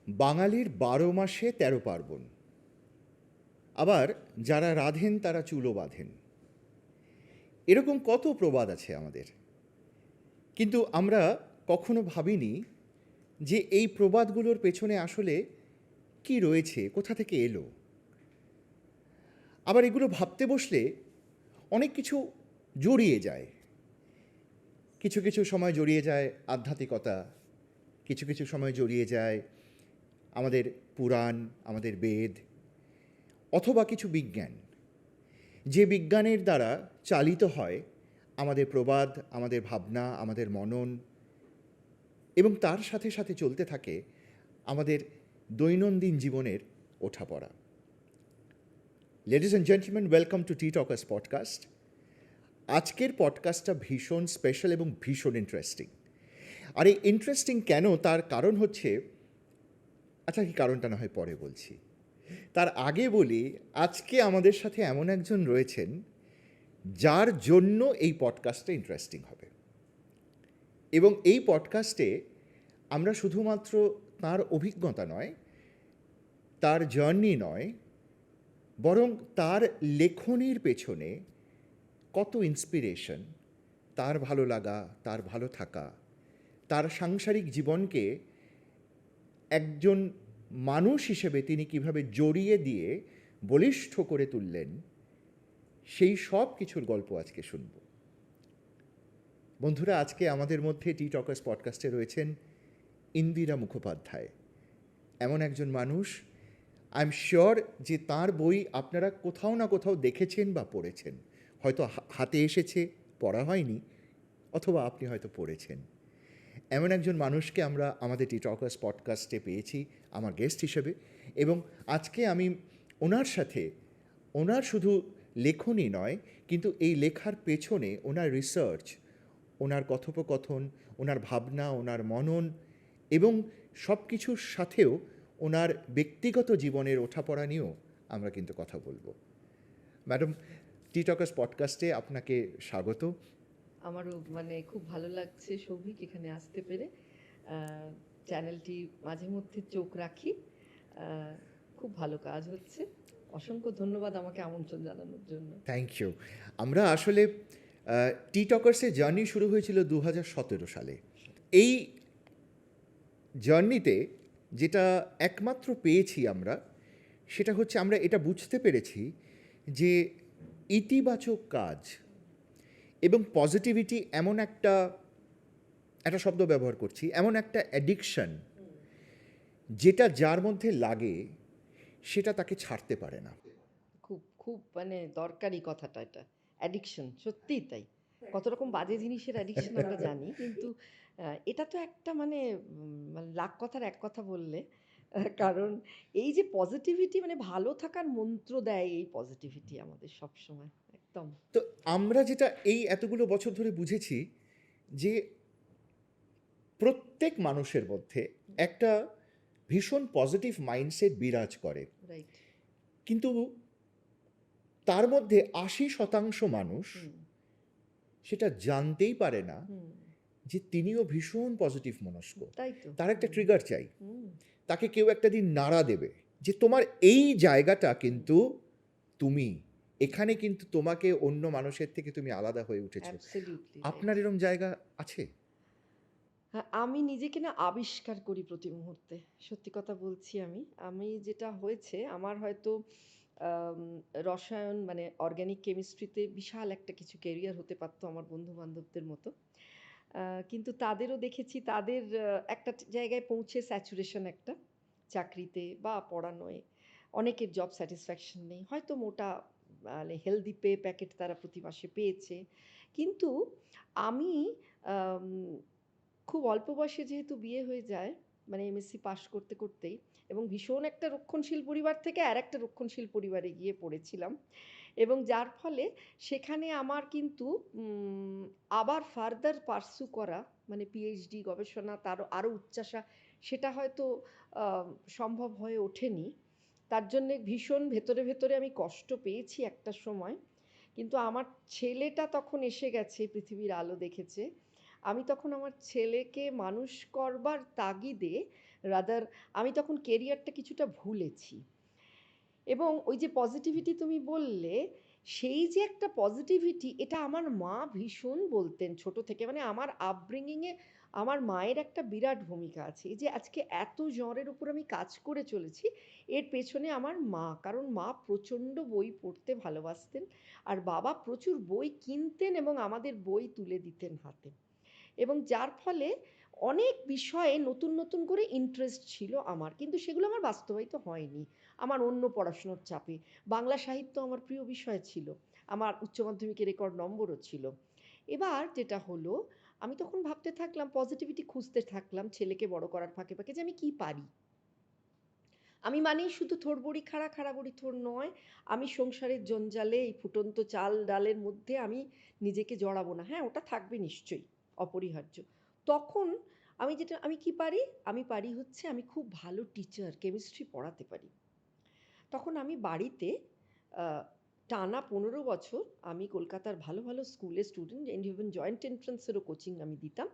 বাঙালির ১২ মাসে ১৩ পার্বণ। আবার যারা রাঁধেন তারা চুলও বাঁধেন। এরকম কত প্রবাদ আছে আমাদের, কিন্তু আমরা কখনো ভাবিনি যে এই প্রবাদগুলোর পেছনে আসলে কি রয়েছে, কোথা থেকে এলো। আবার এগুলো ভাবতে বসলে অনেক কিছু জড়িয়ে যায়। কিছু কিছু সময় জড়িয়ে যায় আধ্যাত্মিকতা, কিছু কিছু সময় জড়িয়ে যায় আমাদের পুরাণ, আমাদের বেদ, অথবা কিছু বিজ্ঞান, যে বিজ্ঞানের দ্বারা চালিত হয় আমাদের প্রবাদ, আমাদের ভাবনা, আমাদের মনন, এবং তার সাথে সাথে চলতে থাকে আমাদের দৈনন্দিন জীবনের ওঠাপড়া। Ladies and gentleman, welcome to T Talkers podcast. আজকের পডকাস্টটা ভীষণ স্পেশাল এবং ভীষণ ইন্টারেস্টিং। আর এই ইন্টারেস্টিং কেন, তার কারণ হচ্ছে, আচ্ছা কি কারণটা না হয় পরে বলছি, তার আগে বলি আজকে আমাদের সাথে এমন একজন রয়েছেন যার জন্য এই পডকাস্টটা ইন্টারেস্টিং হবে। এবং এই পডকাস্টে আমরা শুধুমাত্র তার অভিজ্ঞতা নয়, তার জার্নি নয়, বরং তার লেখনীর পেছনে কত ইন্সপিরেশন, তার ভালো লাগা, তার ভালো থাকা, তার সাংসারিক জীবনকে একজন মানুষ হিসেবে তিনি কিভাবে জড়িয়ে দিয়ে বলিষ্ঠ করে তুললেন, সেই সব কিছুর গল্প আজকে শুনব। বন্ধুরা, আজকে আমাদের মধ্যে টি টকার্স পডকাস্টে রয়েছেন ইন্দিরা মুখোপাধ্যায়। এমন একজন মানুষ, আই এম শিওর যে তার বই আপনারা কোথাও না কোথাও দেখেছেন বা পড়েছেন। হয়তো হাতে এসেছে, পড়া হয়নি, অথবা আপনি হয়তো পড়েছেন। এমন একজন মানুষকে আমরা আমাদের টি টকার্স পডকাস্টে পেয়েছি আমার গেস্ট হিসেবে, এবং আজকে আমি ওনার সাথে, ওনার শুধু লেখনী নয়, কিন্তু এই লেখার পেছনে ওনার রিসার্চ, ওনার কথোপকথন, ওনার ভাবনা, ওনার মনন, এবং সব কিছুর সাথেও ওনার ব্যক্তিগত জীবনের ওঠাপড়া নিয়েও আমরা কিন্তু কথা বলবো। ম্যাডাম, টি টকার্স পডকাস্টে আপনাকে স্বাগত। আমারও খুব ভালো লাগছে সৌভিক এখানে আসতে পেরে। চ্যানেলটি মাঝে মধ্যে চোখ রাখি, খুব ভালো কাজ হচ্ছে। অসংখ্য ধন্যবাদ আমাকে আমন্ত্রণ জানানোর জন্য। Thank you. আমরা আসলে টি টকার্সের জার্নি শুরু হয়েছিল 2017 সালে। এই জার্নিতে যেটা একমাত্র পেয়েছি আমরা, সেটা হচ্ছে আমরা এটা বুঝতে পেরেছি যে ইতিবাচক কাজ এবং পজিটিভিটি এমন একটা শব্দ ব্যবহার করছি, এমন একটা অ্যাডিকশন যেটা যার মধ্যে লাগে সেটা তাকে ছাড়তে পারে না। খুব খুব দরকারি কথাটা, এটা অ্যাডিকশন, সত্যিই তাই। কত রকম বাজে জিনিসের অ্যাডিকশন আমরা জানি, কিন্তু এটা তো একটা লাখ কথার এক কথা বললে। কারণ এই যে পজিটিভিটি, ভালো থাকার মন্ত্র দেয় এই পজিটিভিটি আমাদের সবসময়, একদম। তো আমরা যেটা এই এতগুলো বছর ধরে বুঝেছি যে প্রত্যেক মানুষের মধ্যে একটা ভীষণ পজিটিভ মাইন্ডসেট বিরাজ করে, রাইট। কিন্তু তার মধ্যে 80% মানুষ সেটা জানতেই পারে না যে তিনিও ভীষণ পজিটিভ মনস্ক। তাই তো। তার একটা ট্রিগার চাই, তাকে কেউ একটা দিন নাড়া দেবে যে তোমার এই জায়গাটা কিন্তু তুমি, এখানে কিন্তু তোমাকে অন্য মানুষের থেকে তুমি আলাদা হয়ে উঠেছো। অ্যাবসলিউটলি আপনার এরকম জায়গা আছে? হ্যাঁ, আমি নিজেকে না আবিষ্কার করি প্রতি মুহূর্তে। সত্যি কথা বলছি আমি। আমি যেটা হয়েছে, আমার হয়তো আম রসায়ন অর্গানিক কেমিস্ট্রিতে বিশাল একটা কিছু ক্যারিয়ার হতে পারতো আমার বন্ধু-বান্ধবদের মতো। কিন্তু তাদেরও দেখেছি, তাদের একটা জায়গায় পৌঁছে স্যাচুরেশন একটা চাকরিতে বা পড়ানোয়। অনেকের জব স্যাটিসফ্যাকশন নেই। হয়তো মোটা হেলদি পে প্যাকেট তারা প্রতি মাসে পেয়েছে। কিন্তু আমি আম খুব অল্প বয়সে যেহেতু বিয়ে হয়ে যায়, এমএসসি পাশ করতে করতেই, এবং ভীষণ একটা রক্ষণশীল পরিবার থেকে আরেকটা রক্ষণশীল পরিবারে গিয়ে পড়েছিলাম, এবং যার ফলে সেখানে আমার কিন্তু আবার ফার্দার পার্সু করা, পিএইচডি গবেষণা, তারও আরও উচ্চাশা, সেটা হয়তো সম্ভব হয়ে ওঠেনি। তার জন্যে ভীষণ ভেতরে ভেতরে আমি কষ্ট পেয়েছি একটা সময়। কিন্তু আমার ছেলেটা তখন এসে গেছে, পৃথিবীর আলো দেখেছে। আমি তখন আমার ছেলেকে মানুষ করবার তাগিদে রাদার আমি তখন কেরিয়ারটা কিছুটা ভুলেছি। এবং ওই যে পজিটিভিটি তুমি বললে, সেই যে একটা পজিটিভিটি, এটা আমার মা ভীষণ বলতেন ছোট থেকে। মানে আমার আপব্রিঙিংয়ে আমার মায়ের একটা বিরাট ভূমিকা আছে। এই যে আজকে এত জনের উপর আমি কাজ করে চলেছি, এর পেছনে আমার মা। কারণ মা প্রচণ্ড বই পড়তে ভালোবাসতেন, আর বাবা প্রচুর বই কিনতেন এবং আমাদের বই তুলে দিতেন হাতে। এবং যার ফলে অনেক বিষয়ে নতুন নতুন করে ইন্টারেস্ট ছিল আমার, কিন্তু সেগুলো আমার বাস্তবায়িত হয়নি আমার অন্য পড়াশুনোর চাপে। বাংলা সাহিত্য আমার প্রিয় বিষয় ছিল, আমার উচ্চ মাধ্যমিকে রেকর্ড নম্বরও ছিল। এবার যেটা হলো, আমি তখন ভাবতে থাকলাম, পজিটিভিটি খুঁজতে থাকলাম ছেলেকে বড় করার ফাঁকে ফাঁকে, যে আমি কি পারি। আমি মানেই শুধু থোড় বড়ি খাড়া, খাড়া বড়ি থোড় নয়। আমি সংসারের জঞ্জালে এই ফুটন্ত চাল ডালের মধ্যে আমি নিজেকে জড়াবো না। হ্যাঁ, ওটা থাকবে নিশ্চয়ই, অপরিহার্য। তখন আমি কি পারি? আমি পারি হচ্ছে আমি খুব ভালো টিচার, কেমিস্ট্রি পড়াতে পারি। তখন আমি বাড়িতে আ টানা ১৫ বছর আমি কলকাতার ভালো, ভালো স্কুলে স্টুডেন্ট ইভেন জয়েন্ট এন্ট্রান্সেরও কোচিং আমি দিতাম,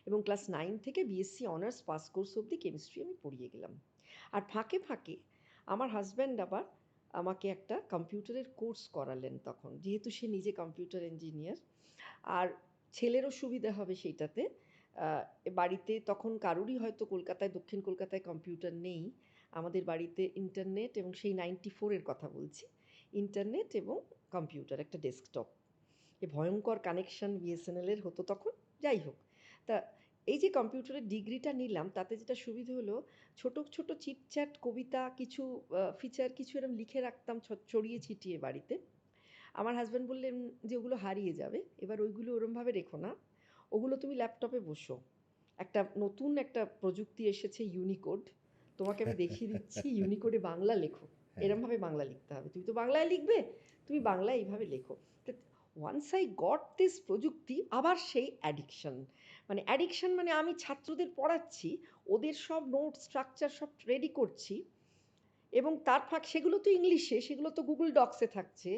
এবং ক্লাস 9 থেকে বিএসসি অনার্স পাস কোর্স অবধি কেমিস্ট্রি আমি পড়িয়ে গেলাম। আর ফাঁকে, ফাঁকে আমার হাসব্যান্ড আবার আমাকে একটা কম্পিউটারের কোর্স করালেন তখন। যেহেতু সে নিজে কম্পিউটার ইঞ্জিনিয়ার, আর ছেলেরও সুবিধা হবে সেইটাতে। আ বাড়িতে তখন কারোরই হয়তো কলকাতায়, দক্ষিণ কলকাতায় কম্পিউটার নেই। আমাদের বাড়িতে ইন্টারনেট, এবং সেই 94 এর কথা বলছি। ইন্টারনেট এবং কম্পিউটার, একটা ডেস্কটপ। এ ভয়ঙ্কর কানেকশন বিএসএনএল এর হতো তখন। যাই হোক। তা এই যে কম্পিউটারের ডিগ্রিটা নিলাম, তাতে যেটা সুবিধে হলো, ছোট, ছোট চিটচ্যাট কবিতা কিছু ফিচার কিছু এরম লিখে রাখতাম ছড়িয়ে ছিটিয়ে বাড়িতে। আমার হাসব্যান্ড বললেন যে, "ওগুলো হারিয়ে যাবে। এবার ওইগুলো ওরমভাবে রেখো না। ওগুলো তুমি ল্যাপটপে বসো। নতুন একটা প্রযুক্তি এসেছে, ইউনিকোড। তোমাকে আমি দেখিয়ে দিচ্ছি, ইউনিকোডে বাংলা লেখো। হ্যাঁ, এরমভাবে বাংলা লিখতে হবে। তুমি তো বাংলায় লিখবে, তুমি বাংলায় এইভাবে লেখো।" তা ওয়ান্স আই গট দিস প্রযুক্তি, আবার সেই অ্যাডিকশন। মানে অ্যাডিকশন মানে আমি ছাত্রদের পড়াচ্ছি, ওদের সব নোট স্ট্রাকচার সব রেডি করছি, এবং তার সেগুলো তো ইংলিশে, সেগুলো তো গুগল ডক্সে থাকছে,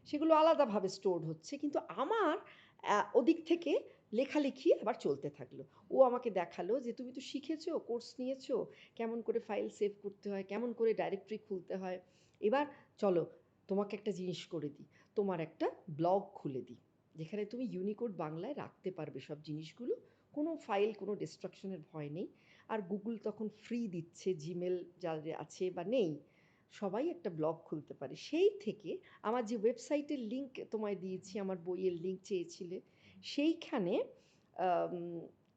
সেগুলো আলাদাভাবে স্টোরড হচ্ছে, কিন্তু আমার ওদিক থেকে লেখালেখি আবার চলতে থাকলো। ও আমাকে দেখালো যে, তুমি তো শিখেছো, কোর্স নিয়েছো, কেমন করে ফাইল সেভ করতে হয়, কেমন করে ডাইরেক্টরি খুলতে হয়। এবার চলো, তোমাকে একটা জিনিস করে দিই, তোমার একটা ব্লগ খুলে দিই, যেখানে তুমি ইউনিকোড বাংলায় রাখতে পারবে সব জিনিসগুলো, কোনো ফাইল, কোনো ডিস্ট্রাকশনের ভয় নেই। আর গুগল তখন ফ্রি দিচ্ছে, জিমেল যাদের আছে বা নেই, সবাই একটা ব্লগ খুলতে পারে। সেই থেকে আমার যে ওয়েবসাইটের লিঙ্ক তোমায় দিয়েছি, আমার বইয়ের লিঙ্ক চেয়েছিলে, সেইখানে আম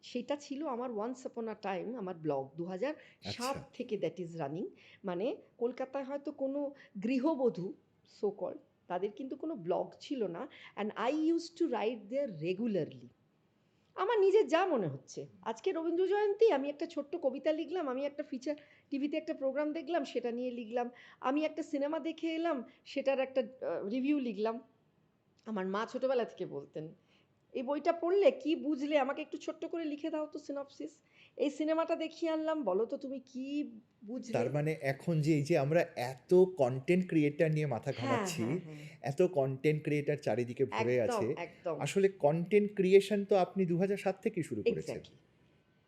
সেটা ছিল আমার ওয়ান্স আপন আ টাইম আমার ব্লগ। আচ্ছা। ২০০৭ থেকে দ্যাট ইজ রানিং। মানে কলকাতায় হয়তো কোনো গৃহবধূ সো কল্ড, তাদের কিন্তু কোনো ব্লগ ছিল না। And I used to write there regularly. আমার নিজের যা মনে হচ্ছে। আজকে রবীন্দ্র জয়ন্তী, আমি একটা ছোট্ট কবিতা লিখলাম, আমি একটা ফিচার টিভিতে একটা প্রোগ্রাম দেখলাম, সেটা নিয়ে লিখলাম। আমি একটা সিনেমা দেখে এলাম, সেটার একটা রিভিউ লিখলাম। আমার মা ছোটবেলা থেকে বলতেন, "এই বইটা পড়লে কি বুঝলে? আমাকে একটু ছোট্ট করে লিখে দাও তো সিনপসিস। এই সিনেমাটা দেখিয়ে আনলাম, বলো তো তুমি কি বুঝলে?" তার মানে এখন যে এই যে আমরা এত কনটেন্ট ক্রিয়েটর নিয়ে মাথা হ্যাঁ, ঘামাচ্ছি, হ্যাঁ, হ্যাঁ। এত কনটেন্ট ক্রিয়েটর চারিদিকে ভরে একদম, আছে, একদম। আসলে কনটেন্ট ক্রিয়েশন তো আপনি ২০০৭ থেকেই শুরু করেছেন। এক্সাক্টলি।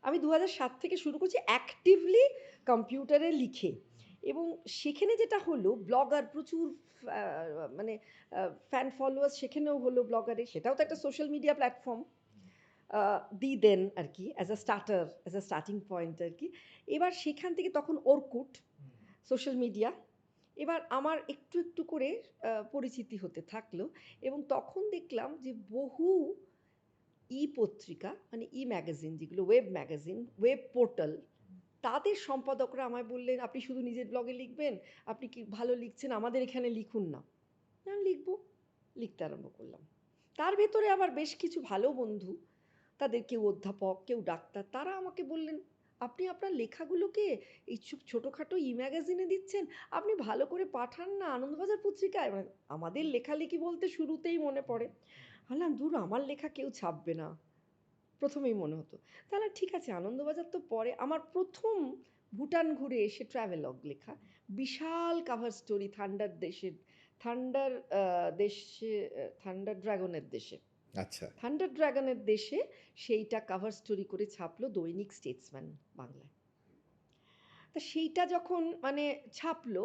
আমি ২০০৭ থেকে শুরু করছি অ্যাক্টিভলি কম্পিউটারে লিখে, এবং সেখানে যেটা হলো, ব্লগার প্রচুর ফ্যা মানে ফ্যান ফলোয়ার্স সেখানেও হলো ব্লগারের, সেটাও তো একটা সোশ্যাল মিডিয়া প্ল্যাটফর্ম। দেন আরকি অ্যাজ আ স্টার্টিং পয়েন্ট আরকি। এবার সেখান থেকে তখন অর্কুট, সোশ্যাল মিডিয়া। এবার আমার একটু, একটু করে পরিচিতি হতে থাকলো, এবং তখন দেখলাম যে বহু পত্রিকা, মানে ম্যাগাজিন, যেগুলো ওয়েব ম্যাগাজিন, ওয়েব পোর্টাল, তাদের সম্পাদকরা আমায় বললেন, "আপনি শুধু নিজের ব্লগে লিখবেন? আপনি কি ভালো লিখছেন, আমাদের এখানে লিখুন না।" আমি লিখব। লিখতে আরম্ভ করলাম। তার ভেতরে আবার বেশ কিছু ভালো বন্ধু, তাদের কেউ অধ্যাপক, কেউ ডাক্তার, তারা আমাকে বললেন, "আপনি আপনার লেখাগুলোকে এইসব ছোটোখাটো ম্যাগাজিনে দিচ্ছেন, আপনি ভালো করে পাঠান না আনন্দবাজার পত্রিকায়।" মানে আমাদের লেখালেখি বলতে শুরুতেই মনে পড়ে। ভাবলাম, "ধুর, আমার লেখা কেউ ছাপবে না।" ১ম এই মনে হতো। তাহলে ঠিক আছে, আনন্দবাজার তো পরে। আমার ১ম ভুটান ঘুরে এসে ট্রাভেলগ লেখা। বিশাল কাভার স্টোরি, থান্ডার দেশে, থান্ডার দেশে, থান্ডার ড্রাগনের দেশে। আচ্ছা। থান্ডার ড্রাগনের দেশে সেইটা কভার স্টোরি করে ছাপলো দৈনিক স্টেটসম্যান বাংলায়। তা সেইটা যখন মানে ছাপলো,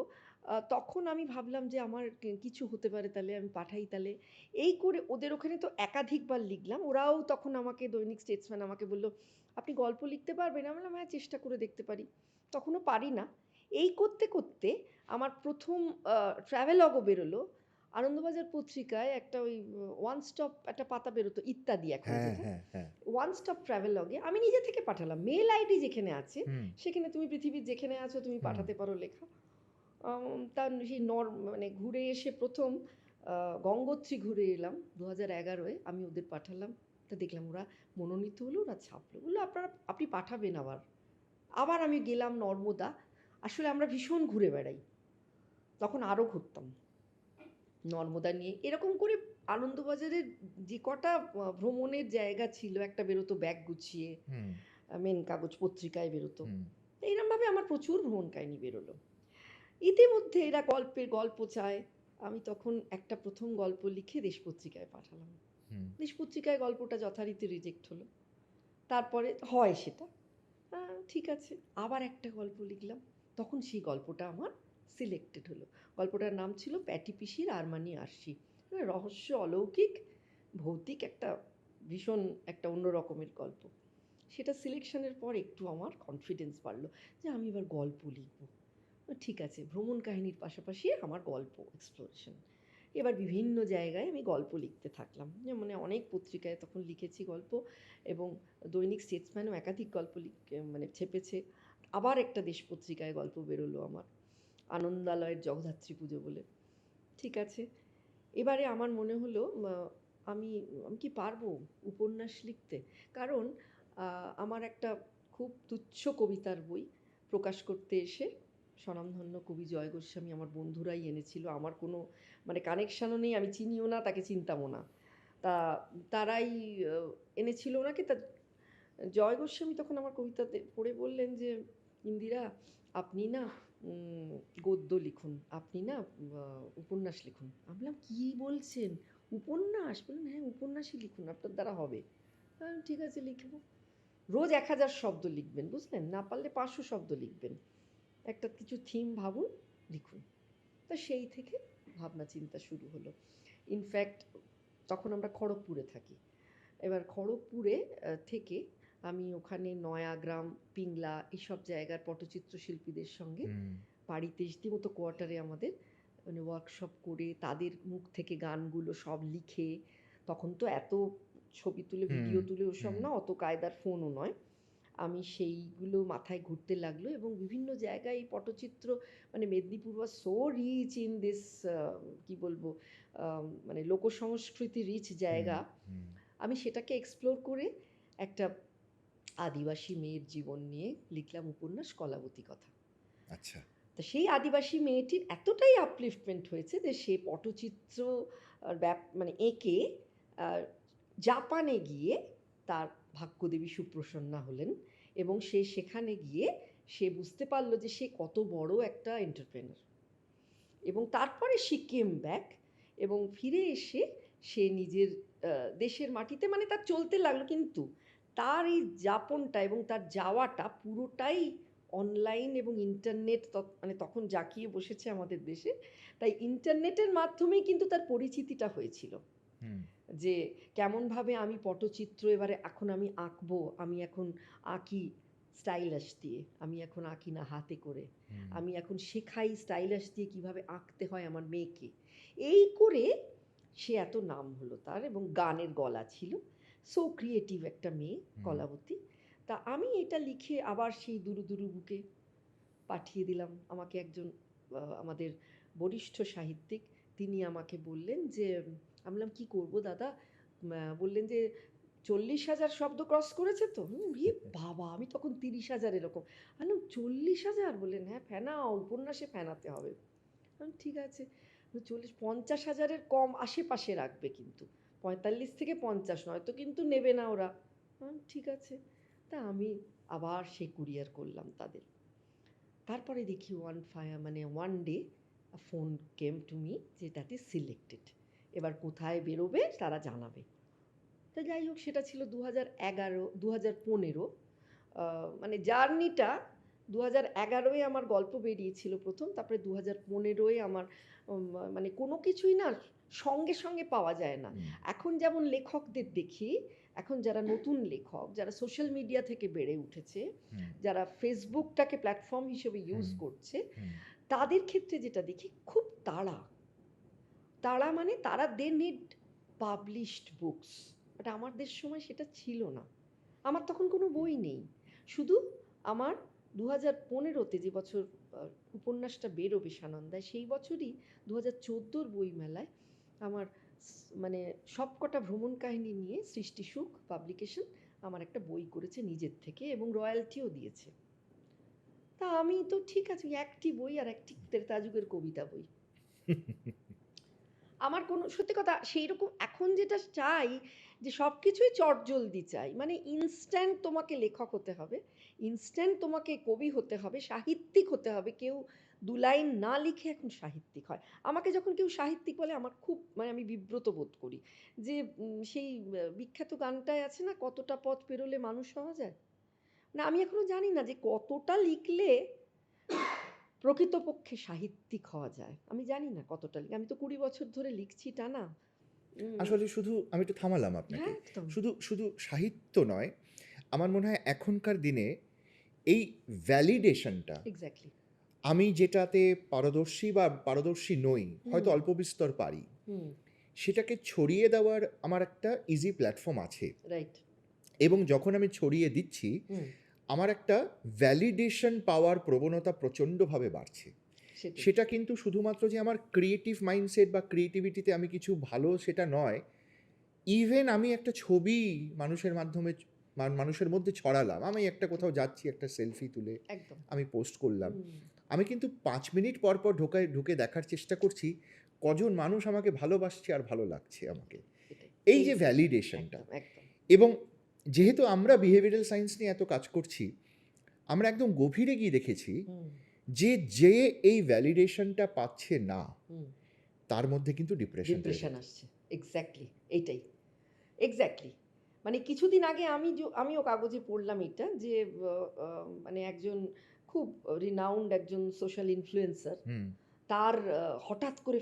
তখন আমি ভাবলাম যে আমার কিছু হতে পারে, তাহলে আমি পাঠাই তাহলে। এই করে ওদের ওখানে তো একাধিকবার লিখলাম। ওরাও তখন আমাকে দৈনিক স্টেটসম্যান আমাকে বলল, "আপনি গল্প লিখতে পারবেন?" আমি বললাম, "হ্যাঁ, চেষ্টা করে দেখতে পারি।" তখনও পারি না। এই করতে, করতে আমার ১ম ট্রাভেলগও বেরোলো। আনন্দবাজার পত্রিকায় একটা ওই ওয়ান স্টপ একটা পাতা বেরোতো, ইত্যাদি এখন হ্যাঁ, যেটা। হ্যাঁ, হ্যাঁ। ওয়ান স্টপ ট্রাভেলগে আমি নিজে থেকে পাঠালাম। মেল আইডি যেখানে আছে, হুম, সেখানে তুমি পৃথিবীর যেখানে আছো তুমি হুম, পাঠাতে পারো লেখা। তার সেই মানে ঘুরে এসে ১ম গঙ্গোত্রী ঘুরে এলাম ২০১১-এ। আমি ওদের পাঠালাম। তা দেখলাম ওরা মনোনীত হলো, ওরা ছাপলো। বলল, আপনি পাঠাবেন আবার।" আবার আমি গেলাম নর্মদা। আসলে আমরা ভীষণ ঘুরে বেড়াই। তখন আরও ঘুরতাম। নর্মদা নিয়ে এরকম করে আনন্দবাজারের যে কটা ভ্রমণের জায়গা ছিল, একটা বেরোতো ব্যাগ গুছিয়ে, হুম, মেন কাগজ পত্রিকায় বেরোতো। হুম, এইরমভাবে আমার প্রচুর ভ্রমণ কাহিনী বেরোলো। ইতিমধ্যে এরা গল্প চায়। আমি তখন একটা ১ম গল্প লিখে দেশ পত্রিকায় পাঠালাম। হুম। দেশ পত্রিকায় গল্পটা যথারীতি রিজেক্ট হলো। তারপরে হয় সেটা। ঠিক আছে। আবার একটা গল্প লিখলাম। তখন সেই গল্পটা আমার সিলেক্টেড হলো। গল্পটার নাম ছিল প্যাটি পিসির আরমানি আরশি। রহস্য, অলৌকিক, ভৌতিক একটা ভীষণ একটা অন্য রকমের গল্প। সেটা সিলেকশনের পর একটু আমার কনফিডেন্স বাড়ল যে আমি এবার গল্প লিখব। ঠিক আছে, ভ্রমণ কাহিনীর পাশাপাশি আমার গল্প এক্সপ্লোরেশন। এবার বিভিন্ন জায়গায় আমি গল্প লিখতে থাকলাম। মানে অনেক পত্রিকায় তখন লিখেছি গল্প, এবং দৈনিক স্টেটসম্যানও একাধিক গল্প মানে ছেপেছে। আবার একটা দেশ পত্রিকায় গল্প বেরোলো আমার, আনন্দালয়ের জগদ্ধাত্রী পুজো বলে। ঠিক আছে। এবারে আমার মনে হলো আমি আমি কি পারবো উপন্যাস লিখতে? কারণ আমার একটা খুব তুচ্ছ কবিতার বই প্রকাশ করতে এসে স্বনামধন্য কবি জয় গোস্বামী আমার বন্ধুরাই এনেছিল। আমার কোনো মানে কানেকশানও নেই, আমি চিনিও না, তাকে চিনতামও না। তা তারাই আ এনেছিল ওনাকে। তা জয় গোস্বামী তখন আমার কবিতাতে পড়ে বললেন যে, "ইন্দিরা, আপনি না উম গদ্য লিখুন। আপনি না আ উপন্যাস লিখুন।" আমি বললাম, "কী বলছেন? উপন্যাস?" বললেন, "হ্যাঁ, উপন্যাসই লিখুন। আপনার দ্বারা হবে।" ঠিক আছে, লিখব।" রোজ ১,০০০ শব্দ লিখবেন, বুঝলেন? না পারলে ৫০০ শব্দ লিখবেন। একটা কিছু থিম ভাবুন, লিখুন। তো সেই থেকে ভাবনা চিন্তা শুরু হলো। ইনফ্যাক্ট তখন আমরা খড়গপুরে থাকি। এবার খড়গপুরে থেকে আমি ওখানে নয়াগ্রাম, পিংলা এসব জায়গার পটচিত্র শিল্পীদের সঙ্গে হুম, বাড়িতে রীতিমতো কোয়ার্টারে আমাদের মানে ওয়ার্কশপ করে তাদের মুখ থেকে গানগুলো সব লিখে, তখন তো এত ছবি তুলে হুম, ভিডিও তুলে ওসব হুম, না, অত কায়দার ফোনও নয়। আমি সেইগুলো মাথায় ঘুরতে লাগলো এবং বিভিন্ন জায়গায় এই পটচিত্র মানে Medinipur was so rich in this কি বলবো মানে লোকসংস্কৃতি রিচ হুম, জায়গা। হুম। আমি সেটাকে এক্সপ্লোর করে একটা আদিবাসী মেয়ের জীবন নিয়ে লিখলাম উপন্যাস কলাবতী কথা। আচ্ছা। তো সেই আদিবাসী মেয়েটির এতটাই আপলিফটমেন্ট হয়েছে যে সে পটচিত্র মানে এঁকে আহ, জাপানে গিয়ে তার ভাগ্যদেবী সুপ্রসন্না হলেন, এবং সে সেখানে গিয়ে সে বুঝতে পারলো যে সে কত বড় একটা এন্টারপ্রেনার। এবং তারপরে সে কেম ব্যাক, এবং ফিরে এসে সে নিজের দেশের মাটিতে মানে তার চলতে লাগলো, কিন্তু তার এই যাপনটা এবং তার যাওয়াটা পুরোটাই অনলাইন এবং ইন্টারনেট মানে তখন জাঁকিয়ে বসেছে আমাদের দেশে। তাই ইন্টারনেটের মাধ্যমেই কিন্তু তার পরিচিতিটা হয়েছিল, হুম, যে কেমনভাবে আমি পটচিত্র এবারে এখন আমি আঁকবো, আমি এখন আঁকি স্টাইলাস দিয়ে, আমি এখন আঁকি না হাতে করে, হুম, আমি এখন শেখাই স্টাইলাস দিয়ে কীভাবে আঁকতে হয় আমার মেয়েকে। এই করে সে এত নাম হলো তার, এবং গানের গলা ছিল। সো ক্রিয়েটিভ একটা মেয়ে হুম, কলাবতী। তা আমি এটা লিখে আবার সেই দুরু দুরু বুকে পাঠিয়ে দিলাম। আমাকে একজন আমাদের বরিষ্ঠ সাহিত্যিক, তিনি আমাকে বললেন যে, আমি বললাম, "কী করব দাদা?" বললেন যে, "৪০,০০০ শব্দ ক্রস করেছে তো?" বাবা! আমি তখন ৩০,০০০ এরকম। আমি বললাম, "৪০,০০০?" বললেন, "হ্যাঁ, ফেনাও, উপন্যাসে ফেনাতে হবে।" আমি ঠিক আছে। ৫০,০০০ এর কম আশেপাশে রাখবে কিন্তু। ৪৫ থেকে ৫০ নয়তো কিন্তু নেবে না ওরা। ঠিক আছে। তা আমি আবার সেই কুরিয়ার করলাম তাদের। তারপরে দেখি মানে one day phone came to me যে দ্যাট ইজ সিলেক্টেড। এবার কোথায় বেরোবে তারা জানাবে। তো যাই হোক, সেটা ছিল 2011, 2015। মানে জার্নিটা 2011-এ আমার গল্প বেরিয়েছিল প্রথম, তারপরে 2015-এ আমার মানে কোনো কিছুই না সঙ্গে সঙ্গে পাওয়া যায় না। হুম, এখন যেমন লেখকদের দেখি, এখন যারা নতুন লেখক, যারা সোশ্যাল মিডিয়া থেকে বেড়ে উঠেছে, হুম, যারা ফেসবুকটাকে প্ল্যাটফর্ম হিসেবে ইউজ হুম, করছে, হুম। তাদের ক্ষেত্রে যেটা দেখি, খুব তাড়া। তারা মানে তারা they need published books, but আমাদের সময় সেটা ছিল না। আমার তখন কোনো বই নেই, শুধু আমার 2015-তে যে বছর উপন্যাসটা বেরোবে সানন্দায়, সেই বছরই 2014-র বইমেলায় আমার মানে সবকটা ভ্রমণ কাহিনী নিয়ে সৃষ্টি সুখ পাবলিকেশন আমার একটা বই করেছে নিজের থেকে, এবং রয়্যালটিও দিয়েছে। তা আমি তো ঠিক আছে, ওই একটি বই আর একটি ত্রেতা যুগের কবিতা বই। আমার কোনো সত্যি কথা সেইরকম এখন যেটা চাই, যে সব কিছুই চটজলদি চাই, মানে ইনস্ট্যান্ট তোমাকে লেখক হতে হবে, ইনস্ট্যান্ট তোমাকে কবি হতে হবে, সাহিত্যিক হতে হবে। কেউ দু লাইন না লিখে এখন সাহিত্যিক হয়। আমাকে যখন কেউ সাহিত্যিক বলে, আমার খুব মানে আমি বিব্রত বোধ করি। যে সেই বিখ্যাত গানটায় আছে না, কতটা পথ পেরোলে মানুষ হওয়া যায়। না, আমি এখনো জানি না যে কতটা লিখলে প্রকৃতপক্ষে সাহিত্যিক হওয়া যায়। আমি জানি না কতটা আমি তো 20 বছর ধরে লিখছি টানা। উম, আসলে শুধু আমি একটু থামালাম আপনাকে। হ্যাঁ, একদম। শুধু শুধু সাহিত্য নয়, আমার মনে হয় এখনকার দিনে এই ভ্যালিডেশনটা, এক্স্যাক্টলি। আমি যেটাতে পারদর্শী বা পারদর্শী নই, হয়তো হুম, অল্প বিস্তর পারি, হুম, সেটাকে ছড়িয়ে দেওয়ার আমার একটা ইজি প্ল্যাটফর্ম আছে। রাইট। এবং যখন আমি ছড়িয়ে দিচ্ছি, হুম, আমার একটা ভ্যালিডেশন পাওয়ার প্রবণতা প্রচণ্ডভাবে বাড়ছে। সেটাই। সেটা কিন্তু শুধুমাত্র যে আমার ক্রিয়েটিভ মাইন্ডসেট বা ক্রিয়েটিভিটিতে আমি কিছু ভালো সেটা নয়, ইভেন আমি একটা ছবি মানুষের মাধ্যমে মানুষের মধ্যে ছড়ালাম, আমি একটা ঠিক, কোথাও যাচ্ছি, একটা সেলফি তুলে একদম। আমি পোস্ট করলাম, হুম, আমি কিন্তু 5 মিনিট পর পর ঢুকে দেখার চেষ্টা করছি কজন মানুষ আমাকে ভালোবাসছে আর ভালো লাগছে আমাকে। সেটাই। এই যে এইটাই। ভ্যালিডেশনটা, একদম, একদম। এবং যেহেতু আমরা বিহেভিয়ারাল সায়েন্স নিয়ে এত কাজ করছি, আমরা একদম গভীরে গিয়ে দেখেছি হুম, যে এই ভ্যালিডেশনটা পাচ্ছে না, হুম। তার মধ্যে কিন্তু ডিপ্রেশন তৈরি ডিপ্রেশন হচ্ছে। আসছে। এক্স্যাক্টলি, এইটাই। এক্স্যাক্টলি। মানে কিছুদিন আগে আমিও কাগজে পড়লাম এটা, যে মানে একজন খুব রিনাউন্ড একজন সোশ্যাল ইনফ্লুয়েন্সার, হুম। তার হঠাৎ করে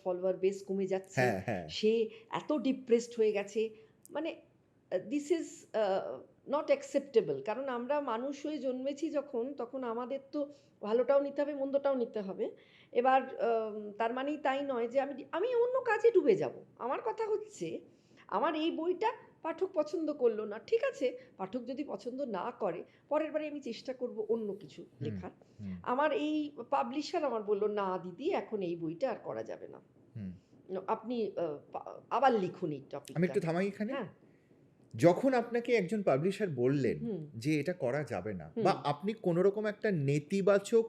ফলোয়ার বেস কমে যাচ্ছে। হ্যাঁ, হ্যাঁ। সে এত ডিপ্রেসড হয়ে গেছে। মানে দিস ইজ নট অ্যাকসেপ্টেবল। কারণ আমরা মানুষ হয়ে জন্মেছি যখন, তখন আমাদের তো ভালোটাও নিতে হবে, মন্দটাও নিতে হবে। এবার তার মানেই তাই নয় যে আমি অন্য কাজে ডুবে যাব। আমার কথা হচ্ছে, আমার এই বইটা পাঠক পছন্দ করলো না। ঠিক আছে, পাঠক যদি পছন্দ না করে, পরের বারে আমি চেষ্টা করব অন্য কিছু হুম, লেখার। হুম, আমার এই পাবলিশার আমার বলল, "না দিদি, এখন এই বইটা আর করা যাবে না। হুম। আপনি আ পা আবার লিখুন এই আমি টপিকটা।" একটু থামাই এখানে। হ্যাঁ? যখন আপনাকে একজন পাবলিশার বললেন হুম, যে এটা করা যাবে না, বা হুম, আপনি কোনো রকম একটা নেতিবাচক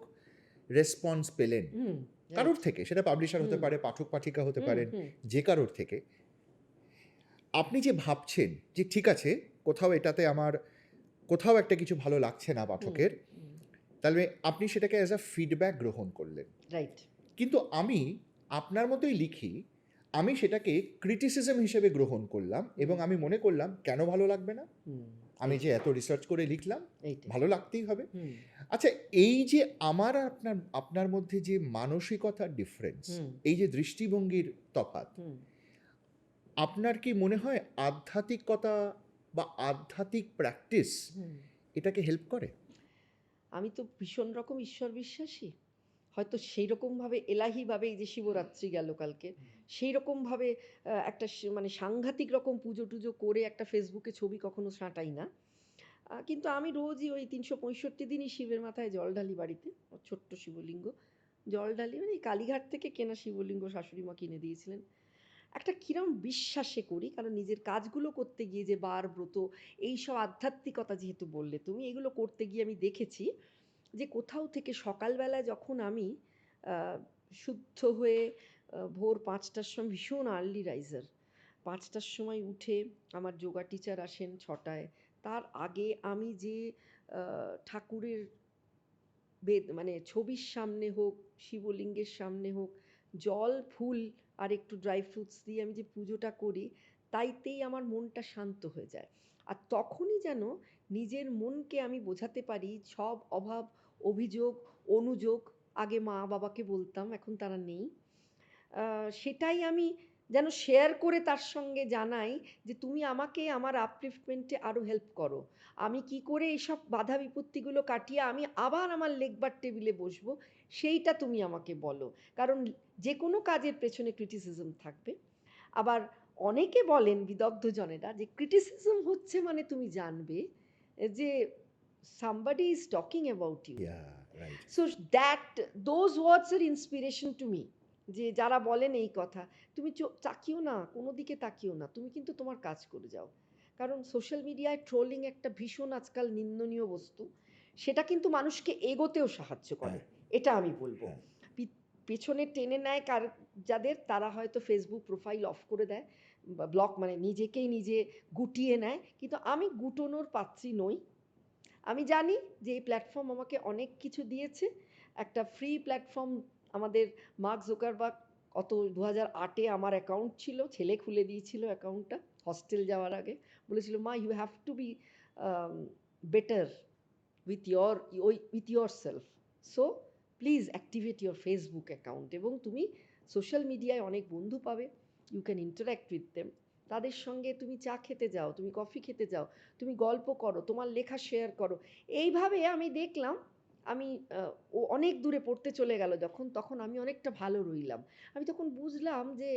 রেসপন্স পেলেন হুম, কারোর রাইট। থেকে, সেটা পাবলিশার হতে হুম, পারে, পাঠক পাঠিকা হতে হুম, পারেন, হুম, যে কারোর থেকে, আপনি যে ভাবছেন যে ঠিক আছে, কোথাও এটাতে আমার কোথাও একটা কিছু ভালো লাগছে না হুম, পাঠকের, হুম, তাহলে আপনি সেটাকে অ্যাজ আ ফিডব্যাক গ্রহণ করলেন। রাইট। কিন্তু আমি আপনার মতোই লিখি, আমি সেটাকে ক্রিটিসিজম হিসেবে গ্রহণ করলাম হুম, এবং আমি মনে করলাম কেন ভালো লাগবে না? হুম, আমি যে এইটাই, এত রিসার্চ করে লিখলাম, এইটাই। ভালো লাগতেই হবে। হুম, আচ্ছা, এই যে আমার আর আপনার মধ্যে যে মানসিকতার ডিফারেন্স, হুম, এই যে দৃষ্টিভঙ্গির তফাৎ, হুম, আপনার কি মনে হয় আধ্যাত্মিকতা বা আধ্যাত্মিক প্র্যাকটিস হুম। এটাকে হেল্প করে? আমি তো ভীষণ রকম ঈশ্বর বিশ্বাসী। হয়তো সেইরকমভাবে এলাহিভাবে, এই যে শিবরাত্রি গেল কালকে, সেইরকমভাবে একটা মানে সাংঘাতিক রকম পুজো-টুজো করে একটা ফেসবুকে ছবি কখনো সাঁটাই না। কিন্তু আমি রোজই ওই ৩৬৫ দিনই শিবের মাথায় জল ঢালি বাড়িতে। ছোট্ট শিবলিঙ্গ। জল ঢালি, মানে এই কালীঘাট থেকে কেনা শিবলিঙ্গ শাশুড়ি মা কিনে দিয়েছিলেন। একটা কিরম বিশ্বাসে করি, কারণ নিজের কাজগুলো করতে গিয়ে যে বার ব্রত, এইসব আধ্যাত্মিকতা যেহেতু বললে তুমি, এগুলো করতে গিয়ে আমি দেখেছি যে কোথাও থেকে সকালবেলা যখন আমি শুদ্ধ হয়ে ভোর ৫টার সময়, ভীষণ আর্লি রাইজার, ৫টার সময় উঠে আমার যোগা টিচার আসেন ৬টায়। তার আগে আমি যে ঠাকুরের মানে ছবির সামনে হোক, শিবলিঙ্গের সামনে হোক, জল ফুল আর একটু ড্রাই ফ্রুটস দিয়ে আমি যে পুজোটা করি, তাইতেই আমার মনটা শান্ত হয়ে যায়। আর তখনই যেন নিজের মনকে আমি বোঝাতে পারি সব অভাব, অভিযোগ, অনুযোগ আগে মা-বাবাকে বলতাম, এখন তারা নেই। সেটাই আমি যেন শেয়ার করে তার সঙ্গে জানাই যে, "তুমি আমাকে আমার upliftment এ আরো হেল্প করো। আমি কি করে এইসব বাধা বিপত্তিগুলো কাটিয়ে আমি আবার আমার লেখবার টেবিলে বসবো, সেইটা তুমি আমাকে বলো।" কারণ যেকোনো কাজের পেছনে criticism থাকবে। আবার অনেকে বলেন বিদগ্ধজনেরা যে, criticism হচ্ছে মানে তুমি জানবে যে somebody is talking about you. Yeah, right. So that those words are inspiration to me, যে যারা বলেন এই কথা, তুমি তাকিও না, কোনো দিকে তাকিও না, তুমি কিন্তু তোমার কাজ করে যাও। কারণ সোশ্যাল মিডিয়ায় ট্রোলিং একটা ভীষণ আজকাল নিন্দনীয় বস্তু, সেটা কিন্তু মানুষকে এগোতেও সাহায্য করে, হ্যাঁ, এটা আমি বলবো। হ্যাঁ। পেছনে টেনে নেয় যাদের, তারা হয়তো ফেসবুক প্রোফাইল অফ করে দেয় বা ব্লক, মানে নিজেকেই নিজে গুটিয়ে নেয়, কিন্তু আমি গুটোনোর পাত্রী নই। আমি জানি যে এই প্ল্যাটফর্ম আমাকে অনেক কিছু দিয়েছে। একটা ফ্রি প্ল্যাটফর্ম আমাদের মার্ক জুকারবার্গ, অত 2008-এ আমার অ্যাকাউন্ট ছিল, ছেলে খুলে দিয়েছিল অ্যাকাউন্টটা হস্টেল যাওয়ার আগে। বলেছিল, "মা, you have to be better with yourself. So please activate your Facebook account, এবং তুমি সোশ্যাল মিডিয়ায় অনেক বন্ধু পাবে, you can interact with them. তাদের সঙ্গে তুমি চা খেতে যাও, তুমি কফি খেতে যাও, তুমি গল্প করো, তোমার লেখা শেয়ার করো।" এইভাবে আমি দেখলাম, আমি ও অনেক দূরে পড়তে চলে গেল যখন, তখন আমি অনেকটা ভালো রইলাম। আমি তখন বুঝলাম যে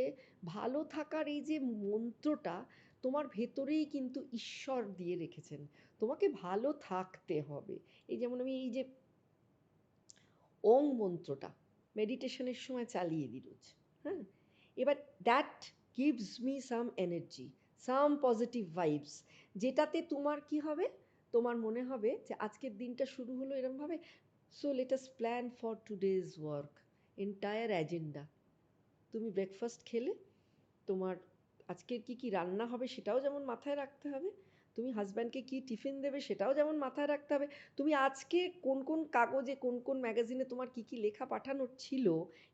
ভালো থাকার এই যে মন্ত্রটা তোমার ভেতরেই কিন্তু ঈশ্বর দিয়ে রেখেছেন। তোমাকে ভালো থাকতে হবে। এই যেমন আমি এই যে ওং মন্ত্রটা মেডিটেশনের সময় চালিয়ে দিই রোজ, হ্যাঁ? এবার that gives me some energy, some positive vibes, যেটাতে তোমার কি হবে, তোমার মনে হবে যে আজকের দিনটা শুরু হলো এরমভাবে, so let us plan for today's work, entire agenda. তুমি ব্রেকফাস্ট খেলে, তোমার আজকের কি কি রান্না হবে সেটাও যেমন মাথায় রাখতে হবে, তুমি হাজব্যান্ডকে কি টিফিন দেবে সেটাও যেমন মাথায় রাখতে হবে, তুমি আজকে কোন কোন কাগজে কোন কোন ম্যাগাজিনে তোমার কি কি লেখা পাঠানোর ছিল,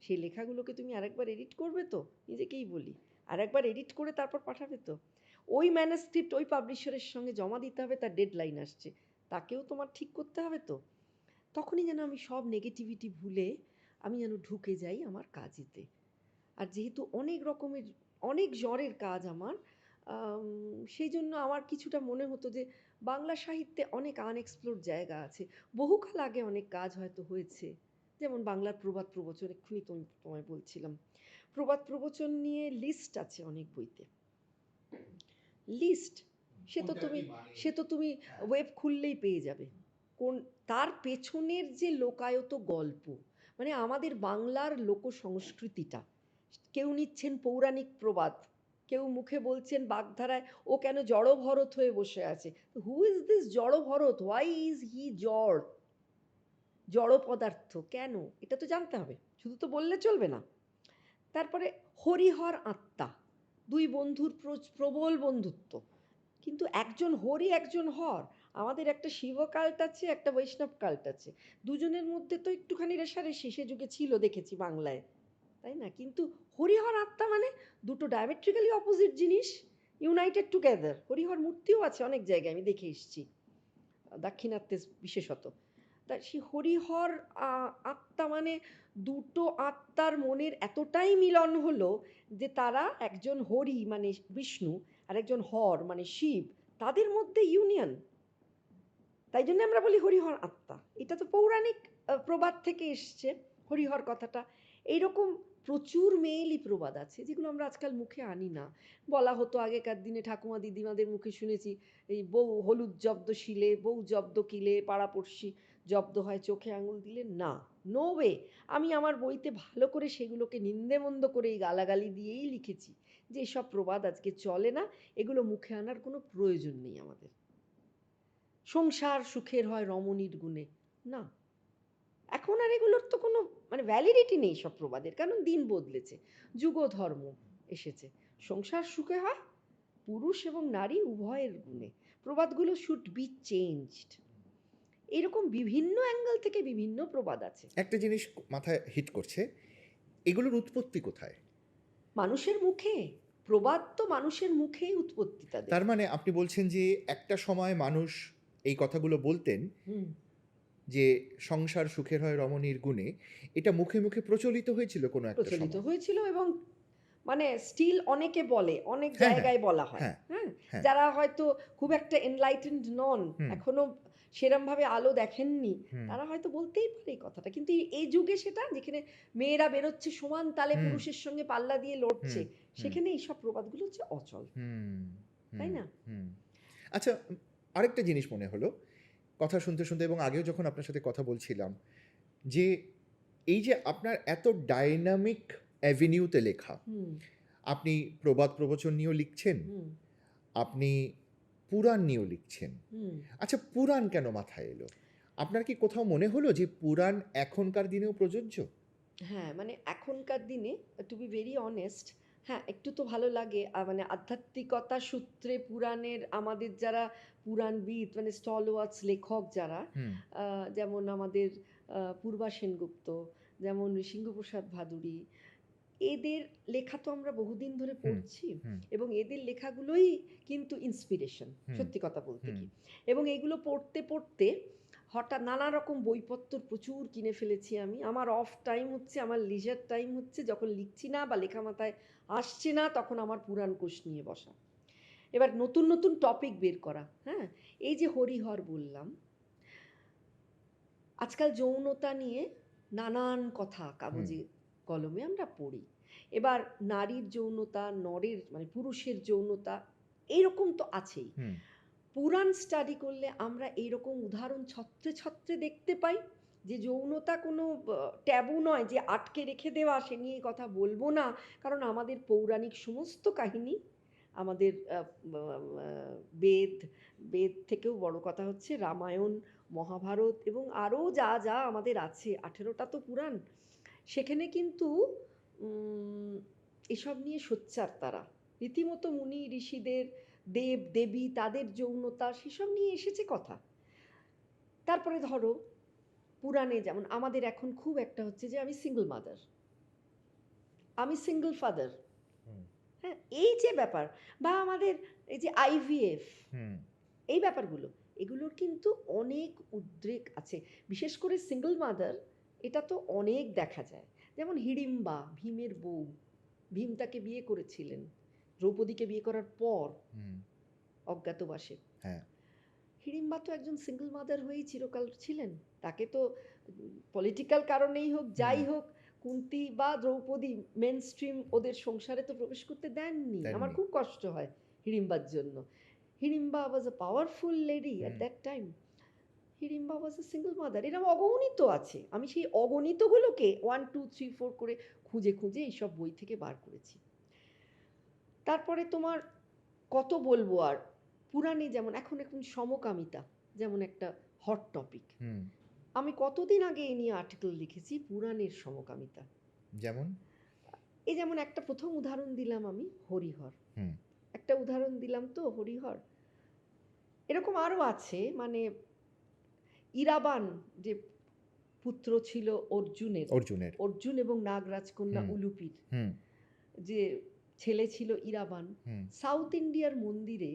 সেই লেখাগুলোকে তুমি আরেকবার এডিট করবে তো, নিজেকেই বলি, আরেকবার এডিট করে তারপর পাঠাবে তো, ওই ম্যানুস্ক্রিপ্ট ওই পাবলিশারের সঙ্গে জমা দিতে হবে, তার ডেডলাইন আসছে, তাকেও তোমার ঠিক করতে হবে তো। তখনই যেন আমি সব নেগেটিভিটি ভুলে আমি যেন ঢুকে যাই আমার কাজেতে। আর যেহেতু অনেক রকমের, অনেক জ্বরের কাজ আমার, সেই জন্য আমার কিছুটা মনে হতো যে বাংলা সাহিত্যে অনেক আনএক্সপ্লোরড জায়গা আছে। বহুকাল আগে অনেক কাজ হয়তো হয়েছে। যেমন বাংলার প্রবাদ প্রবচন, এক্ষুনি তোমায় বলছিলাম। প্রবাদ প্রবচন নিয়ে লিস্ট আছে অনেক বইতে। লিস্ট, সে তো তুমি সে তো তুমি ওয়েব খুললেই পেয়ে যাবে। কোন তার পেছনের যে লোকায়ত গল্প, মানে আমাদের বাংলার লোকসংস্কৃতিটা, কেউ নিচ্ছেন পৌরাণিক প্রবাদ, কেউ মুখে বলছেন বাগধারায় ও কেন জড়ভরত হয়ে বসে আছে। Who is this Jadabharat, why is he জড়, জড় পদার্থ কেন, এটা তো জানতে হবে, শুধু তো বললে চলবে না। তারপরে হরিহর আত্মা, দুই বন্ধুর প্রবল বন্ধুত্ব, কিন্তু একজন হরি একজন হর, আমাদের একটা শিব কাল্ট আছে, একটা বৈষ্ণব কাল্ট আছে, দুজনের মধ্যে তো একটুখানি রেষারেষি সে যুগে ছিল, দেখেছি বাংলায়, তাই না? কিন্তু হরিহর আত্মা মানে দুটো ডায়ামেট্রিক্যালি অপোজিট জিনিস ইউনাইটেড টুগেদার। হরিহর মূর্তিও আছে অনেক জায়গায়, আমি দেখে এসেছি, দাক্ষিণাত্যে বিশেষত। তা সেই হরিহর আত্মা মানে দুটো আত্মার মনের এতটাই মিলন হলো যে তারা, একজন হরি মানে বিষ্ণু আর একজন হর মানে শিব, তাদের মধ্যে ইউনিয়ন। তাই জন্য আমরা বলি হরিহর আত্মা। এটা তো পৌরাণিক প্রবাদ থেকে এসছে হরিহর কথাটা। এইরকম প্রচুর মেয়েলি প্রবাদ আছে যেগুলো আমরা আজকাল মুখে আনি না। বলা হতো আগেকার দিনে, ঠাকুমা দিদিমাদের মুখে শুনেছি, এই বউ হলুদ জব্দ শিলে, বউ জব্দ কিলে, পাড়াপড়শি জব্দ হয় চোখে আঙুল দিলে, না, নো ওয়ে। আমি আমার বইতে ভালো করে সেগুলোকে নিন্দেমন্দ করে এই গালাগালি দিয়েই লিখেছি যে এসব প্রবাদ আজকে চলে না, এগুলো মুখে আনার কোনো প্রয়োজন নেই আমাদের। সংসার সুখের হয় রমণীর গুণে, না, এখন আর এগুলোর তো কোনো মানে ভ্যালিডিটি নেই সব প্রবাদের, কারণ দিন বদলেছে, যুগ ধর্ম এসেছে। সংসার সুখে হয় পুরুষ এবং নারী উভয়ের গুণে, প্রবাদগুলো শুড বি চেঞ্জড। এরকম বিভিন্ন অ্যাঙ্গেল থেকে বিভিন্ন প্রবাদ আছে। একটা জিনিস মাথায় হিট করছে, এগুলোর উৎপত্তি কোথায়? মানুষের মুখে প্রবাদ তো মানুষের মুখেই উৎপত্তি তাদের। তার মানে আপনি বলছেন যে একটা সময় মানুষ এই কথাগুলো বলতেন হুম। যে সংসার সুখের হয় রমণীর গুণে, এটা মুখে মুখে প্রচলিত হয়েছিল কোনো একটা প্রচলিত সময়। হয়েছিল এবং মানে স্টিল অনেকে বলে, অনেক হ্যাঁ, হ্যাঁ, জায়গায় বলা হয়। হ্যাঁ, হ্যাঁ? হ্যাঁ। যারা হয়তো খুব একটা এনলাইটেনড নন, হুম, এখনো সেরমভাবে আলো দেখেননি, হুম, তারা হয়তো বলতেই পারে এই কথাটা। কিন্তু এই যুগে সেটা যেখানে মেয়েরা বেরোচ্ছে সমান তালে হুম, পুরুষের সঙ্গে পাল্লা দিয়ে হুম, লড়ছে, হুম, সেখানে এইসব প্রবাদগুলো হচ্ছে অচল। হুম, তাই হুম, না? হুম। আচ্ছা, আরেকটা জিনিস মনে হলো, কথা শুনতে, শুনতে এবং আগেও যখন আপনার সাথে কথা বলছিলাম, যে এই যে আপনার এত ডায়নামিক অ্যাভিনিউতে লেখা, হুম, আপনি প্রবাদ প্রবচন নিয়েও লিখছেন, হুম, আপনি পুরাণ নিয়েও লিখছেন। হুম। আচ্ছা, পুরাণ কেন মাথায় এলো? আপনার কি কোথাও মনে হলো যে পুরাণ এখনকার দিনেও প্রযোজ্য? হ্যাঁ, মানে এখনকার দিনে টু বি ভেরি অনেস্ট, হ্যাঁ, একটু তো ভালো লাগে মানে আধ্যাত্মিকতা সূত্রে পুরাণের আমাদের যারা পুরাণবিদ মানে স্টলওয়ার্টস লেখক যারা, হুম, যেমন আমাদের পূর্বা সেনগুপ্ত, যেমন নৃসিংহপ্রসাদ ভাদুড়ী, এদের লেখা তো আমরা বহুদিন ধরে হুম, পড়ছি হুম, এবং এদের লেখাগুলোই কিন্তু ইন্সপিরেশন, হুম, সত্যি কথা বলতে হুম, কি। এবং এগুলো পড়তে পড়তে হঠাৎ নানা রকম বইপত্র প্রচুর কিনে ফেলেছি আমি। আমার অফ টাইম হচ্ছে, আমার লিজার টাইম হচ্ছে যখন লিখছি না বা লেখা মাথায় আসছে না, তখন আমার পুরাণ কোষ নিয়ে বসা। এবার নতুন নতুন টপিক বের করা, হ্যাঁ? এই যে হরিহর বললাম, আজকাল যৌনতা নিয়ে নানান কথা হুম, কাগজে কলমে আমরা পড়ি। এবার নারীর যৌনতা, নরের মানে পুরুষের যৌনতা, এইরকম তো আছেই। হুম, পুরাণ স্টাডি করলে আমরা এইরকম উদাহরণ ছত্রে ছত্রে দেখতে পাই যে যৌনতা কোনো ট্যাবু নয় যে আটকে রেখে দেওয়া, সে নিয়ে কথা বলবো না। কারণ আমাদের পৌরাণিক সমস্ত কাহিনী, আমাদের বেদ, বেদ থেকেও বড় কথা হচ্ছে রামায়ণ, মহাভারত এবং আরও যা যা আমাদের আছে, 18টা তো পুরাণ, সেখানে কিন্তু এসব নিয়ে সোচ্চার তারা। রীতিমতো মুনি ঋষিদের, দেব দেবী তাদের যৌনতা সেসব নিয়ে এসেছে কথা। তারপরে ধরো পুরাণে যেমন আমাদের এখন খুব একটা হচ্ছে যে আমি সিঙ্গল মাদার, আমি সিঙ্গল ফাদার, হুম, হ্যাঁ, এই যে ব্যাপার, বা আমাদের এই যে আইভিএফ, হুম, এই ব্যাপারগুলো, এগুলোর কিন্তু অনেক উদ্রেক আছে। বিশেষ করে সিঙ্গল মাদার, এটা তো অনেক দেখা যায়। যেমন হিড়িম্বা, ভীমের বউ, ভীম তাকে বিয়ে করেছিলেন দ্রৌপদীকে বিয়ে করার পর হুম, অজ্ঞাতবাসে। হ্যাঁ, হিড়িম্বা তো একজন সিঙ্গল মাদার হয়েই চিরকাল ছিলেন। তাকে তো পলিটিক্যাল কারণেই হোক, হুম, যাই হোক, কুন্তী বা দ্রৌপদী মেন স্ট্রিম ওদের সংসারে তো প্রবেশ করতে দেননি। আমার দেননি। খুব কষ্ট হয় হিড়িম্বার জন্য। Hidimba was a powerful lady at hmm, that time. Hidimba was a single mother. এরকম অগণিত আছে। আমি সেই অগণিতগুলোকে 1, 2, 3, 4 করে খুঁজে খুঁজে এইসব বই থেকে বার করেছি। তারপরে তোমার কত বলবো আর, পুরাণে যেমন এখন সমকামিতা যেমন একটা হট টপিক। হুম, আমি কতদিন আগে এই নিয়ে আর্টিকেল লিখেছি, পুরাণের সমকামিতা। যেমন? এই যেমন একটা প্রথম উদাহরণ দিলাম আমি, হরিহর। হুম, একটা উদাহরণ দিলাম তো হরিহর। এরকম আরও আছে মানে ইরাবান যে পুত্র ছিল অর্জুনের, অর্জুনের। অর্জুন এবং নাগ রাজকন্যা হুম, উলুপির হুম, যে ছেলে ছিল ইরাবান। হুম, সাউথ ইন্ডিয়ার মন্দিরে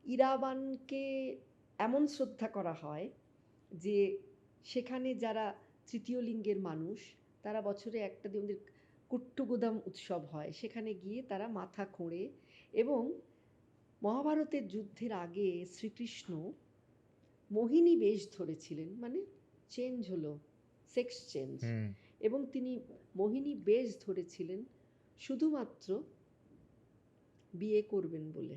ইরাবানকে এমন শ্রদ্ধা করা হয় যে সেখানে যারা তৃতীয় লিঙ্গের মানুষ, তারা বছরে একটা দিন ওদের কুট্টুগোদাম উৎসব হয়, সেখানে গিয়ে তারা মাথা খোঁড়ে। এবং মহাভারতের যুদ্ধের আগে শ্রীকৃষ্ণ মোহিনী বেশ ধরেছিলেন, মানে চেঞ্জ হলো, সেক্স চেঞ্জ, হুম, এবং তিনি মোহিনী বেশ ধরেছিলেন শুধুমাত্র বিয়ে করবেন বলে,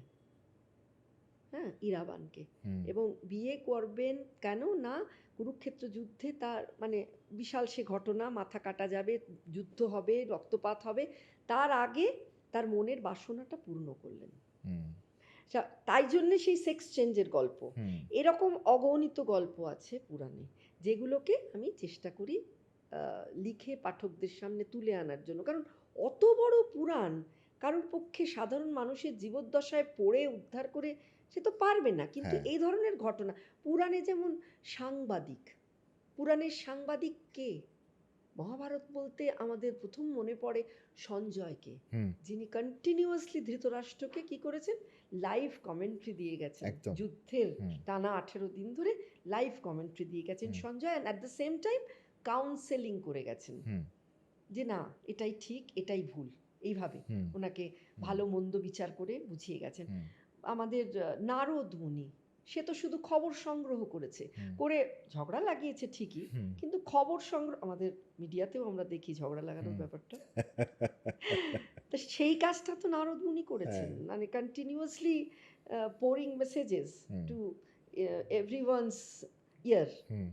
হ্যাঁ, ইরাবানকে। হুম, এবং বিয়ে করবেন কেন না, কুরুক্ষেত্র যুদ্ধে তার মানে বিশাল সে ঘটনা, মাথা কাটা যাবে, যুদ্ধ হবে, রক্তপাত হবে, তার আগে তার মনের বাসনাটা পূর্ণ করলেন। হুম, তাই জন্যে সেই সেক্স চেঞ্জের গল্প। হুম, এরকম অগণিত গল্প আছে পুরাণে, যেগুলোকে আমি চেষ্টা করি লিখে পাঠকদের সামনে তুলে আনার জন্য। কারণ অত বড় পুরাণ কারোর পক্ষে সাধারণ মানুষের জীবদ্দশায় পড়ে উদ্ধার করে সে তো পারবে না। কিন্তু হ্যাঁ, এই ধরনের ঘটনা পুরাণে যেমন সাংবাদিক, পুরাণের সাংবাদিক কে? মহাভারত বলতে আমাদের প্রথম মনে পড়ে সঞ্জয়কে, হুম, যিনি কন্টিনিউয়াসলি ধৃতরাষ্ট্রকে কি করেছেন, লাইভ কমেন্ট্রি দিয়ে গেছেন, একদম। যুদ্ধের হুম, টানা 18 দিন ধরে লাইভ কমেন্ট্রি দিয়ে গেছেন hmm, Sanjay, and at the same time counselling করে গেছেন হুম, যে না এটাই ঠিক এটাই ভুল, এইভাবে হুম, ওনাকে হুম, ভালো মন্দ বিচার করে বুঝিয়ে গেছেন। হুম, আমাদের নারদ মুনি, সে তো শুধু খবর সংগ্রহ করেছে, হুম, করে ঝগড়া লাগিয়েছে ঠিকই, হুম, কিন্তু খবর সংগ্রহ, আমাদের মিডিয়াতেও আমরা দেখি ঝগড়া লাগানোর হুম। ব্যাপারটা, তো সেই কাজটা তো নারদ মুনি করেছেন, হ্যাঁ, মানে continuously pouring messages hmm, to everyone's ear, hmm,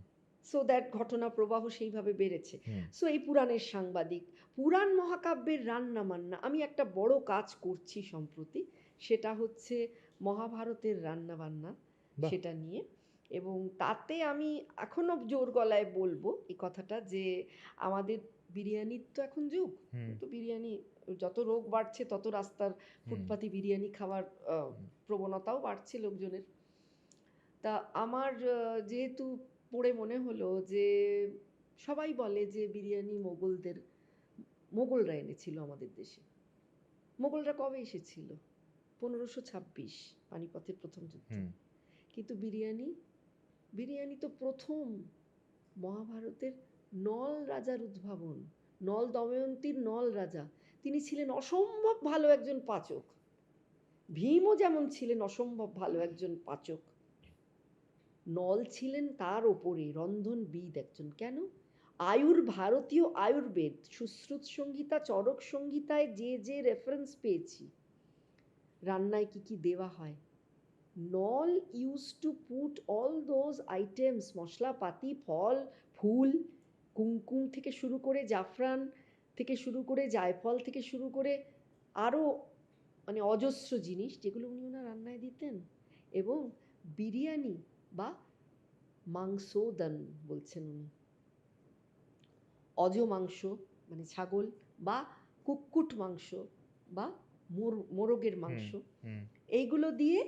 so that ঘটনা প্রবাহ সেইভাবে বেড়েছে। হুম, সো এই পুরাণের সাংবাদিক, পুরাণ মহাকাব্যের রান্না বান্না, আমি একটা বড় কাজ করছি সম্প্রতি, সেটা হচ্ছে মহাভারতের রান্না বান্না, বাহ! সেটা নিয়ে। এবং তাতে আমি এখনো জোর গলায় বলবো এই কথাটা যে আমাদের বিরিয়ানির তো এখন যুগ, হুম, কিন্তু বিরিয়ানি, যত রোগ বাড়ছে তত রাস্তার হুম, ফুটপাতি বিরিয়ানি খাওয়ার হুম, প্রবণতাও বাড়ছে লোকজনের। তা আমার যেহেতু পড়ে মনে হলো যে সবাই বলে যে বিরিয়ানি মোগলরা এনেছিল আমাদের দেশে। মোগলরা কবে এসেছিল? 1526, পানিপথের প্রথম যুদ্ধে। হুম, কিন্তু বিরিয়ানি, বিরিয়ানি তো প্রথম মহাভারতের নল রাজার উদ্ভাবন। নল দময়ন্তীর নল রাজা, তিনি ছিলেন অসম্ভব ভালো একজন পাচক। ভীমও যেমন ছিলেন অসম্ভব ভালো একজন পাচক, নল ছিলেন তার ওপরে রন্ধনবিদ একজন। কেন? ভারতীয় আয়ুর্বেদ, সুশ্রুত সংহিতা, চরক সংহিতায় যে যে রেফারেন্স পেয়েছি, রান্নায় কি কি দেওয়া হয়, নল use to put all those items, মশলাপাতি, ফল, ফুল, কুমকুম থেকে শুরু করে, জাফরান থেকে শুরু করে, জায়ফল থেকে শুরু করে, আরও মানে অজস্র জিনিস, যেগুলো উনি ওনার রান্নায় দিতেন। এবং বিরিয়ানি বা মাংসোদন বলছেন উনি, অজ মাংস মানে ছাগল, বা কুক্কুট মাংস, বা মোরগের হুম, মাংস, হুম, এইগুলো দিয়ে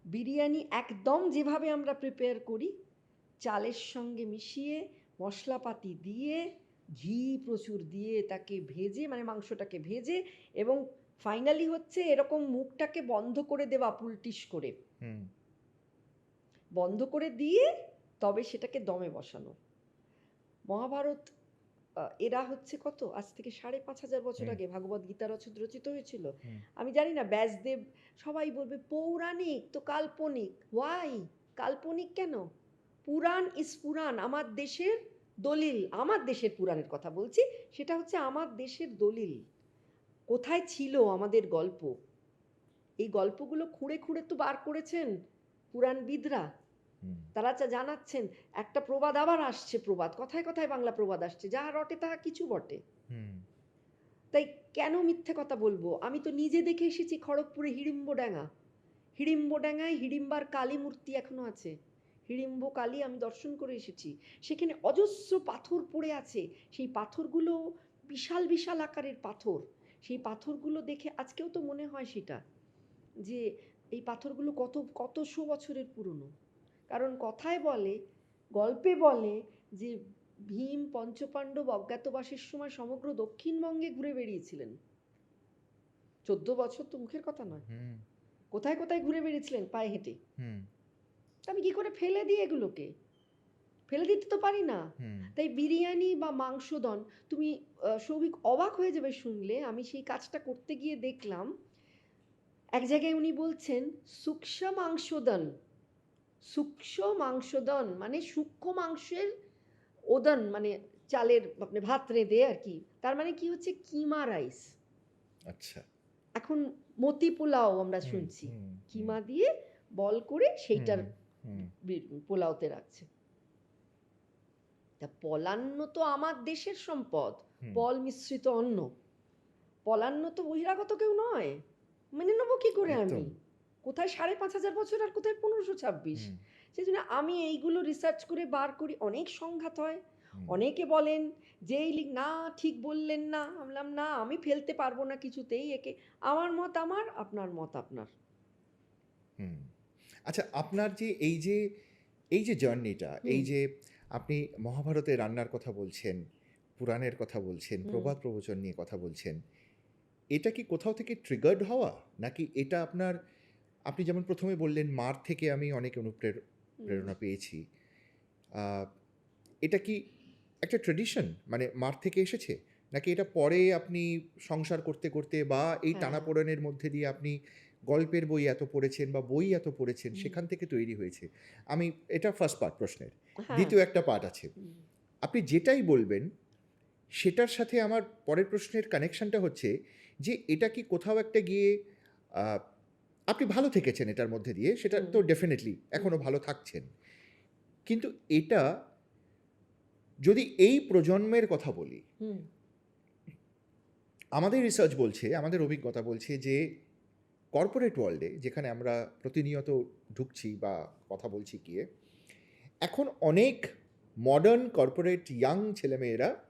বিরিয়ানি একদম যেভাবে আমরা প্রিপেয়ার করি, চালের সঙ্গে মিশিয়ে, মশলাপাতি দিয়ে, ঘি প্রচুর দিয়ে তাকে ভেজে, মানে মাংসটাকে ভেজে, এবং ফাইনালি হচ্ছে এরকম মুখটাকে বন্ধ করে দেওয়া পুলটিস করে, হুম, বন্ধ করে দিয়ে তবে সেটাকে দমে বসানো। মহাভারত এরা হচ্ছে কত, আজ থেকে 5,500 বছর হুম, আগে ভাগবত গীতা রচিত হয়েছিল। হুম, আমি জানি না ব্যাসদেব, সবাই বলবে পৌরাণিক তো কাল্পনিক, ওয়াই কাল্পনিক কেন? পুরাণ ইজ পুরাণ, আমার দেশের দলিল, আমার দেশের পুরাণের কথা বলছি, সেটা হচ্ছে আমার দেশের দলিল। কোথায় ছিল আমাদের গল্প, এই গল্পগুলো খুঁড়ে খুঁড়ে তো বার করেছেন পুরাণবিদরা, হুম, তারা জানাচ্ছেন। একটা প্রবাদ আবার আসছে, প্রবাদ কথায় কথায় বাংলা প্রবাদ আসছে, যাহা রটে তাহা কিছু বটে। হুম, তাই কেন মিথ্যে কথা বলবো? আমি তো নিজে দেখে এসেছি খড়গপুরে হিড়িম্বডাঙ্গা, হিড়িম্বডাঙ্গায় হিড়িম্বার কালী মূর্তি এখনো আছে, হিড়িম্ব কালী আমি দর্শন করে এসেছি। সেখানে অজস্র পাথর পড়ে আছে, সেই পাথরগুলো বিশাল বিশাল আকারের পাথর। সেই পাথরগুলো দেখে আজকেও তো মনে হয় সেটা, যে এই পাথরগুলো কত কতশো বছরের পুরনো। কারণ কথায় বলে, গল্পে বলে যে ভীম পঞ্চপাণ্ডব অজ্ঞাতবাসের সময় সমগ্র দক্ষিণবঙ্গে ঘুরে বেরিয়েছিলেন। 14 বছর তো মুখের কথা নয়, হুম, কোথায় কোথায় ঘুরে বেরিয়েছিলেন পায়ে হেঁটে। হুম, তা আমি কি করে ফেলে দিই এগুলোকে, ফেলে দিতে তো পারি না। হুম, তাই বিরিয়ানি বা মাংসদন, তুমি সৌভিক অবাক হয়ে যাবে শুনলে, আমি সেই কাজটা করতে গিয়ে দেখলাম এক জায়গায় উনি বলছেন সূক্ষ্ম মাংসদন, সূক্ষ্ম মাংসদন মানে সূক্ষ্ম মাংসের ওদন, মানে চালের আপনি ভাত রেঁধে আর কি, তার মানে কি হচ্ছে কিমা রাইস। আচ্ছা। এখন মতি পোলাও আমরা হুম, শুনছি, হুম, হুম, কিমা দিয়ে বল করে সেইটার হুম, হুম, পোলাওতে রাখছে। তা পলান্ন তো আমার দেশের সম্পদ, হুম, পল মিশ্রিত অন্ন, পলান্ন তো বহিরাগত কেউ নয়, মেনে নেবো কি করে আমি? একদম। কোথায় 5,500 বছর আর কোথায় 1526? হুম, সেই জন্য আমি এইগুলো রিসার্চ করে বার করি, অনেক সংঘাত হয়। হুম, অনেকে বলেন যে এই না ঠিক বললেন না, আমি বললাম না আমি ফেলতে পারবো না কিছুতেই একে, আমার মত আমার, আপনার মত আপনার। হুম। আচ্ছা, আপনার যে এই যে জার্নিটা, হুম এই যে আপনি মহাভারতের রান্নার কথা বলছেন, পুরাণের কথা বলছেন, হুম। প্রবাদ প্রবচন নিয়ে কথা বলছেন। এটা কি কোথাও থেকে ট্রিগার্ড হওয়া? নাকি এটা আপনার, আপনি যেমন ১ম এ বললেন মার থেকে আমি অনেক হুম। প্রেরণা পেয়েছি। আ এটা কি একটা ট্র্যাডিশন? মানে মার থেকে এসেছে? নাকি এটা পরে আপনি সংসার করতে, করতে বা এই হ্যাঁ। টানাপোড়েনের মধ্যে দিয়ে আপনি গল্পের বই এত পড়েছেন বা বই এত পড়েছেন হুম। সেখান থেকে তৈরি হয়েছে? আমি এটা ফার্স্ট পার্ট প্রশ্নের। হ্যাঁ। ২য় একটা পার্ট আছে। হুম। আপনি যেটাই বলবেন সেটার সাথে আমার পরের প্রশ্নের কানেকশনটা হচ্ছে যে এটা কি কোথাও একটা গিয়ে আ আপনি ভালো থেকেছেন এটার মধ্যে দিয়ে, সেটা হুম। তো ডেফিনিটলি হুম। এখনো ভালো থাকছেন। কিন্তু এটা যদি এই প্রজন্মের কথা বলি, হুম। আমাদের রিসার্চ বলছে, আমাদের অভিজ্ঞতা বলছে যে কর্পোরেট ওয়ার্ল্ডে যেখানে আমরা প্রতিনিয়ত ঢুকছি বা কথা বলছি গিয়ে, এখন অনেক মডার্ন কর্পোরেট ইয়াং ছেলেমেয়েরা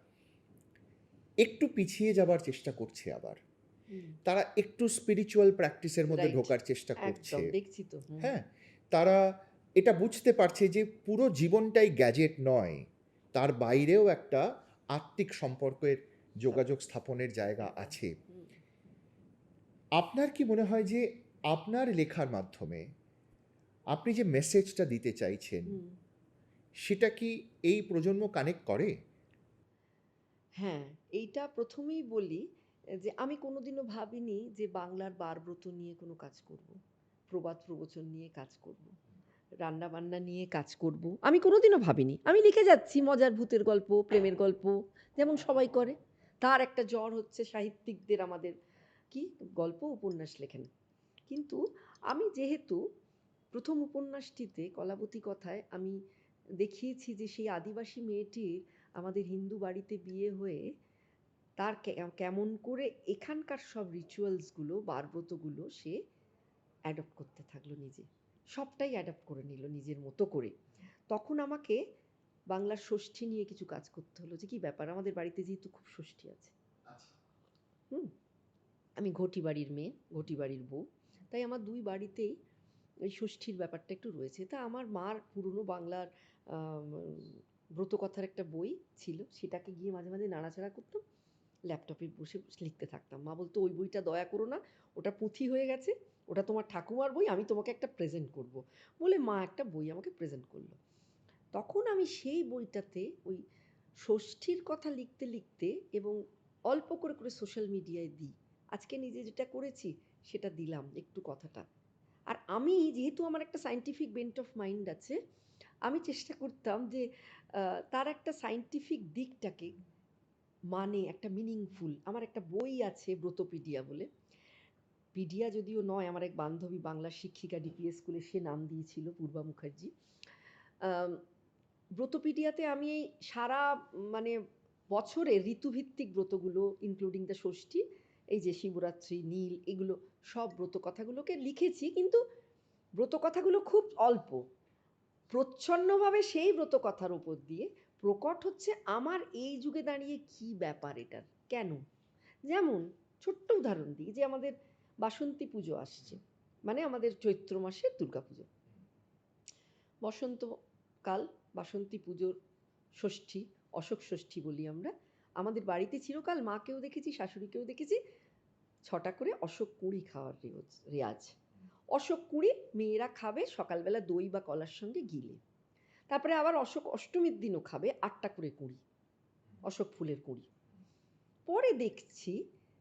একটু পিছিয়ে যাবার চেষ্টা করছে আবার। হুম। তারা একটু স্পিরিচুয়াল প্র্যাকটিসের মধ্যে রাইট। ঢোকার চেষ্টা করছে। একদম দেখছি তো। হুম। হ্যাঁ? তারা এটা বুঝতে পারছে যে পুরো জীবনটাই গ্যাজেট নয়। তার বাইরেও একটা আত্মিক সম্পর্কের যোগাযোগ স্থাপনের জায়গা একদম। আছে। হুম। আপনার কি মনে হয় যে আপনার লেখার মাধ্যমে আপনি যে মেসেজটা দিতে চাইছেন, হুম। সেটা কি এই প্রজন্ম কানেক্ট করে? হ্যাঁ, এইটা ১ম এই বলি যে আমি কোনোদিনও ভাবিনি যে বাংলার বারব্রত নিয়ে কোনো কাজ করব। প্রবাদ প্রবচন নিয়ে কাজ করব। রান্না-বান্না নিয়ে কাজ করব। আমি কোনোদিনও ভাবিনি। আমি লিখে যাচ্ছি মজার ভূতের গল্প, প্রেমের গল্প, যেমন সবাই করে। তার একটা জ্বর হচ্ছে সাহিত্যিকদের আমাদের কি গল্প উপন্যাস লেখেন। কিন্তু আমি যেহেতু ১ম উপন্যাসটিতে কলাবতী কথায় আমি দেখিয়েছি যে সেই আদিবাসী মেয়েটির আমাদের হিন্দু বাড়িতে বিয়ে হয়ে তার কেমন করে এখানকার সব রিচুয়ালসগুলো, বারব্রতগুলো সে অ্যাডপ্ট করতে থাকলো নিজে। সবটাই অ্যাডপ্ট করে নিল নিজের মতো করে। তখন আমাকে বাংলার ষষ্ঠী নিয়ে কিছু কাজ করতে হলো যে কি ব্যাপার আমাদের বাড়িতে যেহেতু খুব ষষ্ঠী আছে। হুম? আমি ঘটি বাড়ির মেয়ে, ঘটি বাড়ির বউ। তাই আমার ২ বাড়িতেই ওই ষষ্ঠীর ব্যাপারটা একটু রয়েছে। তা আমার মার পুরনো বাংলার আম ব্রতকথার একটা বই ছিল। সেটাকে গিয়ে মাঝে, মাঝে নাড়াচাড়া করতাম। ল্যাপটপে বসে লিখতে থাকতাম। মা বলত, "ওই বইটা দয়া করো না। ওটা পুঁথি হয়ে গেছে। ওটা তোমার ঠাকুমার বই। আমি তোমাকে একটা প্রেজেন্ট করব।" বলে মা একটা বই আমাকে প্রেজেন্ট করল। তখন আমি সেই বইটাতে ওই ষষ্ঠীর কথা লিখতে, লিখতে এবং অল্প করে, করে সোশ্যাল মিডিয়ায় দিই। আজকে নিজে যেটা করেছি সেটা দিলাম একটু কথাটা। আর আমি যেহেতু আমার একটা সায়েন্টিফিক বেন্ট অফ মাইন্ড আছে, আমি চেষ্টা করতাম যে তার একটা সায়েন্টিফিক দিকটাকে মানে একটা মিনিংফুল আমার একটা বই আছে ব্রতপিডিয়া বলে। পিডিয়া যদিও নয়, আমার এক বান্ধবী বাংলা শিক্ষিকা ডিপিএস স্কুলে সে নাম দিয়েছিল পূর্বা মুখার্জি। আম ব্রতপিডিয়াতে আমি সারা মানে বছরের ঋতুভিত্তিক ব্রতগুলো ইনক্লুডিং দ্য ষষ্ঠী, এই যে শিবরাত্রি, নীল এগুলো সব ব্রত কথাগুলোকে লিখেছি। কিন্তু ব্রত কথাগুলো খুব অল্প। প্রচ্ছন্নভাবে সেই ব্রত কথার উপর দিয়ে প্রকট হচ্ছে আমার এই যুগে দাঁড়িয়ে কী ব্যাপার এটার? কেন? যেমন ছোট্ট উদাহরণ দিই যে আমাদের বাসন্তী পুজো আসছে। মানে আমাদের চৈত্র মাসের দুর্গাপুজো। বসন্তকাল, বাসন্তী পুজোর ষষ্ঠী, অশোক ষষ্ঠী বলি আমরা। আমাদের বাড়িতে চিরকাল মাকেও দেখেছি, শাশুড়িকেও দেখেছি ৬টা করে অশোক কুঁড়ি খাওয়ার রেওয়াজ। অশোক কুঁড়ি মেয়েরা খাবে সকালবেলা দই বা কলার সঙ্গে গিলে। তারপরে আবার অশোক অষ্টমীর দিনও খাবে ৮টা করে কুঁড়ি, অশোক ফুলের কুঁড়ি। পরে দেখছি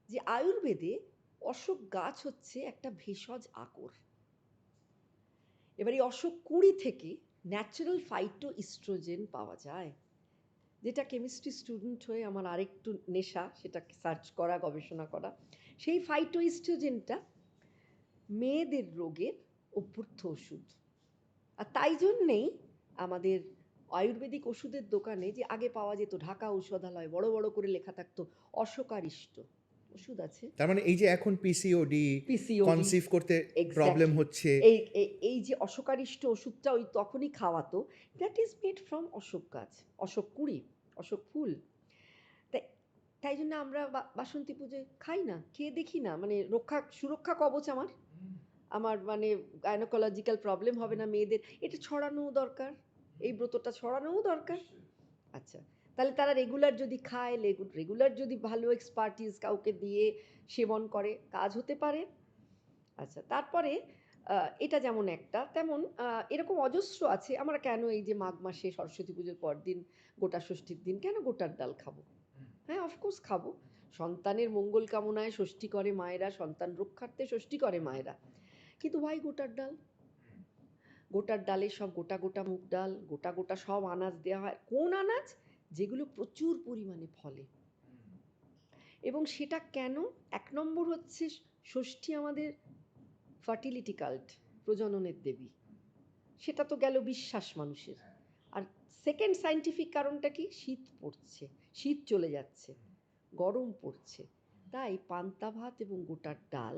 যে আয়ুর্বেদে অশোক গাছ হচ্ছে একটা ভেষজ আকর। এবার এই অশোক কুঁড়ি থেকে ন্যাচারাল ফাইটোইস্ট্রোজেন পাওয়া যায়। যেটা কেমিস্ট্রি স্টুডেন্ট হয়ে আমার আরেকটু নেশা, সেটাকে সার্চ করা, গবেষণা করা। সেই ফাইটোইস্ট্রোজেনটা মেয়েদের রোগের অভ্যর্থ ওষুধ। আর তাই জন্যেই আমাদের আয়ুর্বেদিক ওষুধের দোকানে যে আগে পাওয়া যেত ঢাকা ঔষধালয় বড়, বড় করে লেখা থাকতো অশোকারিষ্ট ওষুধ আছে। তার মানে এই যে এখন পিসিওডি, পিসিওডি কনসিভ করতে প্রবলেম এক্সাক্টলি। হচ্ছে। এই যে অশোকারিষ্ট ওষুধটা ওই তখনই খাওয়াতো। দ্যাট ইজ মেড ফ্রম অশোক গাছ, অশোক কুঁড়ি, অশোক ফুল। তাই তাই জন্য আমরা বাসন্তী পুজোয় খাই না, খেয়ে দেখি না। মানে সুরক্ষা কবচ আমার। আমার মানে গাইনোকোলজিক্যাল প্রবলেম হবে না মেয়েদের। এটা ছড়ানোও দরকার। এই ব্রতটা ছড়ানোও দরকার। আচ্ছা। তাহলে তারা রেগুলার যদি খায়, রেগুলার যদি ভালো এক্সপার্টিস কাউকে দিয়ে সেবন করে, কাজ হতে পারে। আচ্ছা, তারপরে এটা যেমন একটা, তেমন এরকম অজস্র আছে। আমরা কেন এই যে মাঘ মাসে সরস্বতী পুজোর পরদিন গোটা ষষ্ঠীর দিন কেন গোটার ডাল খাবো? হ্যাঁ, অফকোর্স খাবো। সন্তানের মঙ্গল কামনায় ষষ্ঠী করে মায়েরা, সন্তান রক্ষার্থে ষষ্ঠী করে মায়েরা। কিন্তু ভাই গোটার ডাল? গোটার ডালে সব গোটা গোটা মুগ ডাল, গোটা গোটা সব আনাজ দেওয়া হয়। কোন আনাজ? যেগুলো প্রচুর পরিমাণে ফলে। এবং সেটা কেন? এক নম্বর হচ্ছে ষষ্ঠী আমাদের ফার্টিলিটি কাল্ট, প্রজননের দেবী। সেটা তো গেল বিশ্বাস মানুষের। আর সেকেন্ড সায়েন্টিফিক কারণটা কি? শীত পড়ছে, শীত চলে যাচ্ছে, গরম পড়ছে। তাই পান্তা ভাত এবং গোটার ডাল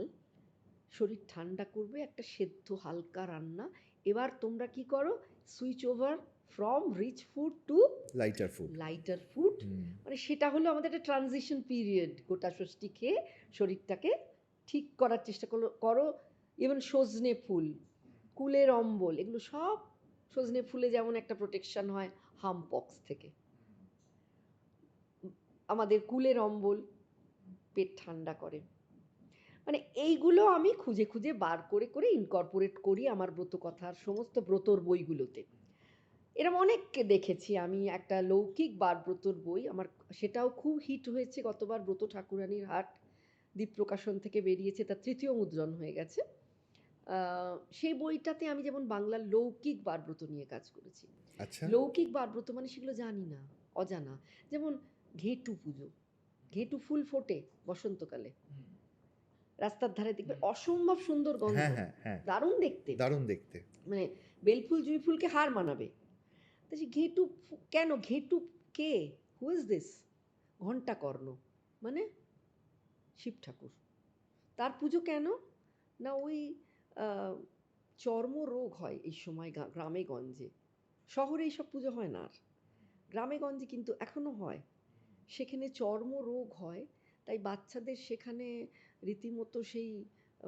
শরীর ঠান্ডা করবে, একটা সেদ্ধ হালকা রান্না। এবার তোমরা কি করো? Switch over from rich food to lighter food. Lighter food. মানে সেটা হলো আমাদের একটা ট্রানজিশন পিরিয়ড। গোটা ষষ্ঠী খেয়ে শরীরটাকে ঠিক করার চেষ্টা করো। ইভেন সজনে ফুল, কুলের অম্বল, এগুলো সব, সজনে ফুলে যেমন একটা প্রোটেকশন হয় হামপক্স থেকে, আমাদের কুলের অম্বল পেট ঠান্ডা করে। মানে এইগুলো আমি খুঁজে খুঁজে বার করে করে ইনকর্পোরেট করি আমার ব্রতকথার সমস্ত ব্রতর বইগুলোতে। এরম অনেককে দেখেছি আমি। একটা লৌকিক বারব্রতর বই আমার, সেটাও খুব হিট হয়েছে গতবার, ব্রত ঠাকুরানীর হাট দ্বীপ প্রকাশন থেকে বেরিয়েছে, তার ৩য় মুদ্রণ হয়ে গেছে। সেই বইটাতে আমি যেমন বাংলার লৌকিক বারব্রত নিয়ে কাজ করেছি। আচ্ছা। লৌকিক বারব্রত মানে সেগুলো জানি না, অজানা। যেমন ঘেটু পুজো, ঘেটু ফুল ফোটে বসন্তকালে, রাস্তার ধারে দেখবে অসম্ভব সুন্দর গন্ধ, হ্যাঁ, হ্যাঁ, হ্যাঁ। দারুণ দেখতে, দারুণ দেখতে। মানে বেলফুল জুঁই ফুলকে হার মানাবে। তা সে ঘেটু কেন? ঘেটু কে? হু ইজ দিস? ঘণ্টাকর্ণ মানে শিব ঠাকুর। তার পুজো কেন? না ওই আহ, চর্মরোগ হয় এই সময় গ্রামে গঞ্জে। শহরে এইসব পুজো হয় না আর, গ্রামে গঞ্জে কিন্তু এখনো হয়। সেখানে চর্মরোগ হয়, তাই বাচ্চাদের সেখানে রীতিমতো সেই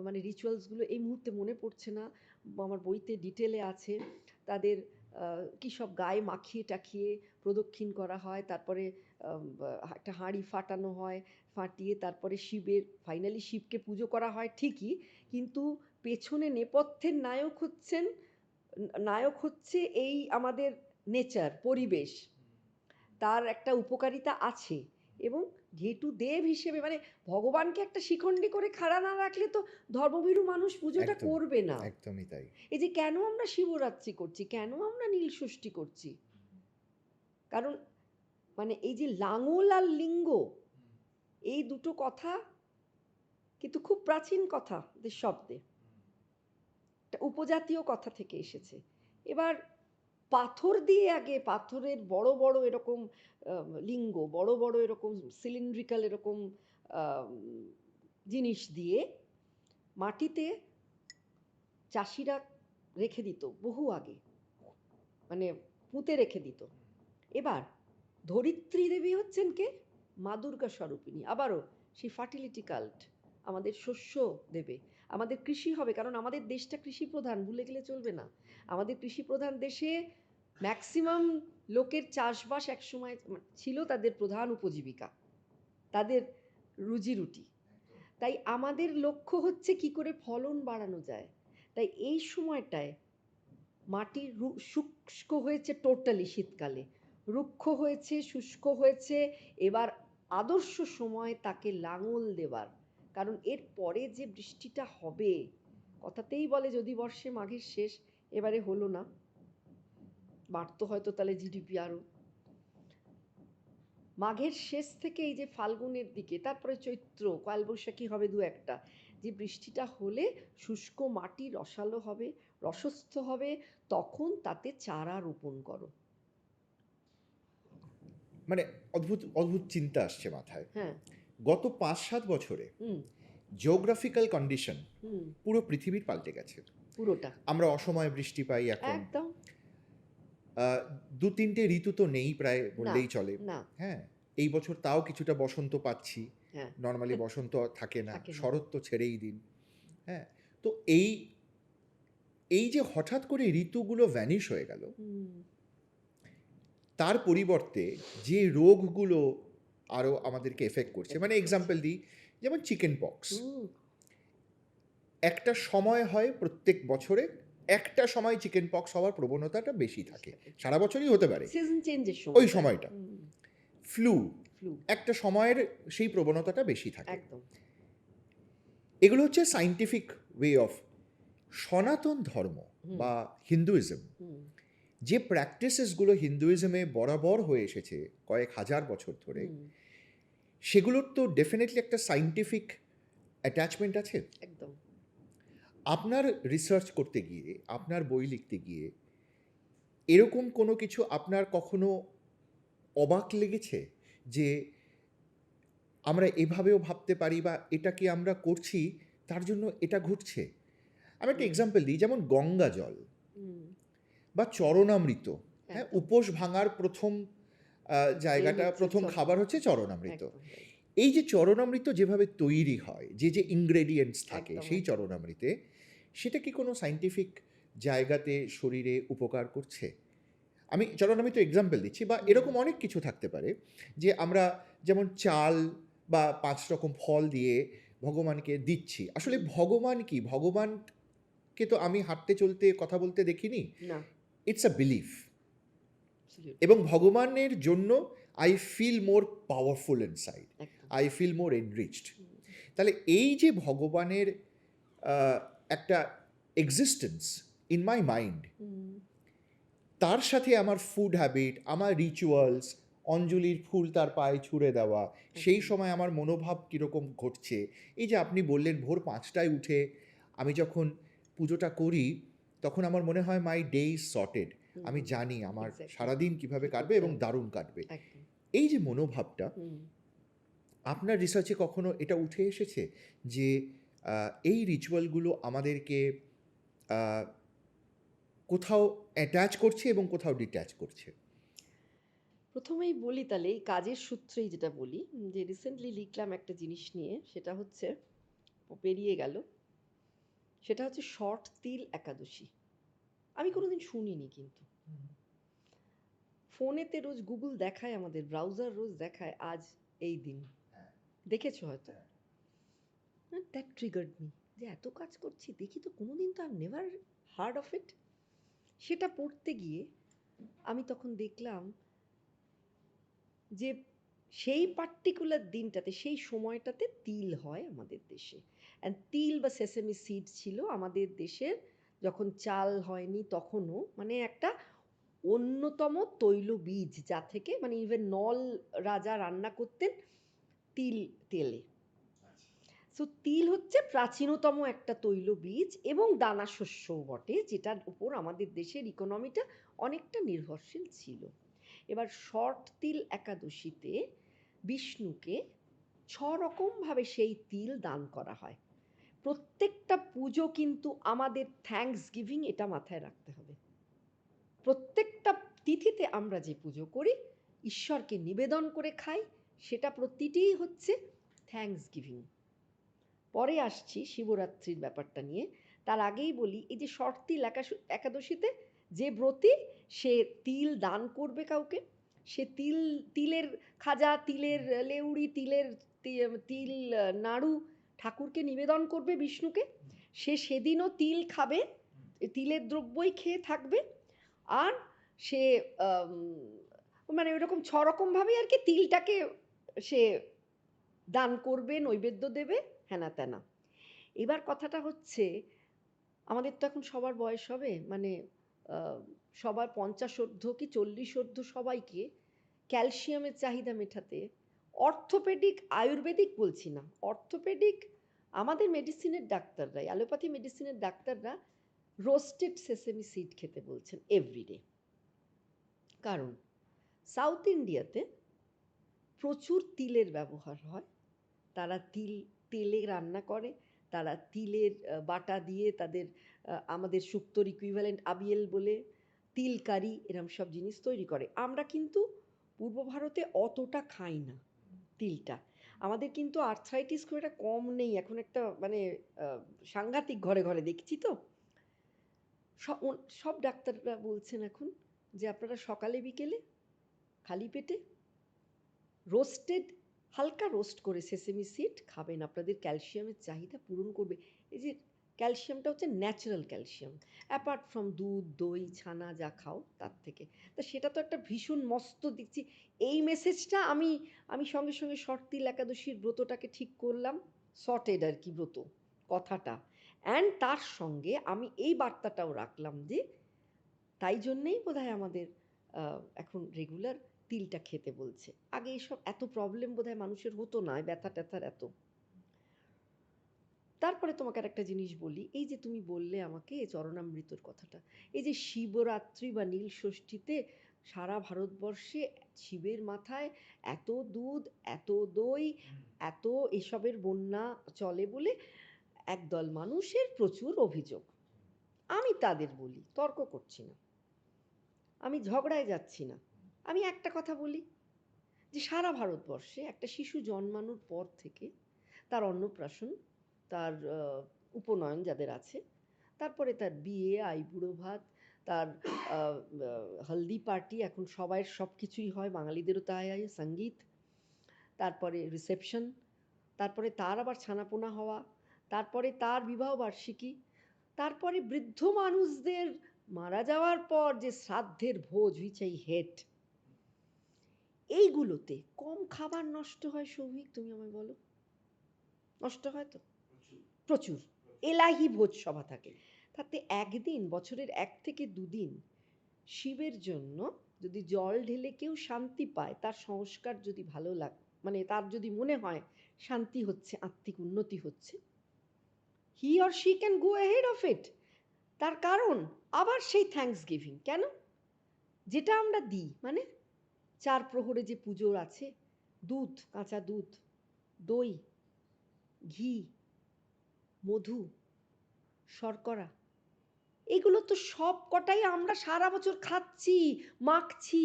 মানে রিচুয়ালসগুলো এই মুহূর্তে মনে পড়ছে না, আমার বইতে ডিটেলে আছে। তাদের কী সব গায়ে মাখিয়ে টাখিয়ে প্রদক্ষিণ করা হয়, তারপরে একটা হাঁড়ি ফাটানো হয়, ফাটিয়ে তারপরে শিবের, ফাইনালি শিবকে পুজো করা হয় ঠিকই, কিন্তু পেছনে নেপথ্যের নায়ক হচ্ছে এই আমাদের নেচার, পরিবেশ। তার একটা উপকারিতা আছে। এবং ঘেটু দেব হিসেবে মানে ভগবানকে একটা শিখণ্ডী করে খাড়া না রাখলে তো ধর্মভীরু মানুষ পুজোটা একদম, করবে না। একদমই তাই। এই যে কেন আমরা শিবরাত্রি করছি, কেন আমরা নীল ষষ্ঠী করছি? কারণ মানে এই যে লাঙল আর লিঙ্গ, এই দুটো কথা কিন্তু খুব প্রাচীন কথা, শব্দে একটা উপজাতীয় কথা থেকে এসেছে। এবার পাথর দিয়ে, আগে পাথরের বড় বড় এরকম লিঙ্গ, বড় বড় এরকম সিলিন্ড্রিক্যাল এরকম জিনিস দিয়ে মাটিতে চাষিরা রেখে দিত বহু আগে, মানে পুঁতে রেখে দিত। এবার ধরিত্রী দেবী হচ্ছেন কে? মা দুর্গা স্বরূপিণী। আবারও সেই ফার্টিলিটি কাল্ট, আমাদের শস্য দেবে, আমাদের কৃষি হবে, কারণ আমাদের দেশটা কৃষি প্রধান, ভুলে গেলে চলবে না। আমাদের কৃষি প্রধান দেশে ম্যাক্সিমাম লোকের চাষবাস একসময় ছিল তাদের প্রধান উপজীবিকা, তাদের রুজি রুটি। তাই আমাদের লক্ষ্য হচ্ছে কি করে ফলন বাড়ানো যায়। তাই এই সময়টায় মাটি শুষ্ক হয়েছে টোটালি, শীতকালে রুক্ষ হয়েছে, শুষ্ক হয়েছে। এবার আদর্শ সময় তাকে লাঙল দেবার, কারণ এর পরে যে বৃষ্টিটা হবে, কথাতেই বলে যদি বর্ষে মাঘের শেষ, এবারে হলো না, বাড়তো হয়তো তাহলে জিডিপি আরও। মাঘের শেষ থেকে এই যে ফাল্গুনের দিকে, তারপরে চৈত্র কালবৈশাখী হবে দু একটা, যে বৃষ্টিটা হলে শুষ্ক মাটি রসালো হবে, রসস্থ হবে, তখন তাতে চারা রোপণ করো। মানে অদ্ভুত অদ্ভুত চিন্তা আসছে মাথায়। হ্যাঁ। গত ৫-৭ বছরে হুম। জিওগ্রাফিক্যাল কন্ডিশন হুম। পুরো পৃথিবীর পাল্টে গেছে। পুরোটা আমরা অসময়ে বৃষ্টি পাই এখন। একদম। ২-৩টে ঋতু তো নেই প্রায় না, বললেই চলে। না। হ্যাঁ, এই বছর তাও কিছুটা বসন্ত পাচ্ছি। হ্যাঁ। নরমালি বসন্ত থাকে না, থাকে না। শরৎ তো ছেড়েই দিন। হ্যাঁ, তো এই এই যে হঠাৎ করে ঋতুগুলো ভ্যানিশ হয়ে গেল, হুম। তার পরিবর্তে যে রোগগুলো আরও আমাদেরকে এফেক্ট করছে, মানে Affect এক্সাম্পল দিই, যেমন চিকেন পক্স। হুম, একটা সময় হয় প্রত্যেক বছরে, একটা সময় চিকেন পক্স হওয়ার প্রবণতাটা বেশি থাকে, সারা বছরই হতে পারে সিজন চেঞ্জের ওই সময় হয়। সময়টা। হুম, ফ্লু, ফ্লু একটা সময়ের সেই প্রবণতাটা বেশি থাকে। একদম। এগুলো হচ্ছে সাইন্টিফিক ওয়ে অফ সনাতন ধর্ম হুম, বা হিন্দুইজম। হুম, যে প্র্যাকটিসেসগুলো হিন্দুইজমে বরাবর হয়ে এসেছে কয়েক হাজার বছর ধরে, হুম, সেগুলোর তো ডেফিনেটলি একটা সাইন্টিফিক অ্যাটাচমেন্ট আছে। একদম। আপনার রিসার্চ করতে গিয়ে, আপনার বই লিখতে গিয়ে এরকম কোনো কিছু আপনার কখনো অবাক লেগেছে যে আমরা এভাবেও ভাবতে পারি বা এটা কি আমরা করছি তার জন্য এটা ঘটছে? আমি একটা হুম, এক্সাম্পল দিই, যেমন গঙ্গা জল হুম, বা চরণামৃত। হ্যাঁ, একদম। উপোস ভাঙার প্রথম এ জায়গাটা, হচ্ছে প্রথম খাবার হচ্ছে চরণামৃত। একদম রাইট। এই যে চরণামৃত যেভাবে তৈরি হয়, যে যে ইনগ্রেডিয়েন্টস থাকে একদম, সেই একদম। চরণামৃতে, সেটা কি কোনো সায়েন্টিফিক জায়গাতে শরীরে উপকার করছে? আমি চরণামৃত এক্সাম্পল দিচ্ছি, বা হুম, এরকম অনেক কিছু থাকতে পারে যে আমরা যেমন চাল বা ৫ রকম ফল দিয়ে ভগবানকে দিচ্ছি। আসলে হুম, ভগবান কি? ভগবানকে তো আমি হাঁটতে চলতে কথা বলতে দেখিনি। না, ইটস আ বিলিফ। অ্যাবসলিউটলি এবং ভগবানের জন্য I feel more powerful inside, একদম। I feel more enriched. Hmm, তাহলে এই যে ভগবানের একটা existence in my mind, hmm, তার সাথে আমার ফুড হ্যাবিট, আমার রিচুয়ালস, অঞ্জলির ফুল তার পায়ে ছুঁড়ে দেওয়া, সেই একদম। সময় আমার মনোভাব কীরকম ঘটছে। এই যে আপনি বললেন ভোর ৫টায় উঠে আমি যখন পুজোটা করি, তখন আমার মনে হয় মাই ডে ইজ সর্টেড। হুম, আমি জানি আমার এক্সাক্টলি। সারাদিন কীভাবে কি কাটবে করতে এবং হবে? দারুণ কাটবে। একদম। এই যে মনোভাবটা, হুম। আপনার রিসার্চে কখনো এটা উঠে এসেছে যে এই রিচুয়ালগুলো আমাদেরকে আহ, কোথাও অ্যাটাচ করছে এবং কোথাও ডিট্যাচ করছে? প্রথমেই বলি তাহলে এই কাজের সূত্রেই যেটা বলি যে রিসেন্টলি লিখলাম একটা জিনিস নিয়ে সেটা হচ্ছে পেরিয়ে গেল সেটা হচ্ছে শর্ট তিল একাদশী আমি কোনোদিন শুনিনি কিন্তু ফোনেতে রোজ গুগল দেখায় আমাদের ব্রাউজার রোজ দেখায় আজ এই দিন দেখেছো হয়তো দ্যাট ট্রিগার্ড মি যে এত কাজ করছি দেখি তো কোনোদিন তো I never hard of it সেটা পড়তে গিয়ে আমি তখন দেখলাম যে সেই পার্টিকুলার দিনটাতে সেই সময়টাতে তিল হয় আমাদের দেশে অ্যান্ড তিল বা সেসেমি সিড ছিল আমাদের দেশের যখন চাল হয়নি তখনও মানে একটা অন্যতম তৈলবীজ যা থেকে মানে ইভেন নল রাজা রান্না করতেন তিল তেলে সো তিল হচ্ছে প্রাচীনতম একটা তৈলবীজ এবং দানা শস্যও বটে যেটার উপর আমাদের দেশের ইকোনমিটা অনেকটা নির্ভরশীল ছিল এবার শর্ট তিল একাদশীতে বিষ্ণুকে রকমভাবে সেই তিল দান করা হয় প্রত্যেকটা পুজো কিন্তু আমাদের থ্যাঙ্কস গিভিং এটা মাথায় রাখতে হবে প্রত্যেকটা তিথিতে আমরা যে পুজো করি ঈশ্বরকে নিবেদন করে খাই সেটা প্রতিটিই হচ্ছে থ্যাঙ্কস গিভিং পরে আসছি শিবরাত্রির ব্যাপারটা নিয়ে তার আগেই বলি এই যে শর্তিল একাদশীতে যে ব্রতী সে তিল দান করবে কাউকে সে তিলের খাজা তিলের লেউড়ি তিল নাড়ু ঠাকুরকে নিবেদন করবে বিষ্ণুকে সে সেদিনও তিল খাবে তিলের দ্রব্যই খেয়ে থাকবে আর সে মানে ওইরকম রকমভাবেই আর কি তিলটাকে সে দান করবে নৈবেদ্য দেবে হেনা তেনা এবার কথাটা হচ্ছে আমাদের তো এখন সবার বয়স হবে মানে আহ, সবার 50 কি 40 সবাইকে ক্যালসিয়ামের চাহিদা মেটাতে অর্থোপেডিক আয়ুর্বেদিক বলছি না অর্থোপেডিক আমাদের মেডিসিনের ডাক্তাররাই অ্যালোপ্যাথি মেডিসিনের ডাক্তাররা রোস্টেড সেসেমি সিড খেতে বলছেন এভরিডে কারণ সাউথ ইন্ডিয়াতে প্রচুর তিলের ব্যবহার হয় তারা তেলে রান্না করে তারা তিলের বাটা দিয়ে তাদের আমাদের শুক্তোর ইকুইভ্যালেন্ট আবিয়েল বলে তিল কারি এরম সব জিনিস তৈরি করে আমরা কিন্তু পূর্ব ভারতে অতটা খাই না তিলটা আমাদের কিন্তু আর্থ্রাইটিস খুব একটা কম নেই এখন একটা মানে সাংঘাতিক ঘরে ঘরে দেখছি তো সব ডাক্তাররা বলছেন এখন যে আপনারা সকালে বিকেলে খালি পেটে রোস্টেড, হালকা রোস্ট করে সেসেমি সিড খাবেন, আপনাদের ক্যালসিয়ামের চাহিদা পূরণ করবে। এই যে ক্যালসিয়ামটা হচ্ছে ন্যাচারাল ক্যালসিয়াম, অ্যাপার্ট ফ্রম দুধ, দই, ছানা যা খাও তার থেকে। তা সেটা তো একটা ভীষণ মস্ত দিচ্ছি। এই মেসেজটা আমি আমি সঙ্গে সঙ্গে শর্তিল একাদশীর ব্রতটাকে ঠিক করলাম, সর্টেড আর কি ব্রত কথাটা। অ্যান্ড তার সঙ্গে আমি এই বার্তাটাও রাখলাম যে তাই জন্যেই বোধহয় আমাদের এখন রেগুলার তিলটা খেতে বলছে। আগে এসব এত প্রবলেম বোধহয় মানুষের হতো না, ব্যথা ট্যাথার এত। তারপরে তোমাকে আর একটা জিনিস বলি, এই যে তুমি বললে আমাকে চরণামৃতর কথাটা, এই যে শিবরাত্রি বা নীল ষষ্ঠীতে সারা ভারতবর্ষে শিবের মাথায় এত দুধ, এত দই, এত এসবের বন্যা চলে বলে একদল মানুষের প্রচুর অভিযোগ। আমি তাদের বলি, তর্ক করছি না, আমি ঝগড়ায় যাচ্ছি না, আমি একটা কথা বলি যে সারা ভারতবর্ষে একটা শিশু জন্মানোর পর থেকে তার অন্নপ্রাশন, তার উপনয়ন যাদের আছে, তারপরে তার বিয়ে, আইবুড়ো ভাত, তার হলদি পার্টি, এখন সবাই সব কিছুই হয়, বাঙালিদেরও তাই হয়, সঙ্গীত, তারপরে রিসেপশন, তারপরে তার আবার ছানাপোনা হওয়া, তারপরে তার বিবাহ বার্ষিকী, তারপরে বৃদ্ধ মানুষদের মারা যাওয়ার পর যে শ্রাদ্ধের ভোজ, হুইচ আই হেট, এইগুলোতে কম খাবার নষ্ট হয় সৌভিক, তুমি আমায় বলো? নষ্ট হয় তো প্রচুর। এলাহি ভোজ সভা থাকে, তাতে একদিন বছরের 1 থেকে 2 দিন শিবের জন্য যদি জল ঢেলে কেউ শান্তি পায়, তার সংস্কার যদি ভালো লাগে, মানে তার যদি মনে হয় শান্তি হচ্ছে, আত্মিক উন্নতি হচ্ছে, he or she can go ahead of it. তার কারণ আবার সেই থ্যাঙ্কস গিভিং। কেন? যেটা আমরা দিই, মানে 4 প্রহরে যে পুজোর আছে, দুধ, কাঁচা দুধ, দই, ঘি, মধু, শর্করা, এগুলো তো সব কটাই আমরা সারা বছর খাচ্ছি, মাখছি,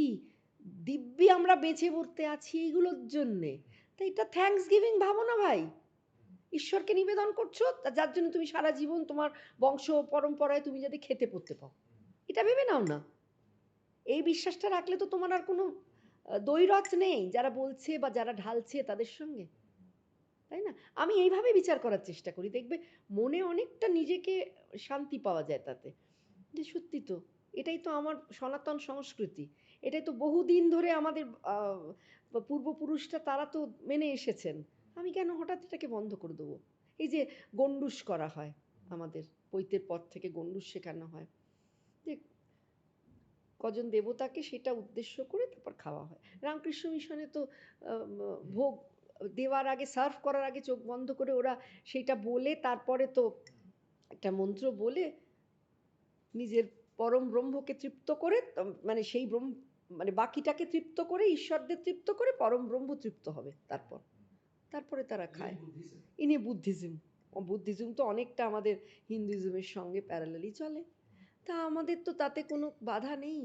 দিব্যি আমরা বেঁচে বর্তে আছি এইগুলোর জন্যে। তাই এটা থ্যাঙ্কস গিভিং ভাবো না ভাই। ঈশ্বরকে নিবেদন করছো, যার জন্য তুমি সারা জীবন তোমার বংশ পরম্পরায় তুমি যাতে খেতে পড়তে পাও, এটা ভেবে নাও না। এই বিশ্বাসটা রাখলে তো তোমার আর কোনো দ্বৈরথ নেই যারা বলছে বা যারা ঢালছে তাদের সঙ্গে, তাই না? আমি এইভাবে বিচার করার চেষ্টা করি, দেখবে মনে অনেকটা নিজেকে শান্তি পাওয়া যায় তাতে, যে সত্যি তো এটাই তো আমার সনাতন সংস্কৃতি, এটাই তো বহুদিন ধরে আমাদের পূর্বপুরুষরা তারা তো মেনে এসেছেন, আমি কেন হঠাৎ এটাকে বন্ধ করে দেবো? এই যে গণ্ডূষ করা হয়, আমাদের পৈতের পর থেকে গণ্ডূষ শেখানো হয়, যে কজন দেবতাকে সেটা উদ্দেশ্য করে তারপর খাওয়া হয়। রামকৃষ্ণ মিশনে তো ভোগ দেওয়ার আগে, সার্ভ করার আগে চোখ বন্ধ করে ওরা সেইটা বলে, তারপরে তো একটা মন্ত্র বলে নিজের পরম ব্রহ্মকে তৃপ্ত করে, মানে সেই ব্রহ্ম, মানে বাকিটাকে তৃপ্ত করে, ঈশ্বরদের তৃপ্ত করে পরম ব্রহ্ম তৃপ্ত হবে তারপর, তারপরে তারা খায়। ইনি বুদ্ধিজম, বুদ্ধিজম তো অনেকটা আমাদের হিন্দুইজমের সঙ্গে প্যারালালি চলে। তা আমাদের তো তাতে কোনো বাধা নেই,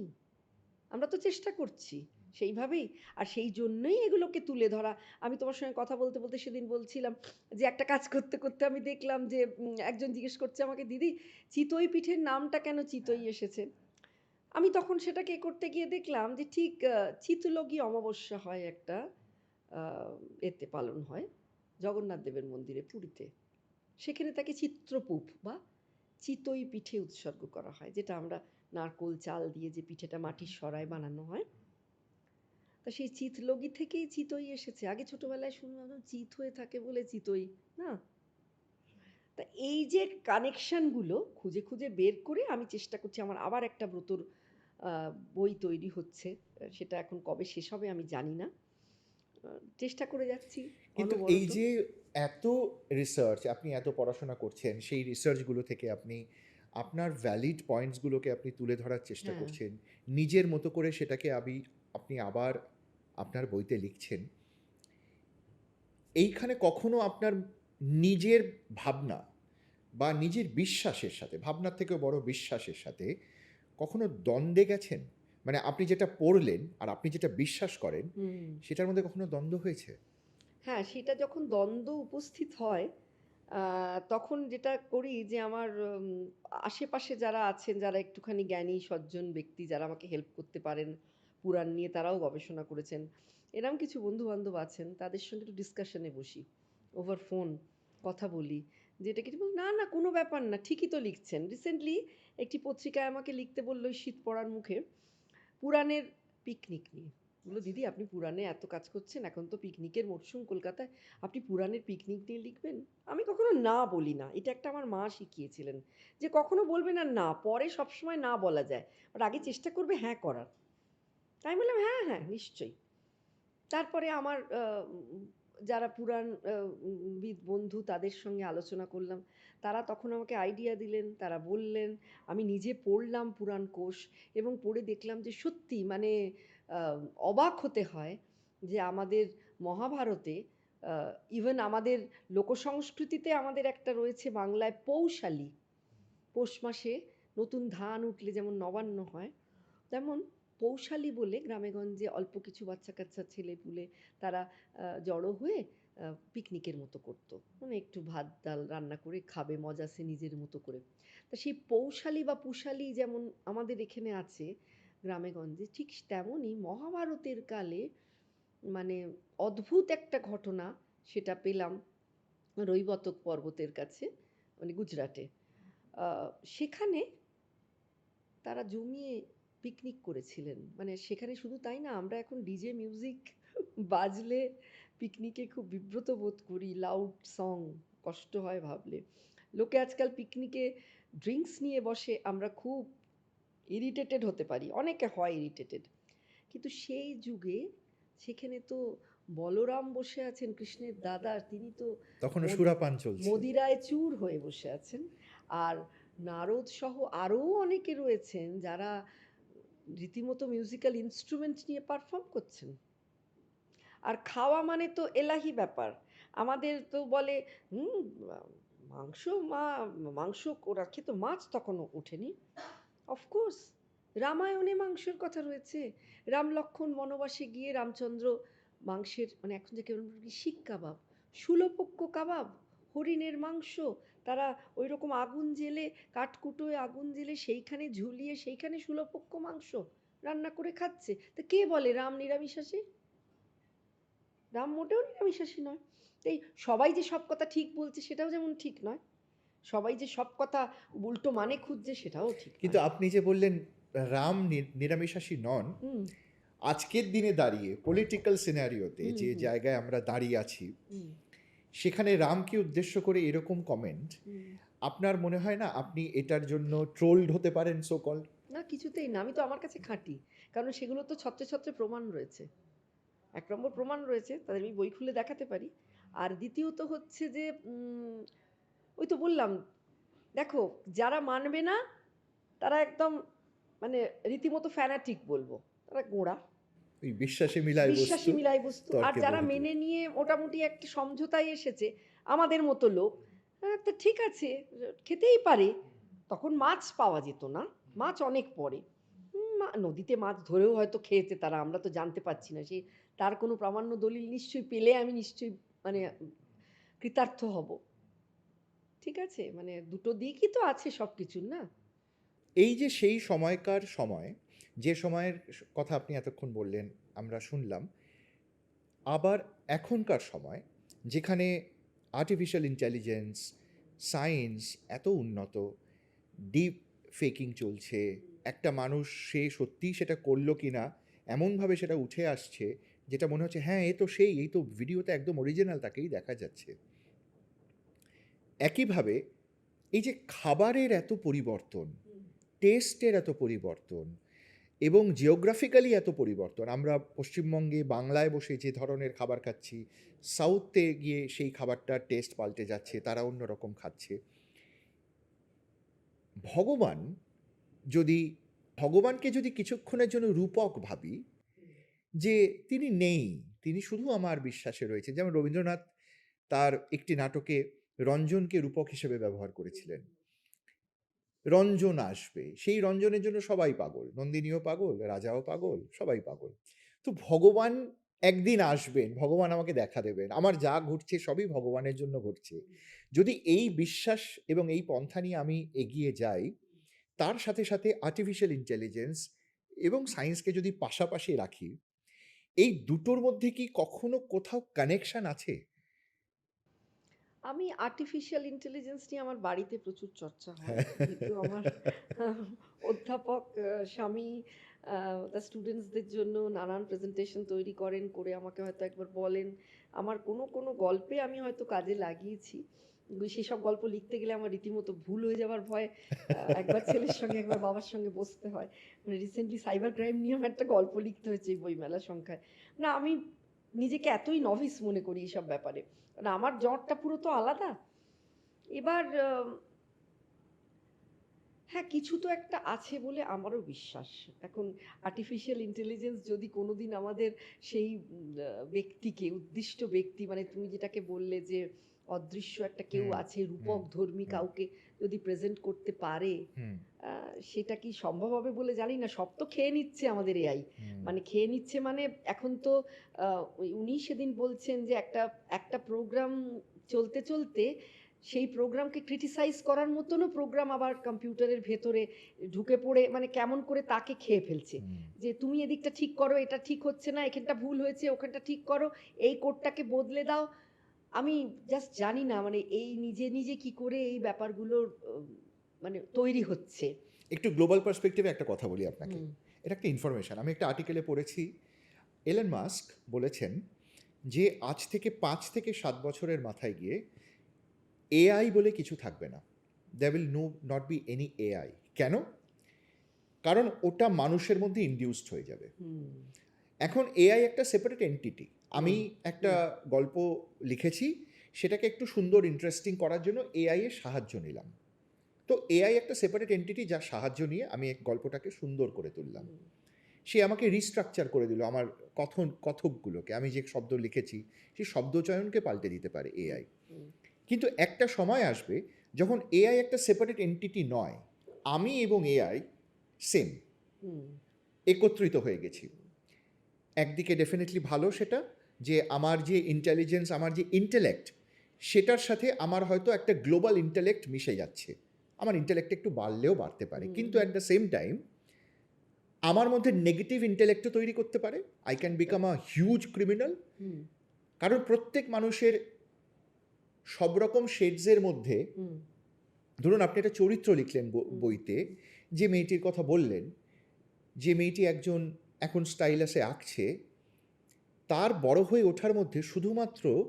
আমরা তো চেষ্টা করছি সেইভাবেই। আর সেই জন্যই এগুলোকে তুলে ধরা। আমি তোমার সঙ্গে কথা বলতে বলতে সেদিন বলছিলাম যে একটা কাজ করতে করতে আমি দেখলাম যে একজন জিজ্ঞেস করছে আমাকে, দিদি চিতই পিঠের নামটা কেন চিতই এসেছে? আমি তখন সেটাকে করতে গিয়ে দেখলাম যে ঠিক চিতলগী অমাবস্যা হয় একটা, এতে পালন হয় জগন্নাথ দেবের মন্দিরে পুরীতে, সেখানে তাকে চিত্রপূপ বা চিতই পিঠে উৎসর্গ করা হয়, যেটা আমরা নারকোল চাল দিয়ে যে পিঠেটা মাটির সরায় বানানো হয়। তা সেই চিতলগি থেকেই চিতই এসেছে। আগে ছোটবেলায় শুনলাম চিত হয়ে থাকে বলে চিতই না। তা এই যে কানেকশনগুলো খুঁজে খুঁজে বের করে আমি চেষ্টা করছি, আমার আবার একটা ব্রতর বই তৈরি হচ্ছে, সেটা এখন কবে শেষ হবে আমি জানি না, চেষ্টা করে যাচ্ছি কিন্তু এই অনবরত। যে এত রিসার্চ, আপনি এত পড়াশোনা করছেন, সেই রিসার্চগুলো থেকে আপনি আপনার ভ্যালিড পয়েন্টসগুলোকে আপনি তুলে ধরার চেষ্টা হ্যাঁ। করছেন, নিজের মতো করে সেটাকে আপনি আবার আপনার বইতে লিখছেন। এইখানে কখনো আপনার নিজের ভাবনা বা নিজের বিশ্বাসের সাথে, ভাবনার থেকেও বড় বিশ্বাসের সাথে কখনো দ্বন্দ্বে গেছেন? মানে আপনি যেটা পড়লেন আর আপনি যেটা বিশ্বাস করেন, হুম। সেটার মধ্যে কখনো দ্বন্দ্ব হয়েছে? হ্যাঁ, সেটা যখন দ্বন্দ্ব উপস্থিত হয়, তখন যেটা করি যে আমার আশেপাশে যারা আছেন, যারা একটুখানি জ্ঞানী সজ্জন ব্যক্তি, যারা আমাকে হেল্প করতে পারেন, পুরাণ নিয়ে তারাও গবেষণা করেছেন। এরকম কিছু বন্ধু-বান্ধব আছেন, তাদের সঙ্গে একটু ডিসকাশনে বসি। ওভার ফোন কথা বলি। যে এটা কি ঠিক? না, না কোনো ব্যাপার না। ঠিকই তো লিখছেন। রিসেন্টলি একটি পত্রিকায় আমাকে লিখতে বলল এই শীত পড়ার মুখে, পুরাণের পিকনিক নিয়ে। বলল, "দিদি আপনি পুরাণে এত কাজ করছেন, এখন তো পিকনিকের মরশুম কলকাতায়। আপনি পুরাণের পিকনিক নিয়ে লিখবেন?" আমি কখনো না বলি না। এটা একটা আমার মা শিখিয়েছিলেন। যে কখনো বলবে না, না। পরে সবসময় না বলা যায়। বাট আগে চেষ্টা করবে হ্যাঁ করার। তাই আমি বললাম, "হ্যাঁ, হ্যাঁ নিশ্চয়ই।" তারপরে আমার যারা পুরাণ বিদ বন্ধু তাদের সঙ্গে আলোচনা করলাম। তারা তখন আমাকে আইডিয়া দিলেন, তারা বললেন। আমি নিজে পড়লাম পুরাণ কোষ এবং পড়ে দেখলাম যে সত্যি মানে আ অবাক হতে হয় যে আমাদের মহাভারতে আ ইভেন আমাদের লোকসংস্কৃতিতে আমাদের একটা রয়েছে বাংলায় পৌষালি। পৌষ মাসে নতুন ধান উঠলে যেমন নবান্ন হয়, তেমন পৌষালি বলে গ্রামে-গঞ্জে অল্প কিছু বাচ্চা-কাচ্চা ছেলেপুলে তারা জড়ো হয়ে পিকনিকের মতো করত। মানে একটু ভাত-ডাল রান্না করে খাবে মজাসে নিজের মতো করে। তা সেই পৌষালি বা পুষালি যেমন আমাদের এখানে আছে গ্রামে-গঞ্জে, ঠিক তেমনই মহাভারতের কালে মানে অদ্ভুত একটা ঘটনা সেটা পেলাম রৈবতক পর্বতের কাছে, মানে গুজরাটে। আ সেখানে তারা জমিয়ে পিকনিক করেছিলেন। মানে সেখানে শুধু তাই না, আমরা এখন ডিজে মিউজিক বাজলে পিকনিকে খুব বিব্রত বোধ করি। লাউড সং কষ্ট হয় ভাবলে। লোকে আজকাল পিকনিকে ড্রিংকস নিয়ে বসে, আমরা খুব ইরিটেটেড হতে পারি। অনেকে হয় ইরিটেটেড। কিন্তু সেই যুগে সেখানে তো বলরাম বসে আছেন কৃষ্ণের দাদা, তিনি তো তখনও মদ সুরাপান চলছে। মদিরায় চুর হয়ে বসে আছেন। আর নারদ সহ আরও অনেকে রয়েছেন যারা রীতিমতো মিউজিক্যাল ইন্সট্রুমেন্ট নিয়ে পারফর্ম করছেন। আর খাওয়া মানে তো এলাহি ব্যাপার। আমাদের তো বলে, "হুম, আ মাংস মা মাংস ওরা খেত, মাছ তখনও ওঠেনি।" অফকোর্স রামায়ণে মাংসের কথা রয়েছে। রাম লক্ষ্মণ বনবাসে গিয়ে রামচন্দ্র মাংসের মানে এখন যে কেমন বলি শিক কাবাব, শূলপক্ষ কাবাব, হরিণের মাংস তারা ওইরকম আগুন জ্বেলে কাঠকুটোয় আগুন জ্বেলে সেইখানে ঝুলিয়ে সেইখানে শূলপক্ষ মাংস রান্না করে খাচ্ছে। তা কে বলে রাম নিরামিষাশী? রাম মোটেও নিরামিষাশী নয়। এই সবাই যে সব কথা ঠিক বলছে সেটাও যেমন ঠিক নয়। সবাই যে সব কথা উল্টো মানে খুঁজছে সেটাও ঠিক কিন্তু নয়। আপনি যে বললেন রাম নিরামিষাশী নন, হুম, আজকের দিনে দাঁড়িয়ে পলিটিক্যাল সিনারিওতে হুম, যে হুম, জায়গায় আমরা দাঁড়িয়ে আছি, হুম, সেখানে রামকে উদ্দেশ্য করে এরকম কমেন্ট, হুম। আপনার মনে হয় না আপনি এটার জন্য ট্রোলড হতে পারেন সো কল্ড? না কিছুতেই না। আমি তো আমার কাছে খাঁটি। কারণ সেগুলো তো ছত্রে, ছত্রে প্রমাণ রয়েছে। ১ নম্বর প্রমাণ রয়েছে, তাদের আমি বই খুলে দেখাতে পারি। আর দ্বিতীয়ত হচ্ছে যে ওই তো বললাম, দেখো যারা মানবে না তারা একদম মানে রীতিমতো ফ্যানাটিক বলব। তারা গোঁড়া। ওই বিশ্বাসে মিলায় বস্তু, বিশ্বাসী মিলাই বস্তু। আর তর্কে যারা বহুদূর। মেনে নিয়ে মোটামুটি একটা সমঝোতায় এসেছে, আমাদের মতো লোক, তো ঠিক আছে, খেতেই পারে। তখন মাছ পাওয়া যেত না। মাছ অনেক পরে। নদীতে মাছ ধরেও হয়তো খেয়েছে তারা, আমরা তো জানতে পারছি না। তার কোনো প্রামাণ্য দলিল নিশ্চয়ই পেলে আমি নিশ্চয়ই মানে কৃতার্থ হব। ঠিক আছে? মানে দুটো দিকই তো আছে সবকিছুর না? এই যে সেই সময়কার সময়, যে সময়ের কথা আপনি এতক্ষণ বললেন, আমরা শুনলাম, আবার এখনকার সময় যেখানে আর্টিফিশিয়াল ইন্টেলিজেন্স, সায়েন্স এত উন্নত, ডিপ ফেকিং চলছে, একটা মানুষ সে সত্যিই সেটা করলো কি না এমনভাবে সেটা উঠে আসছে যেটা মনে হচ্ছে হ্যাঁ এ তো সেই, এই তো ভিডিওতে একদম অরিজিনাল তাকেই দেখা যাচ্ছে। একইভাবে এই যে খাবারের এত পরিবর্তন, টেস্টের এত পরিবর্তন এবং জিওগ্রাফিক্যালি এত পরিবর্তন, আমরা পশ্চিমবঙ্গে বাংলায় বসে যে ধরনের খাবার খাচ্ছি, সাউথে গিয়ে সেই খাবারটার টেস্ট পাল্টে যাচ্ছে, তারা অন্যরকম খাচ্ছে। ভগবান যদি ভগবানকে যদি কিছুক্ষণের জন্য রূপক ভাবি, যে তিনি নেই, তিনি শুধু আমার বিশ্বাসে রয়েছে, যেমন রবীন্দ্রনাথ তার একটি নাটকে রঞ্জনকে রূপক হিসেবে ব্যবহার করেছিলেন। রঞ্জন আসবে, সেই রঞ্জনের জন্য সবাই পাগল, নন্দিনীও পাগল, রাজাও পাগল, সবাই পাগল। তো ভগবান একদিন আসবেন, ভগবান আমাকে দেখা দেবেন, আমার যা ঘটছে সবই ভগবানের জন্য ঘটছে। যদি এই বিশ্বাস এবং এই পন্থা নিয়ে আমি এগিয়ে যাই, তার সাথে সাথে আর্টিফিশিয়াল ইন্টেলিজেন্স এবং সায়েন্সকে যদি পাশাপাশি রাখি, এই দুটোর মধ্যে কি কখনো কোথাও কানেকশন আছে? আমি আর্টিফিশিয়াল ইন্টেলিজেন্স নিয়ে আমার বাড়িতে প্রচুর চর্চা হয়। যেহেতু আমার আহ, অধ্যাপক স্বামী তার স্টুডেন্টসদের জন্য নানান প্রেজেন্টেশন তৈরি করেন, করে আমাকে হয়তো একবার বলেন। আমার কোনো গল্পে আমি হয়তো কাজে লাগিয়েছি। কিন্তু সেসব গল্প লিখতে গেলে আমার রীতিমতো ভুল হয়ে যাওয়ার ভয়। একবার ছেলের সঙ্গে একবার বাবার সঙ্গে বসতে হয়। মানে রিসেন্টলি সাইবার ক্রাইম নিয়ে আমার একটা গল্প লিখতে হয়েছে এই বইমেলা সংখ্যায়। না আমি নিজেকে এতই নভিস মনে করি এইসব ব্যাপারে। না আমার জটটা পুরো তো আলাদা। এবার হ্যাঁ, কিছু তো একটা আছে বলে আমারও বিশ্বাস। এখন আর্টিফিশিয়াল ইন্টেলিজেন্স যদি কোনোদিন আমাদের সেই ব্যক্তিকে, উদ্দিষ্ট ব্যক্তি মানে তুমি যেটাকে বললে যে অদৃশ্য একটা কেউ হুম, আছে, হুম, রূপকধর্মী হুম, কাউকে যদি প্রেজেন্ট করতে পারে, হুম, সেটা কি সম্ভব হবে বলে জানি না। সব তো খেয়ে নিচ্ছে আমাদের এআই। হুম, মানে খেয়ে নিচ্ছে মানে এখন তো উনি সেদিন বলছেন যে একটা একটা প্রোগ্রাম চলতে সেই প্রোগ্রামকে ক্রিটিসাইজ করার মতনও প্রোগ্রাম আবার কম্পিউটারের ভেতরে ঢুকে পড়ে মানে কেমন করে তাকে খেয়ে ফেলছে। হুম। যে তুমি এদিকটা ঠিক করো, এটা ঠিক হচ্ছে না, এখানটা ভুল হয়েছে, ওখানটা ঠিক করো, এই কোডটাকে বদলে দাও। আমি জাস্ট জানি না মানে এই নিজে কি করে এই ব্যাপারগুলোর মানে তৈরি হচ্ছে। একটু গ্লোবাল পার্সপেক্টিভে একটা কথা বলি আপনাকে। হুম, এটা একটা ইনফরমেশন। আমি একটা আর্টিকেলে পড়েছি, এলন মাস্ক বলেছেন যে আজ থেকে ৫ থেকে ৭ বছরের মাথায় গিয়ে এআই বলে কিছু থাকবে না। There will not be any AI. কেন? কারণ ওটা মানুষের মধ্যে ইনডিউসড হয়ে যাবে। হুম, এখন এআই একটা সেপারেট এন্টিটি। আমি হুম, একটা হুম, গল্প লিখেছি, সেটাকে একটু সুন্দর ইন্টারেস্টিং করার জন্য এআই এর সাহায্য নিলাম। তো এআই একটা সেপারেট এন্টিটি, যার সাহায্য নিয়ে আমি এক গল্পটাকে সুন্দর করে তুললাম। হুম, সে আমাকে রিস্ট্রাকচার করে দিল আমার কথকগুলোকে। আমি যে শব্দ লিখেছি সেই শব্দচয়নকে পাল্টে দিতে পারে হুম, এআই। হুম, কিন্তু একটা সময় আসবে যখন এআই একটা সেপারেট এন্টিটি নয়, আমি এবং এআই সেম, হুম, একত্রিত হয়ে গেছি। একদিকে ডেফিনেটলি ভালো সেটা, যে আমার যে ইন্টেলিজেন্স, আমার যে ইন্টেলেক্ট, সেটার সাথে আমার হয়তো একটা গ্লোবাল ইন্টেলেক্ট মিশে যাচ্ছে। আমার ইন্টেলেক্ট একটু বাড়লেও বাড়তে পারে, হুম, কিন্তু hmm, at the same time আমার মধ্যে নেগেটিভ ইন্টেলেক্টও তৈরি করতে পারে। আই ক্যান একদম। Become a huge criminal. Hmm, কারণ প্রত্যেক মানুষের সব রকম শেডসের মধ্যে, হুম, ধরুন আপনি একটা চরিত্র লিখলেন হুম, বইতে, হুম, যে মেয়েটির কথা বললেন, যে মেয়েটি একজন এখন স্টাইলাসে আঁকছে, তার বড় হয়ে ওঠার মধ্যে শুধুমাত্র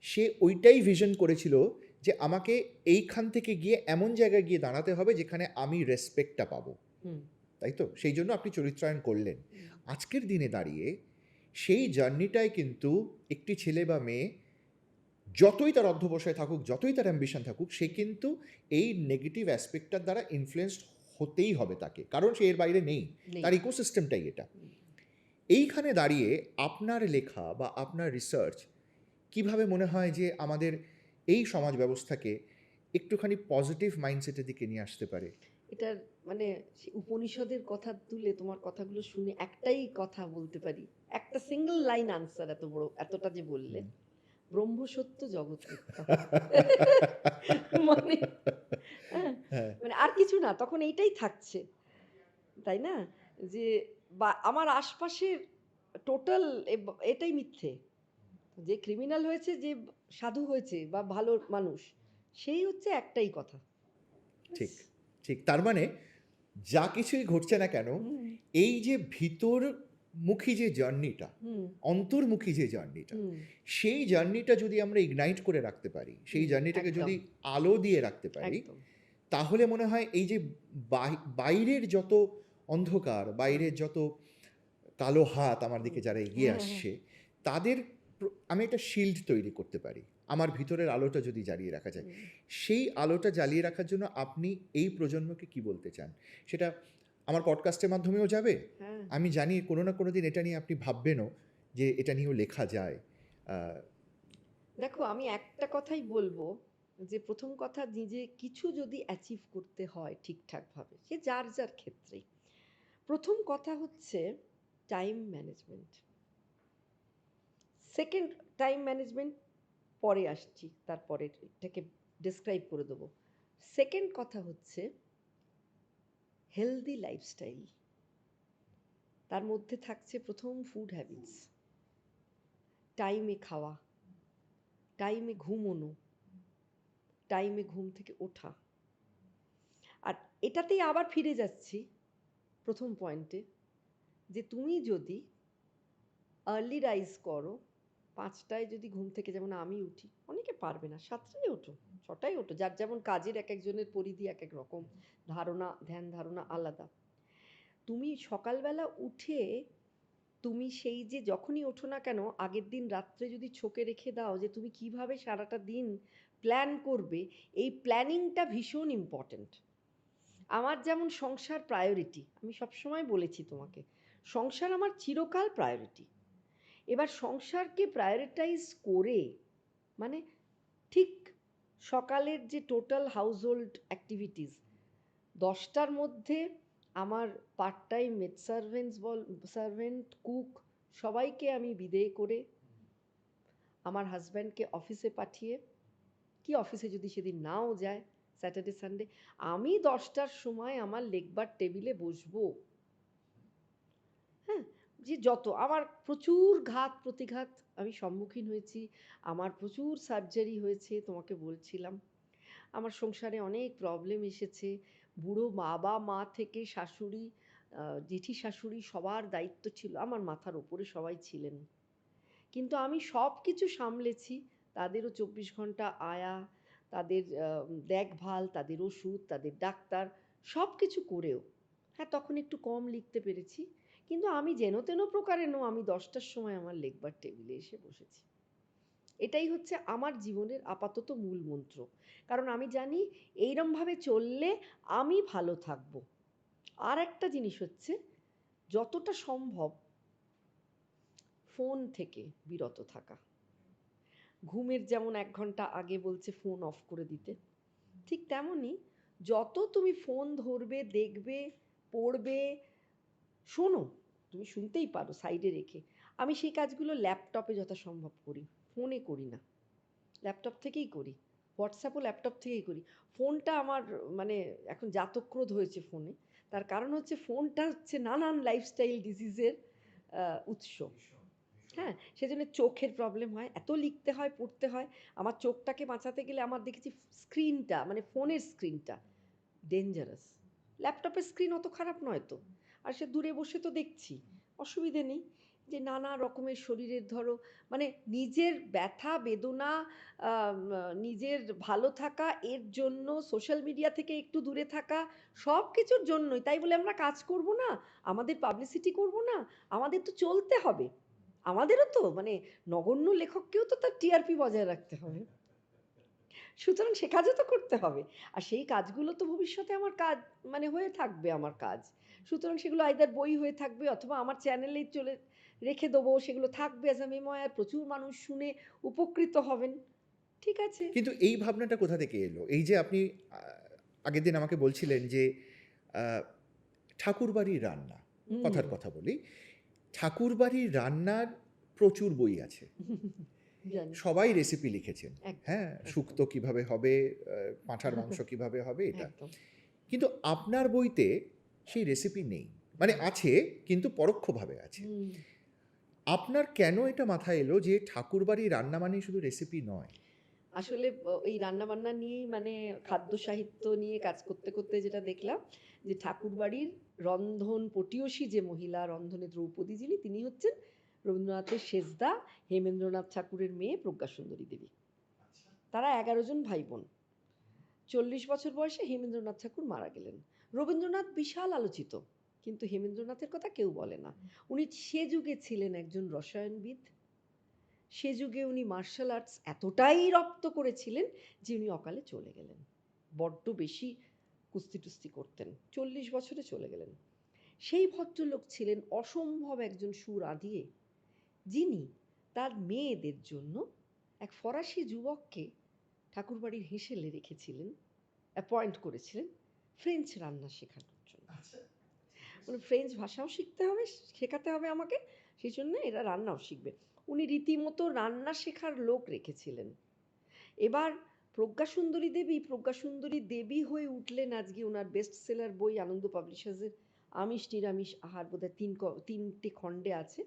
সে ওইটাই ভিশন করেছিল যে আমাকে এইখান থেকে গিয়ে এমন জায়গায় গিয়ে দাঁড়াতে হবে যেখানে আমি রেসপেক্টটা পাবো। হুম, তাই তো? সেই জন্য আপনি চরিত্রায়ন করলেন। হুম, আজকের দিনে দাঁড়িয়ে সেই জার্নিটাই কিন্তু একটি ছেলে বা মেয়ে যতই তার অধ্যবসায় থাকুক, যতই তার অ্যাম্বিশন থাকুক, সে কিন্তু এই নেগেটিভ অ্যাসপেক্টটার দ্বারা ইনফ্লুয়েন্সড হতেই হবে তাকে। কারণ সে এর বাইরে নেই। নেই। তার ইকোসিস্টেমটাই এটা। হুম। এইখানে দাঁড়িয়ে আপনার লেখা বা আপনার রিসার্চ কিভাবে মনে হয় যে আমাদের এই সমাজ ব্যবস্থাকে একটুখানি পজিটিভ মাইন্ডসেটের দিকে নিয়ে আসতে পারে? এটার মানে উপনিষদের কথা তুলে তোমার কথাগুলো শুনে একটাই কথা বলতে পারি। একটা সিঙ্গল লাইন আনসার এত বড় এতটা যে বললে। হুম। ব্রহ্ম সত্য জগৎ মিথ্যা। মানে হ্যাঁ, হ্যাঁ, মানে আর কিছু না। তখন এইটাই থাকছে। তাই না? যে বা আমার আশপাশের টোটাল এটাই মিথ্যে। যে ক্রিমিনাল হয়েছে, যে সাধু হয়েছে বা ভালো মানুষ, সেই হচ্ছে একটাই কথা। ব্যাস। ঠিক, ঠিক। তার মানে যা কিছুই ঘটছে না কেন, হুম, এই যে ভিতরমুখী যে জার্নিটা, হুম, অন্তর্মুখী যে জার্নিটা, হুম, সেই জার্নিটা যদি আমরা ইগনাইট করে রাখতে পারি, সেই হুম, জার্নিটাকে একদম, যদি আলো দিয়ে রাখতে পারি, একদম। তাহলে মনে হয় এই যে বাইরের যত অন্ধকার, হুম, বাইরের যত কালো হাত আমার হুম। দিকে যারা এগিয়ে হ্যাঁ, হ্যাঁ, হ্যাঁ। আসছে, তাদের আমি একটা শিল্ড তৈরি করতে পারি। আমার ভিতরের আলোটা যদি জ্বালিয়ে রাখা যায়। হুম, সেই আলোটা জ্বালিয়ে রাখার জন্য আপনি এই প্রজন্মকে কি বলতে চান? সেটা আমার পডকাস্টের মাধ্যমেও যাবে। হ্যাঁ। আমি জানি কোনো না কোনো দিন এটা নিয়ে আপনি ভাববেনও যে এটা নিয়েও লেখা যায়। আ দেখো আমি একটা কথাই বলবো যে ১ম কথা নিজে কিছু যদি অ্যাচিভ করতে হয় ঠিকঠাকভাবে, সে যার ক্ষেত্রেই। ১ম কথা হচ্ছে time management. 2nd time management পরে আসছি। তারপরের এটাকে ডেসক্রাইব করে দেবো। 2nd কথা হচ্ছে হেলদি লাইফস্টাইল। তার মধ্যে থাকছে প্রথম ফুড হ্যাবিটস, টাইমে খাওয়া, টাইমে ঘুমোনো, টাইমে ঘুম থেকে ওঠা। আর এটাতেই আবার ফিরে যাচ্ছি প্রথম পয়েন্টে, যে তুমি যদি আর্লি রাইজ করো, 5টায় যদি ঘুম থেকে, যেমন আমি উঠি, অনেকে পারবে না, 7টায় ওঠো, 6টায় ওঠো, যার যেমন কাজের এক একজনের পরিধি এক এক রকম, ধারণা ধ্যান ধারণা আলাদা। তুমি সকালবেলা উঠে তুমি সেই যে যখনই ওঠো না কেন, আগের দিন রাত্রে যদি ছকে রেখে দাও যে তুমি কিভাবে সারাটা দিন প্ল্যান করবে, এই প্ল্যানিংটা ভীষণ ইম্পর্ট্যান্ট। আমার যেমন সংসার প্রায়োরিটি, আমি সবসময় বলেছি তোমাকে, সংসার আমার চিরকাল প্রায়োরিটি। এবার সংসারকে প্রায়োরিটাইজ করে, মানে ঠিক সকালের যে টোটাল হাউসহোল্ড অ্যাক্টিভিটিস, 10টার মধ্যে আমার part time maid servant, cook, সবাইকে আমি বিদেয় করে, আমার হাজব্যান্ডকে অফিসে পাঠিয়ে, কি অফিসে যদি সেদিন নাও যায়, স্যাটারডে সানডে, আমি 10টার সময় আমার লেখবার টেবিলে বসবো। হ্যাঁ, যে যত আমার প্রচুর ঘাত প্রতিঘাত আমি সম্মুখীন হয়েছি, আমার প্রচুর সার্জারি হয়েছে, তোমাকে বলছিলাম, আমার সংসারে অনেক প্রবলেম এসেছে, বুড়ো বাবা মা থেকে শাশুড়ি, জেঠি শাশুড়ি, সবার দায়িত্ব ছিল আমার মাথার ওপরে, সবাই ছিলেন, কিন্তু আমি সব কিছু সামলেছি। তাদেরও 24 ঘন্টা আয়া, তাদের দেখভাল, তাদের ওষুধ, তাদের ডাক্তার, সব কিছু করেও, হ্যাঁ তখন একটু কম লিখতে পেরেছি, কিন্তু আমি যেন তেন প্রকারেণ আমি 10টার সময় আমার লেখবার টেবিলে এসে বসেছি। এটাই হচ্ছে আমার জীবনের আপাতত মূল মন্ত্র, কারণ আমি জানি এইরমভাবে চললে আমি ভালো থাকবো। আর একটা জিনিস হচ্ছে, যতটা সম্ভব ফোন থেকে বিরত থাকা। ঘুমের যেমন 1 ঘন্টা আগে বলছে ফোন অফ করে দিতে, ঠিক তেমনই যত তুমি ফোন ধরবে, দেখবে, পড়বে, শোনো, তুমি শুনতেই পারো সাইডে রেখে, আমি সেই কাজগুলো ল্যাপটপে যথাসম্ভব করি, ফোনে করি না, ল্যাপটপ থেকেই করি, হোয়াটসঅ্যাপও ল্যাপটপ থেকেই করি। ফোনটা আমার মানে এখন জাতক্রোধ হয়েছে ফোনে, তার কারণ হচ্ছে ফোনটা হচ্ছে নানান লাইফস্টাইল ডিজিজের উৎস। হ্যাঁ, সেজন্য চোখের প্রবলেম হয়, এত লিখতে হয়, পড়তে হয়, আমার চোখটাকে বাঁচাতে গেলে আমার দেখেছি স্ক্রিনটা, মানে ফোনের স্ক্রিনটা ডেঞ্জারাস। ল্যাপটপের স্ক্রিন অত খারাপ নয় তো, আর সে দূরে বসে তো দেখছি, অসুবিধে নেই। যে নানা রকমের শরীরের ধরো, মানে নিজের ব্যথা বেদনা, নিজের ভালো থাকা, এর জন্য সোশ্যাল মিডিয়া থেকে একটু দূরে থাকা, সব কিছুর জন্যই, তাই বলে আমরা কাজ করব না, আমাদের পাবলিসিটি করব না, আমাদের তো চলতে হবে, আমাদেরও তো মানে নগণ্য লেখককেও তো তার টিআরপি বজায় রাখতে হবে, সুতরাং সে কাজও তো করতে হবে। আর সেই কাজগুলো তো ভবিষ্যতে আমার কাজ, মানে হয়ে থাকবে আমার কাজ, সুতরাং সেগুলো আইদার বই হয়ে থাকবে অথবা আমার চ্যানেলেই চলে রেখে দেবো, সেগুলো থাকবে অ্যাজ আ মেমোয়ার, প্রচুর মানুষ শুনে উপকৃত হবেন। ঠিক আছে। কিন্তু এই ভাবনাটা কোথা থেকে এলো? এই যে আপনি আগের দিন আমাকে বলছিলেন যে আ ঠাকুরবাড়ির রান্না, হুম। কথার কথা বলি। ঠাকুরবাড়ির রান্নার প্রচুর বই আছে। জানি। সবাই রেসিপি লিখেছেন। একদম, হ্যাঁ, একদম, শুক্তো কিভাবে হবে, পাঁঠার মাংস কিভাবে হবে, এটা। একদম। কিন্তু আপনার বইতে সেই রেসিপি নেই। মানে আছে, কিন্তু পরোক্ষভাবে আছে। হুম। আপনার কেন এটা মাথায় এলো যে ঠাকুরবাড়ির রান্না মানেই শুধু রেসিপি নয়? আসলে এই রান্নাবান্না নিয়েই, মানে খাদ্য সাহিত্য নিয়ে কাজ করতে করতে যেটা দেখলাম, যে ঠাকুরবাড়ির রন্ধন পটীয়সী যে মহিলা, রন্ধনে দ্রৌপদী যিনি, তিনি হচ্ছেন রবীন্দ্রনাথের সেজদা হেমেন্দ্রনাথ ঠাকুরের মেয়ে প্রজ্ঞাসুন্দরী দেবী। তারা 11 জন ভাই বোন। 40 বছর বয়সে হেমেন্দ্রনাথ ঠাকুর মারা গেলেন। রবীন্দ্রনাথ বিশাল আলোচিত, কিন্তু হেমেন্দ্রনাথের কথা কেউ বলে না। উনি সে যুগে ছিলেন একজন রসায়নবিদ, সে যুগে উনি মার্শাল আর্টস এতটাই রপ্ত করেছিলেন যে উনি অকালে চলে গেলেন। বড্ড বেশি কুস্তি টুস্তি করতেন, 40 বছরে চলে গেলেন। সেই ভদ্রলোক ছিলেন অসম্ভব একজন সুরাঁধিয়ে, যিনি তার মেয়েদের জন্য এক ফরাসি যুবককে ঠাকুরবাড়ির হেঁসেলে রেখেছিলেন, অ্যাপয়েন্ট করেছিলেন ফ্রেঞ্চ রান্না শেখানোর জন্য। মানে ফ্রেঞ্চ ভাষাও শিখতে হবে, শেখাতে হবে আমাকে, সেই জন্য এরা রান্নাও শিখবে। উনি রীতিমতো রান্না শেখার লোক রেখেছিলেন। এবার প্রজ্ঞাসুন্দরী দেবী হয়ে উঠলেন আজকে, ওনার বেস্ট সেলার বই আনন্দ পাবলিশার্সের আমিষ নিরামিষ আহার বোধহয় 3টে খণ্ডে আছে।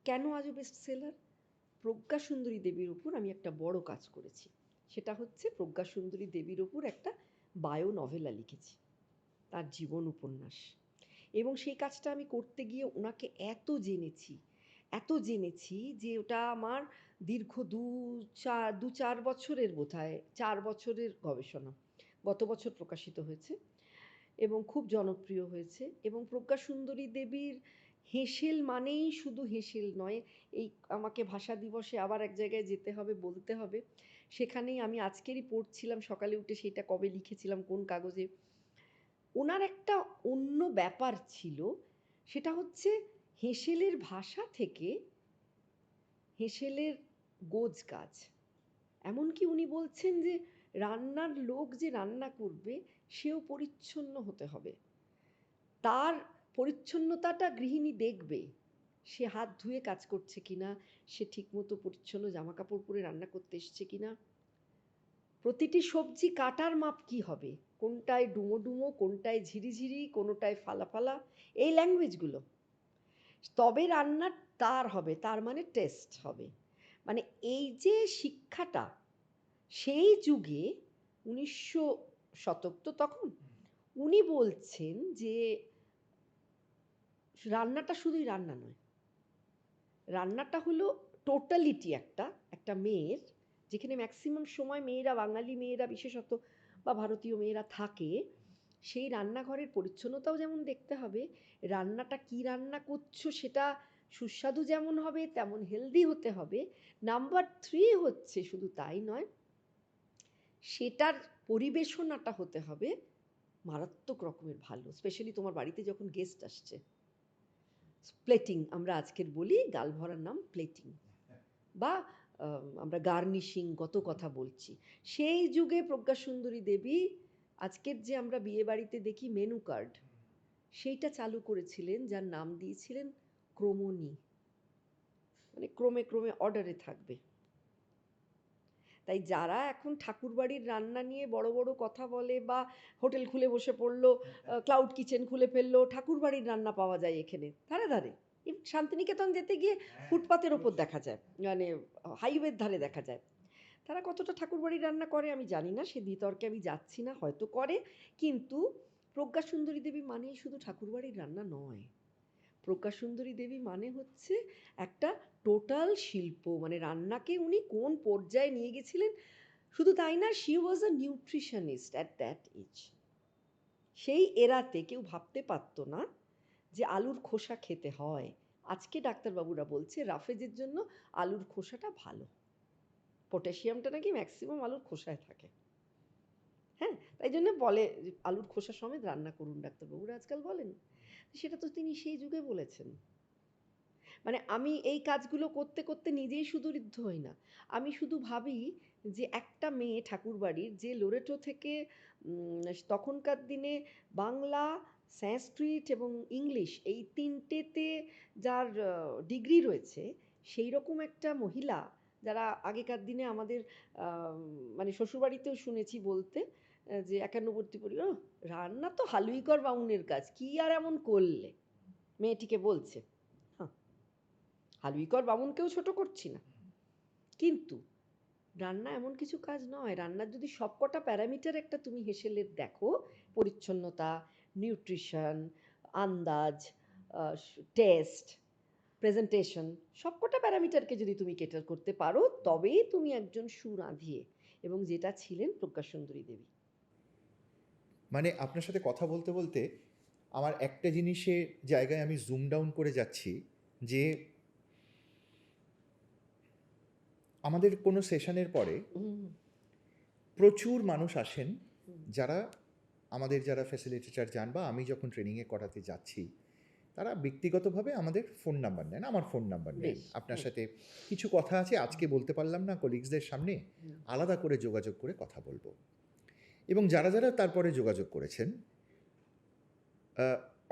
কেন আজও বেস্ট সেলার? প্রজ্ঞা সুন্দরী দেবীর উপর আমি একটা বড় কাজ করেছি। সেটা হচ্ছে প্রজ্ঞা সুন্দরী দেবীর উপর একটা বায়ো নভেলা লিখেছি, তার জীবন উপন্যাস। এবং সেই কাজটা আমি করতে গিয়ে ওনাকে এত জেনেছি যে ওটা আমার দীর্ঘ 4 বছরের বোধহয় 4 বছরের গবেষণা। গত বছর প্রকাশিত হয়েছে এবং খুব জনপ্রিয় হয়েছে। এবং প্রজ্ঞা সুন্দরী দেবীর হেঁসেল মানেই শুধু হেঁসেল নয়। এই আমাকে ভাষা দিবসে আবার এক জায়গায় যেতে হবে, বলতে হবে। সেখানেই আমি আজকেরই পড়ছিলাম সকালে উঠে, সেটা কবে লিখেছিলাম কোন কাগজে। ওনার একটা অন্য ব্যাপার ছিল, সেটা হচ্ছে হেঁসেলের ভাষা থেকে হেঁসেলের গোজগাজ। এমনকি উনি বলছেন যে রান্নার লোক যে রান্না করবে সেও পরিচ্ছন্ন হতে হবে। তার পরিচ্ছন্নতাটা গৃহিণী দেখবে, সে হাত ধুয়ে কাজ করছে কিনা, সে ঠিকমতো পরিচ্ছন্ন জামাকাপড় পরে রান্না করতে এসছে কিনা, প্রতিটি সবজি কাটার মাপ কি হবে, কোনটায় ডুমো ডুমো, কোনটায় ঝিরিঝিরি, কোনোটায় ফালা ফালা, এই ল্যাঙ্গুয়েজগুলো। তবে রান্নার তার হবে, তার মানে টেস্ট হবে। মানে এই যে শিক্ষাটা, সেই যুগে 1900 শতক তো তখন, উনি বলছেন যে রান্নাটা শুধুই রান্না নয়, রান্নাটা হলো টোটালিটি একটা মেয়ের, যেখানে ম্যাক্সিমাম সময় মেয়েরা, বাঙালি মেয়েরা বিশেষত বা ভারতীয় মেয়েরা থাকে, সেই রান্নাঘরের পরিচ্ছন্নতাও যেমন দেখতে হবে, রান্নাটা কি রান্না করছো সেটা সুস্বাদু যেমন হবে তেমন হেলদি হতে হবে। নাম্বার 3 হচ্ছে শুধু তাই নয়, সেটার পরিবেশনাটা হতে হবে মারাত্মক রকমের ভালো। স্পেশালি তোমার বাড়িতে যখন গেস্ট আসছে, প্লেটিং আমরা আজকের বলি, গাল ভরার নাম প্লেটিং, বা আমরা গার্নিশিং, কত কথা বলছি। সেই যুগে প্রজ্ঞা সুন্দরী দেবী, আজকের যে আমরা বিয়ে বাড়িতে দেখি মেনু কার্ড, সেইটা চালু করেছিলেন, যার নাম দিয়েছিলেন ক্রমণী, মানে ক্রমে ক্রমে অর্ডারে থাকবে। তাই যারা এখন ঠাকুরবাড়ির রান্না নিয়ে বড় বড় কথা বলে, বা হোটেল খুলে বসে পড়লো, ক্লাউড কিচেন খুলে ফেললো, ঠাকুরবাড়ির রান্না পাওয়া যায় এখানে ধারে ধারে, শান্তিনিকেতন যেতে গিয়ে ফুটপাতের ওপর দেখা যায়, মানে হাইওয়ের ধারে দেখা যায়। তারা কতটা ঠাকুরবাড়ির রান্না করে আমি জানি না, সে বিতর্কে আমি যাচ্ছি না, হয়তো করে। কিন্তু প্রজ্ঞা সুন্দরী দেবী মানেই শুধু ঠাকুরবাড়ির রান্না নয়। প্রজ্ঞা সুন্দরী দেবী মানে হচ্ছে একটা টোটাল শিল্প, মানে রান্নাকে উনি কোন পর্যায়ে নিয়ে গেছিলেন। শুধু তাই না, she was a nutritionist at that age. সেই এরাতে কেউ ভাবতে পারতো না যে আলুর খোসা খেতে হয়। আজকে ডাক্তারবাবুরা বলছে রাফেজের জন্য আলুর খোসাটা ভালো, পটাশিয়ামটা নাকি ম্যাক্সিমাম আলুর খোসায় থাকে। হ্যাঁ, তাই জন্য বলে যে আলুর খোসা সমেত রান্না করুন, ডাক্তারবাবুরা আজকাল বলেন। সেটা তো তিনি সেই যুগে বলেছেন। মানে আমি এই কাজগুলো করতে করতে নিজেই শুধু ঋদ্ধ হই না, আমি শুধু ভাবি যে একটা মেয়ে ঠাকুরবাড়ির, যে লোরেটো থেকে তখনকার দিনে বাংলা, সংস্কৃত এবং ইংলিশ এই তিনটেতে যার ডিগ্রি রয়েছে, সেই রকম একটা মহিলা, যারা আগেকার দিনে আমাদের মানে শ্বশুরবাড়িতেও শুনেছি বলতে, যে একান্নবর্তী পরি, ও রান্না তো হালুইকর বামুনের কাজ, কি আর এমন করলে, মেয়েটিকে বলছে। হ্যাঁ, হালুইকর বামুনকেও ছোট করছি না, কিন্তু রান্না এমন কিছু কাজ নয়। রান্নার যদি সবকটা প্যারামিটার একটা তুমি হেসেলের দেখো, পরিচ্ছন্নতা, নিউট্রিশন, আন্দাজ, টেস্ট, প্রেজেন্টেশন, সবকটা প্যারামিটারকে যদি তুমি কেটার করতে পারো, তবেই তুমি একজন সুরাঁধিয়ে, এবং যেটা ছিলেন প্রজ্ঞা সুন্দরী দেবী। মানে আপনার সাথে কথা বলতে বলতে আমার একটা জিনিসের জায়গায় আমি জুম ডাউন করে যাচ্ছি, যে আমাদের কোনো সেশনের পরে হুম, প্রচুর মানুষ আসেন, হুম, যারা আমাদের যারা ফ্যাসিলিটেটার যান বা আমি যখন ট্রেনিংয়ে করাতে যাচ্ছি, তারা ব্যক্তিগতভাবে আমাদের ফোন নাম্বার নেন, আমার ফোন নাম্বার নেন, বেশ, আপনার হুম, সাথে কিছু কথা আছে আজকে বলতে পারলাম না কলিগসদের সামনে, হুম, আলাদা করে যোগাযোগ করে কথা বলবো। এবং যারা যারা তারপরে যোগাযোগ করেছেন,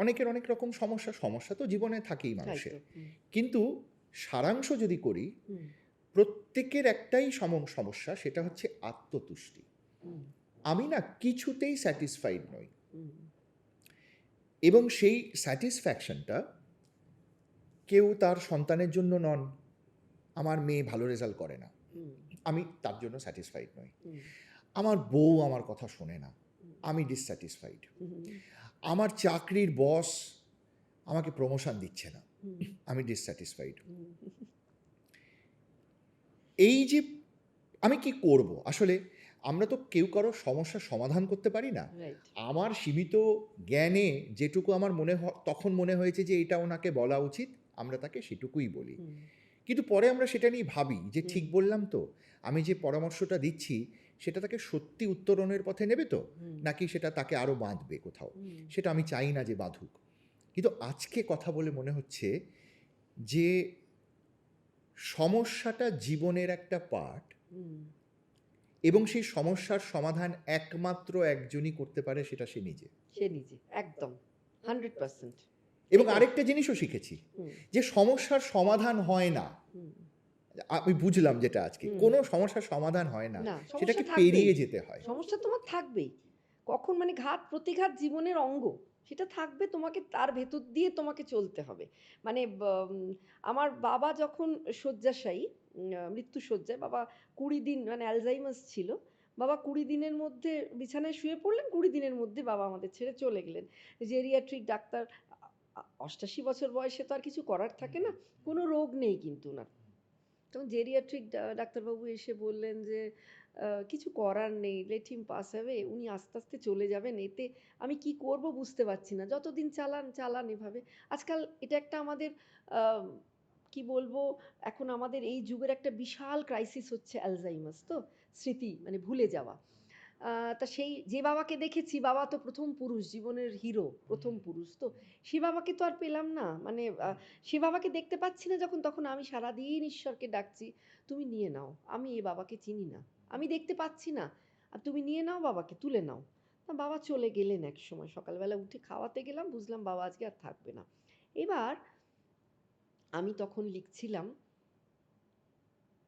অনেকের অনেক রকম সমস্যা সমস্যা তো জীবনে থাকেই তাই মানুষের, তো, হুম, কিন্তু সারাংশ যদি করি, হুম, প্রত্যেকের একটাই সমস্যা, সেটা হচ্ছে আত্মতুষ্টি। হুম, আমি না কিছুতেই স্যাটিসফাইড নই। হুম, এবং সেই স্যাটিসফ্যাকশনটা কেউ তার সন্তানের জন্য নন, আমার মেয়ে ভালো রেজাল্ট করে না, হুম, আমি তার জন্য স্যাটিসফাইড নই। হুম, আমার বউ আমার কথা শোনে না, হুম, আমি ডিসস্যাটিসফাইড। হুম, আমার চাকরির বস আমাকে প্রমোশন দিচ্ছে না, হুম, আমি ডিসস্যাটিসফাইড। হুম, এই যে আমি কি করব আসলে, আমরা তো কেউ কারো সমস্যার সমাধান করতে পারি না। রাইট। আমার সীমিত জ্ঞানে যেটুকু আমার তখন মনে হয়েছে যে এটা ওনাকে বলা উচিত, আমরা তাকে সেটুকুই বলি। হুম, কিন্তু পরে আমরা সেটা নিয়ে ভাবি যে হুম, ঠিক বললাম তো, আমি যে পরামর্শটা দিচ্ছি সেটা তাকে সত্যি উত্তরণের পথে নেবে তো, হুম, নাকি সেটা তাকে আরও বাঁধবে কোথাও। হুম, সেটা আমি চাই না যে বাঁধুক। কিন্তু আজকে কথা বলে মনে হচ্ছে যে সমস্যাটা জীবনের একটা পার্ট, হুম, এবং সেই সমস্যার সমাধান একমাত্র একজনই করতে পারে, সেটা সে নিজে। সে নিজে একদম 100%। এবং এটাই। আরেকটা জিনিসও শিখেছি, হুম, যে সমস্যার সমাধান হয় না। হুম, আমি বুঝলাম যেটা আজকে, হুম। কোনো সমস্যার সমাধান হয় না, না, সমস্যা সেটাকে থাকবেই। পেরিয়ে যেতে হয়। সমস্যা তোমার থাকবেই। কখন মানে ঘাত প্রতিঘাত জীবনের অঙ্গ। সেটা থাকবে, তোমাকে তার ভেতর দিয়ে তোমাকে চলতে হবে। মানে আমার বাবা যখন শয্যাশায়ী, মৃত্যুশয্যায়, বাবা ২০ দিন মানে অ্যালজাইমার্স ছিল। বাবা ২০ দিনের মধ্যে বিছানায় শুয়ে পড়লেন, ২০ দিনের মধ্যে বাবা আমাদের ছেড়ে চলে গেলেন। জেরিয়াট্রিক ডাক্তার, ৮৮ বছর বয়সে তো আর কিছু করার থাকে না। কোনো রোগ নেই কিন্তু উনার। তখন জেরিয়াট্রিক ডাক্তারবাবু এসে বললেন যে কিছু করার নেই, লেট হিম পাস অ্যাওয়ে, উনি আস্তে আস্তে চলে যাবেন, এতে আমি কি করব বুঝতে পারছি না, যতদিন চালান চালান এভাবে। আজকাল এটা একটা আমাদের আহ, কি বলবো, এখন আমাদের এই যুগের একটা বিশাল ক্রাইসিস হচ্ছে অ্যালজাইমার্স, তো স্মৃতি মানে ভুলে যাওয়া। তা সেই যে বাবাকে দেখেছি, বাবা তো প্রথম পুরুষ, জীবনের হিরো, প্রথম পুরুষ, তো সে বাবাকে তো আর পেলাম না। মানে সে বাবাকে দেখতে পাচ্ছি না যখন, তখন আমি সারাদিন ঈশ্বরকে ডাকছি, তুমি নিয়ে নাও, আমি এ বাবাকে চিনি না, আমি দেখতে পাচ্ছি না, আর তুমি নিয়ে নাও, বাবাকে তুলে নাও। তা বাবা চলে গেলেন এক সময়, সকালবেলা উঠে খাওয়াতে গেলাম, বুঝলাম বাবা আজকে আর থাকবে না। এবার আমি তখন লিখছিলাম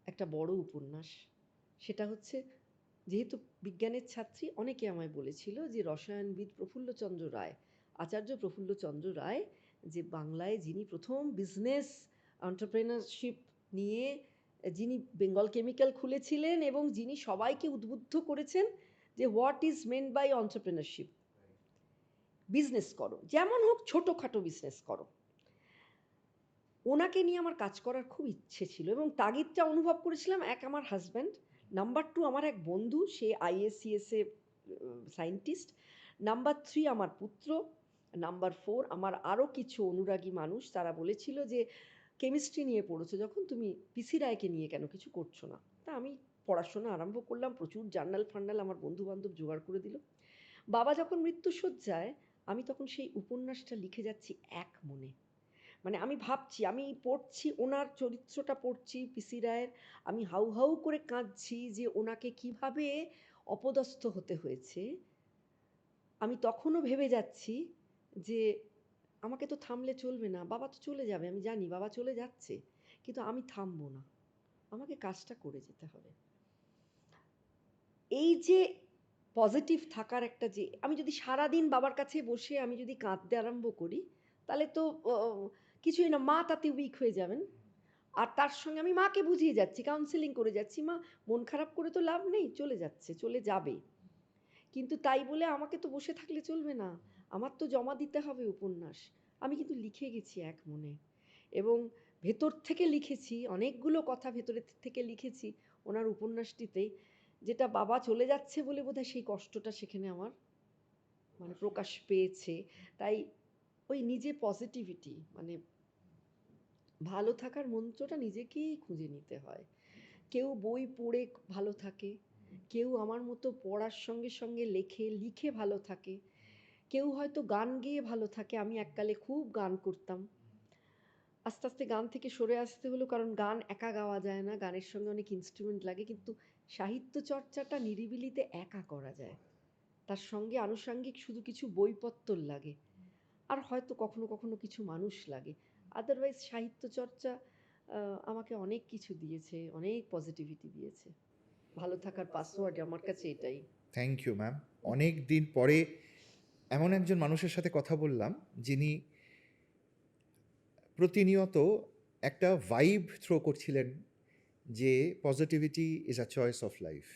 একটা বড় উপন্যাস। সেটা হচ্ছে, যেহেতু বিজ্ঞানের ছাত্রী, অনেকে আমায় বলেছিল যে রসায়নবিদ প্রফুল্লচন্দ্র রায়, আচার্য প্রফুল্লচন্দ্র রায়, যে বাংলায় যিনি প্রথম বিজনেস এন্টারপ্রেনারশিপ নিয়ে, যিনি বেঙ্গল কেমিক্যাল খুলেছিলেন এবং যিনি সবাইকে উদ্বুদ্ধ করেছেন যে what is meant by entrepreneurship, business করো, যেমন হোক ছোটোখাটো বিজনেস করো। ওনাকে নিয়ে আমার কাজ করার খুব ইচ্ছে ছিল এবং তাগিদটা অনুভব করেছিলাম। এক, আমার হাজব্যান্ড; নাম্বার টু, আমার এক বন্ধু, সে আইএসিএসে সায়েন্টিস্ট; নাম্বার থ্রি, আমার পুত্র; নাম্বার ফোর, আমার আরও কিছু অনুরাগী মানুষ, তারা বলেছিল যে কেমিস্ট্রি নিয়ে পড়েছো যখন, তুমি পিসি রায়কে নিয়ে কেন কিছু করছো না। তা আমি পড়াশোনা আরম্ভ করলাম, প্রচুর জার্নাল ফার্নাল আমার বন্ধু বান্ধব জোগাড় করে দিল। বাবা যখন মৃত্যুশয্যায়, আমি তখন সেই উপন্যাসটা লিখে যাচ্ছি এক মনে। মানে আমি ভাবছি, আমি পড়ছি, ওনার চরিত্রটা পড়ছি পিসি রায়ের, আমি হাউ হাউ করে কাঁদছি যে ওনাকে কিভাবে অপদস্থ হতে হয়েছে। আমি তখনও ভেবে যাচ্ছি যে আমাকে তো থামলে চলবে না, বাবা তো চলে যাবে, আমি জানি বাবা চলে যাচ্ছে, কিন্তু আমি থামবো না, আমাকে কাজটা করে যেতে হবে। এই যে পজিটিভ থাকার একটা, যে আমি যদি সারাদিন বাবার কাছে বসে আমি যদি কাঁদতে আরম্ভ করি, তাহলে তো কিছুই না, মা তাতে উইক হয়ে যাবেন। আর তার সঙ্গে আমি মাকে বুঝিয়ে যাচ্ছি, কাউন্সেলিং করে যাচ্ছি, মা মন খারাপ করে তো লাভ নেই, চলে যাচ্ছে, চলে যাবে। কিন্তু তাই বলে আমাকে তো বসে থাকলে চলবে না, আমার তো জমা দিতে হবে উপন্যাস। আমি কিন্তু লিখে গেছি এক মনে, এবং ভেতর থেকে লিখেছি, অনেকগুলো কথা ভেতরের থেকে লিখেছি ওনার উপন্যাসটিতেই, যেটা বাবা চলে যাচ্ছে বলে বোধহয় সেই কষ্টটা সেখানে আমার মানে প্রকাশ পেয়েছে। তাই ওই নিজে পজিটিভিটি, মানে ভালো থাকার মন্ত্রটা নিজেকেই খুঁজে নিতে হয়। কেউ বই পড়ে ভালো থাকে, কেউ আমার মতো পড়ার সঙ্গে সঙ্গে লেখে, লিখে ভালো থাকে, কেউ হয়তো গান গেয়ে ভালো থাকে। আমি এককালে খুব গান করতাম, আস্তে আস্তে গান থেকে সরে আসতে হলো, কারণ গান একা গাওয়া যায় না, গানের সঙ্গে অনেক ইনস্ট্রুমেন্ট লাগে। কিন্তু সাহিত্য চর্চাটা নিরিবিলিতে একা করা যায়, তার সঙ্গে আনুষঙ্গিক শুধু কিছু বইপত্তর লাগে, আর হয়তো কখনো কখনো কিছু মানুষ লাগে। আদারওয়াইজ সাহিত্য চর্চা আমাকে অনেক কিছু দিয়েছে, অনেক পজিটিভিটি দিয়েছে। ভালো থাকার পাসওয়ার্ড আমার কাছে এটাই। Thank you ma'am. অনেক দিন পরে এমন একজন মানুষের সাথে কথা বললাম যিনি প্রতিনিয়ত একটা ভাইব থ্রো করছিলেন যে positivity is a choice of life,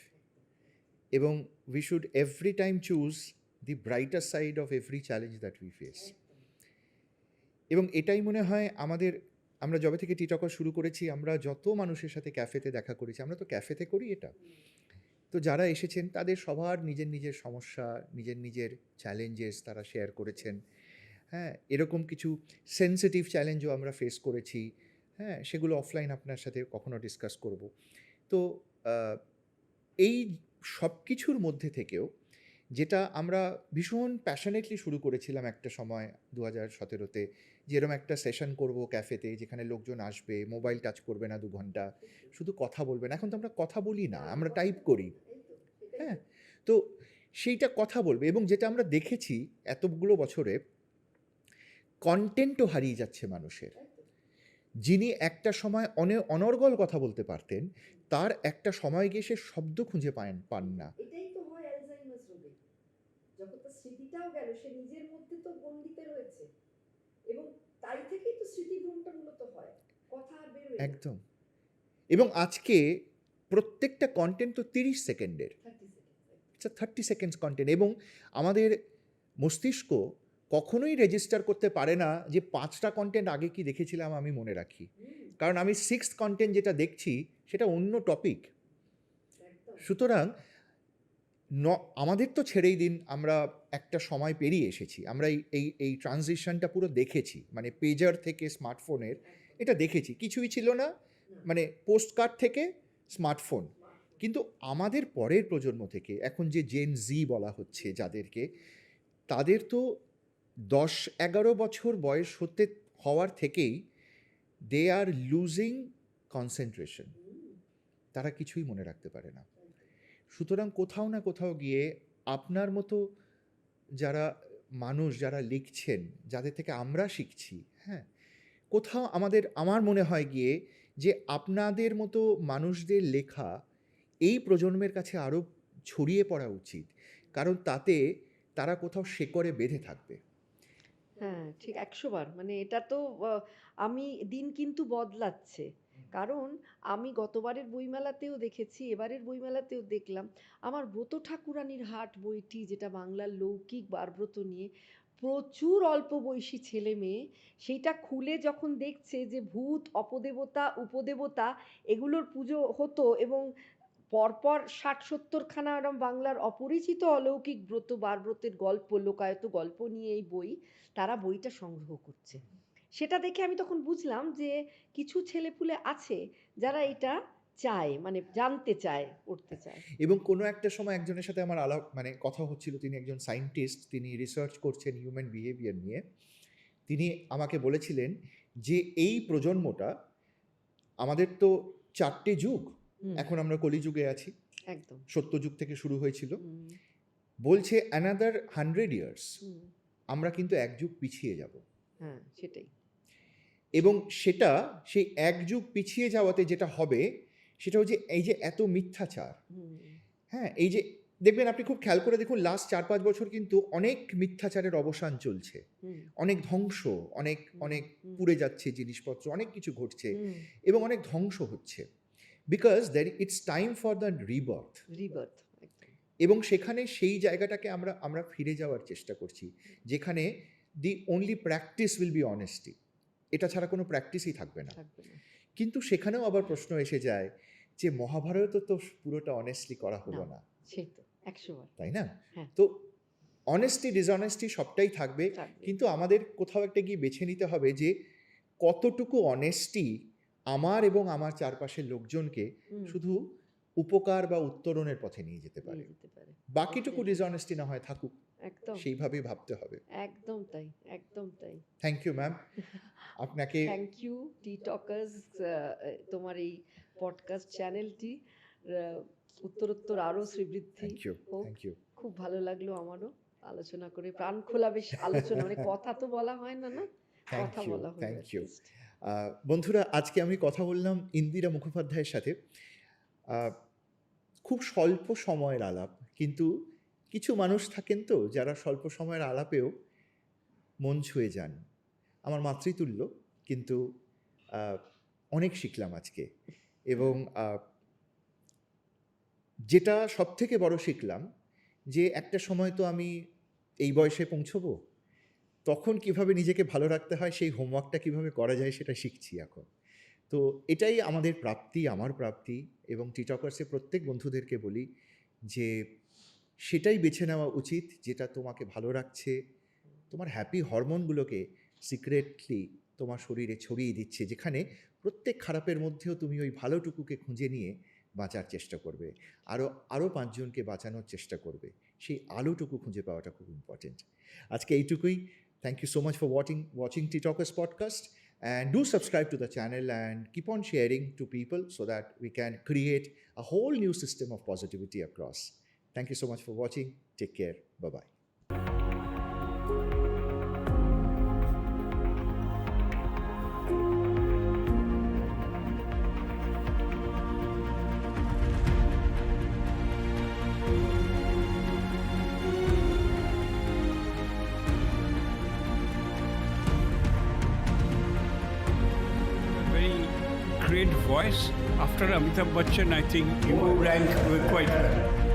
এবং we should every time choose the brighter side of every challenge that we face. এবং এটাই মনে হয় আমরা যবে থেকে টিটকার শুরু করেছি, আমরা যত মানুষের সাথে ক্যাফেতে দেখা করেছি, আমরা তো ক্যাফেতে করি এটা, তো যারা এসেছেন তাদের সবার নিজের নিজের সমস্যা, নিজের নিজের চ্যালেঞ্জেস তারা শেয়ার করেছেন। হ্যাঁ, এরকম কিছু সেন্সিটিভ চ্যালেঞ্জও আমরা ফেস করেছি। হ্যাঁ, সেগুলো অফলাইন আপনার সাথে কখনো ডিসকাস করব। তো এই সব কিছুর মধ্যে থেকেও যেটা আমরা ভীষণ প্যাশনেটলি শুরু করেছিলাম একটা সময় 2017-তে, যেরকম একটা সেশন করব ক্যাফেতে, যেখানে লোকজন আসবে, মোবাইল টাচ করবে না 2 ঘন্টা, শুধু কথা বলবেন। এখন তো আমরা কথা বলি না, আমরা টাইপ করি। হ্যাঁ, তো সেইটা কথা বলবে, এবং যেটা আমরা দেখেছি এতগুলো বছরে, কন্টেন্টও হারিয়ে যাচ্ছে মানুষের। যিনি একটা সময় অনর্গল কথা বলতে পারতেন, তার একটা সময় গিয়ে সে শব্দ খুঁজে পান না। এটাই তো হয় অ্যালজাইমার্স রোগে। যখন তার স্মৃতিটাও গেল, সে নিজের মধ্যে তো গণ্ডিতে রয়েছে, এবং তাই থেকেই তো স্মৃতিভ্রমটা মূলত হয়, কথা আর বেরোয় না। একদম। এবং আজকে প্রত্যেকটা কন্টেন্ট তো 30 সেকেন্ডের, 30 সেকেন্ড। আচ্ছা 30 সেকেন্ডস কন্টেন্ট, এবং আমাদের মস্তিষ্ক কখনোই রেজিস্টার করতে পারে না যে 5টা কন্টেন্ট আগে কি দেখেছিলাম আমি মনে রাখি, কারণ আমি 6th কন্টেন্ট যেটা দেখছি সেটা অন্য টপিক। সুতরাং আমাদের তো ছেড়েই দিন, আমরা একটা সময় পেরিয়ে এসেছি, আমরা এই ট্রানজিশনটা পুরো দেখেছি, মানে পেজার থেকে স্মার্টফোনের এটা দেখেছি, কিছুই ছিল না, মানে পোস্ট কার্ড থেকে স্মার্টফোন। কিন্তু আমাদের পরের প্রজন্ম থেকে এখন যে জেন জি বলা হচ্ছে যাদেরকে, তাদের তো 10-11 বছর বয়স হওয়ার থেকেই দে আর লুজিং কনসেন্ট্রেশন, তারা কিছুই মনে রাখতে পারে না। সুতরাং কোথাও না কোথাও গিয়ে আপনার মতো যারা মানুষ, যারা লিখছেন, যাদের থেকে আমরা শিখছি, হ্যাঁ, কোথাও আমার মনে হয় গিয়ে যে আপনাদের মতো মানুষদের লেখা এই প্রজন্মের কাছে আরও ছড়িয়ে পড়া উচিত, কারণ তাতে তারা কোথাও শেকড়ে বেঁধে থাকবে। হ্যাঁ, ঠিক ১০০ বার। মানে এটা তো আমি দিন কিন্তু বদলাচ্ছে। কারণ আমি গতবারের বইমেলাতেও দেখেছি, এবারের বইমেলাতেও দেখলাম। আমার ব্রত ঠাকুরানীর হাট বইটি, যেটা বাংলার লৌকিক বারব্রত নিয়ে, প্রচুর অল্প বয়সী ছেলেমেয়ে সেইটা খুলে যখন দেখছে যে ভূত, অপদেবতা, উপদেবতা এগুলোর পুজো হতো, এবং পরপর ৬০-৭০ খানা এরম বাংলার অপরিচিত অলৌকিক ব্রত বারব্রতের গল্প, লোকায়ত গল্প নিয়ে এই বই, তারা বইটা সংগ্রহ করছে। সেটা দেখে আমি তখন বুঝলাম যে কিছু ছেলেপুলে আছে যারা এটা চায়, মানে জানতে চায়, পড়তে চায়। এবং কোনো একটা সময় একজনের সাথে আমার মানে কথা হচ্ছিল, তিনি একজন সায়েন্টিস্ট, তিনি রিসার্চ করছেন হিউম্যান বিহেভিয়ার নিয়ে। তিনি আমাকে বলেছিলেন যে এই প্রজন্মটা, আমাদের তো 4টে যুগ, এখন আমরা কলিযুগে আছি, একদম। সত্যযুগ থেকে শুরু হয়েছিল, বলছে অ্যানাদার 100 ইয়ার্স আমরা কিন্তু এক যুগ পিছিয়ে যাব। হ্যাঁ, সেটাই। এবং সেই এক যুগ পিছিয়ে যাওয়াতে যেটা হবে সেটা হচ্ছে এই যে এত মিথ্যাচার, হ্যাঁ, এই যে দেখবেন, আপনি খুব খেয়াল করে দেখুন, লাস্ট 4-5 বছর কিন্তু অনেক মিথ্যাচারের অবসান চলছে, অনেক ধ্বংস, অনেক অনেক পুড়ে যাচ্ছে জিনিসপত্র, অনেক কিছু ঘটছে, এবং অনেক ধ্বংস হচ্ছে, because it's time for the rebirth. এবং সেখানে সেই জায়গাটাকে আমরা ফিরে যাওয়ার চেষ্টা করছি, যেখানে the only practice will be honesty, এটা ছাড়া কোনো প্র্যাকটিসই থাকবে না। কিন্তু সেখানেও আবার প্রশ্ন এসে যায় যে মহাভারত তো পুরোটা অনেস্টলি করা হলো না, সেই তো ১০০ বার, তাই না? হ্যাঁ। তো অনেস্টি ডিসঅনেস্টি সবটাই থাকবে, কিন্তু আমাদের কোথাও একটা গিয়ে বেছে নিতে হবে যে কতটুকু অনেস্টি আমার এবং আমার চারপাশের লোকজনকে শুধু উপকার বা উত্তরণের পথে নিয়ে যেতে পারে, বাকিটুকু ডিসঅনেস্টি না হয় থাকুক, একদম সেইভাবেই ভাবতে হবে। একদম তাই, একদম তাই। থ্যাংক ইউ ম্যাম, আপনাকে থ্যাংক ইউ টিটকার্স, তোমার এই পডকাস্ট চ্যানেলটি উত্তরোত্তর আরো শ্রীবৃদ্ধি হোক। খুব ভালো লাগলো আমারও আলোচনা করে, প্রাণ খোলা বেশ আলোচনা, মানে কথা তো বলা হয় না, না কথা বলা হয়। থ্যাংক ইউ বন্ধুরা, আজকে আমি কথা বললাম ইন্দিরা মুখোপাধ্যায়ের সাথে। খুব স্বল্প সময়ের আলাপ, কিন্তু কিছু মানুষ থাকেন তো যারা স্বল্প সময়ের আলাপেও মন ছুঁয়ে যান। আমার মাতৃতুল্য, কিন্তু আহ, অনেক শিখলাম আজকে। এবং যেটা সবথেকে বড় শিখলাম, যে একটা সময় তো আমি এই বয়সে পৌঁছবো, তখন কিভাবে নিজেকে ভালো রাখতে হয়, সেই হোমওয়ার্কটা কিভাবে করা যায় সেটা শিখছি এখন। তো এটাই আমাদের প্রাপ্তি, আমার প্রাপ্তি, এবং টিটকার্সের প্রত্যেক বন্ধুদেরকে বলি যে সেটাই বেছে নেওয়া উচিত যেটা তোমাকে ভালো রাখছে, তোমার হ্যাপি হরমোনগুলোকে সিক্রেটলি তোমার শরীরে ছড়িয়ে দিচ্ছে, যেখানে প্রত্যেক খারাপের মধ্যেও তুমি ওই ভালোটুকুকে খুঁজে নিয়ে বাঁচার চেষ্টা করবে, আরও পাঁচজনকে বাঁচানোর চেষ্টা করবে। সেই আলোটুকু খুঁজে পাওয়াটা খুব ইম্পর্টেন্ট। আজকে এইটুকুই। Thank you so much for watching T Talkers podcast, and do subscribe to the channel and keep on sharing to people so that we can create a whole new system of positivity across. Thank you so much for watching. Take care. Bye-bye. Very great voice. After Amitabh Bachchan, I think you rank quite well.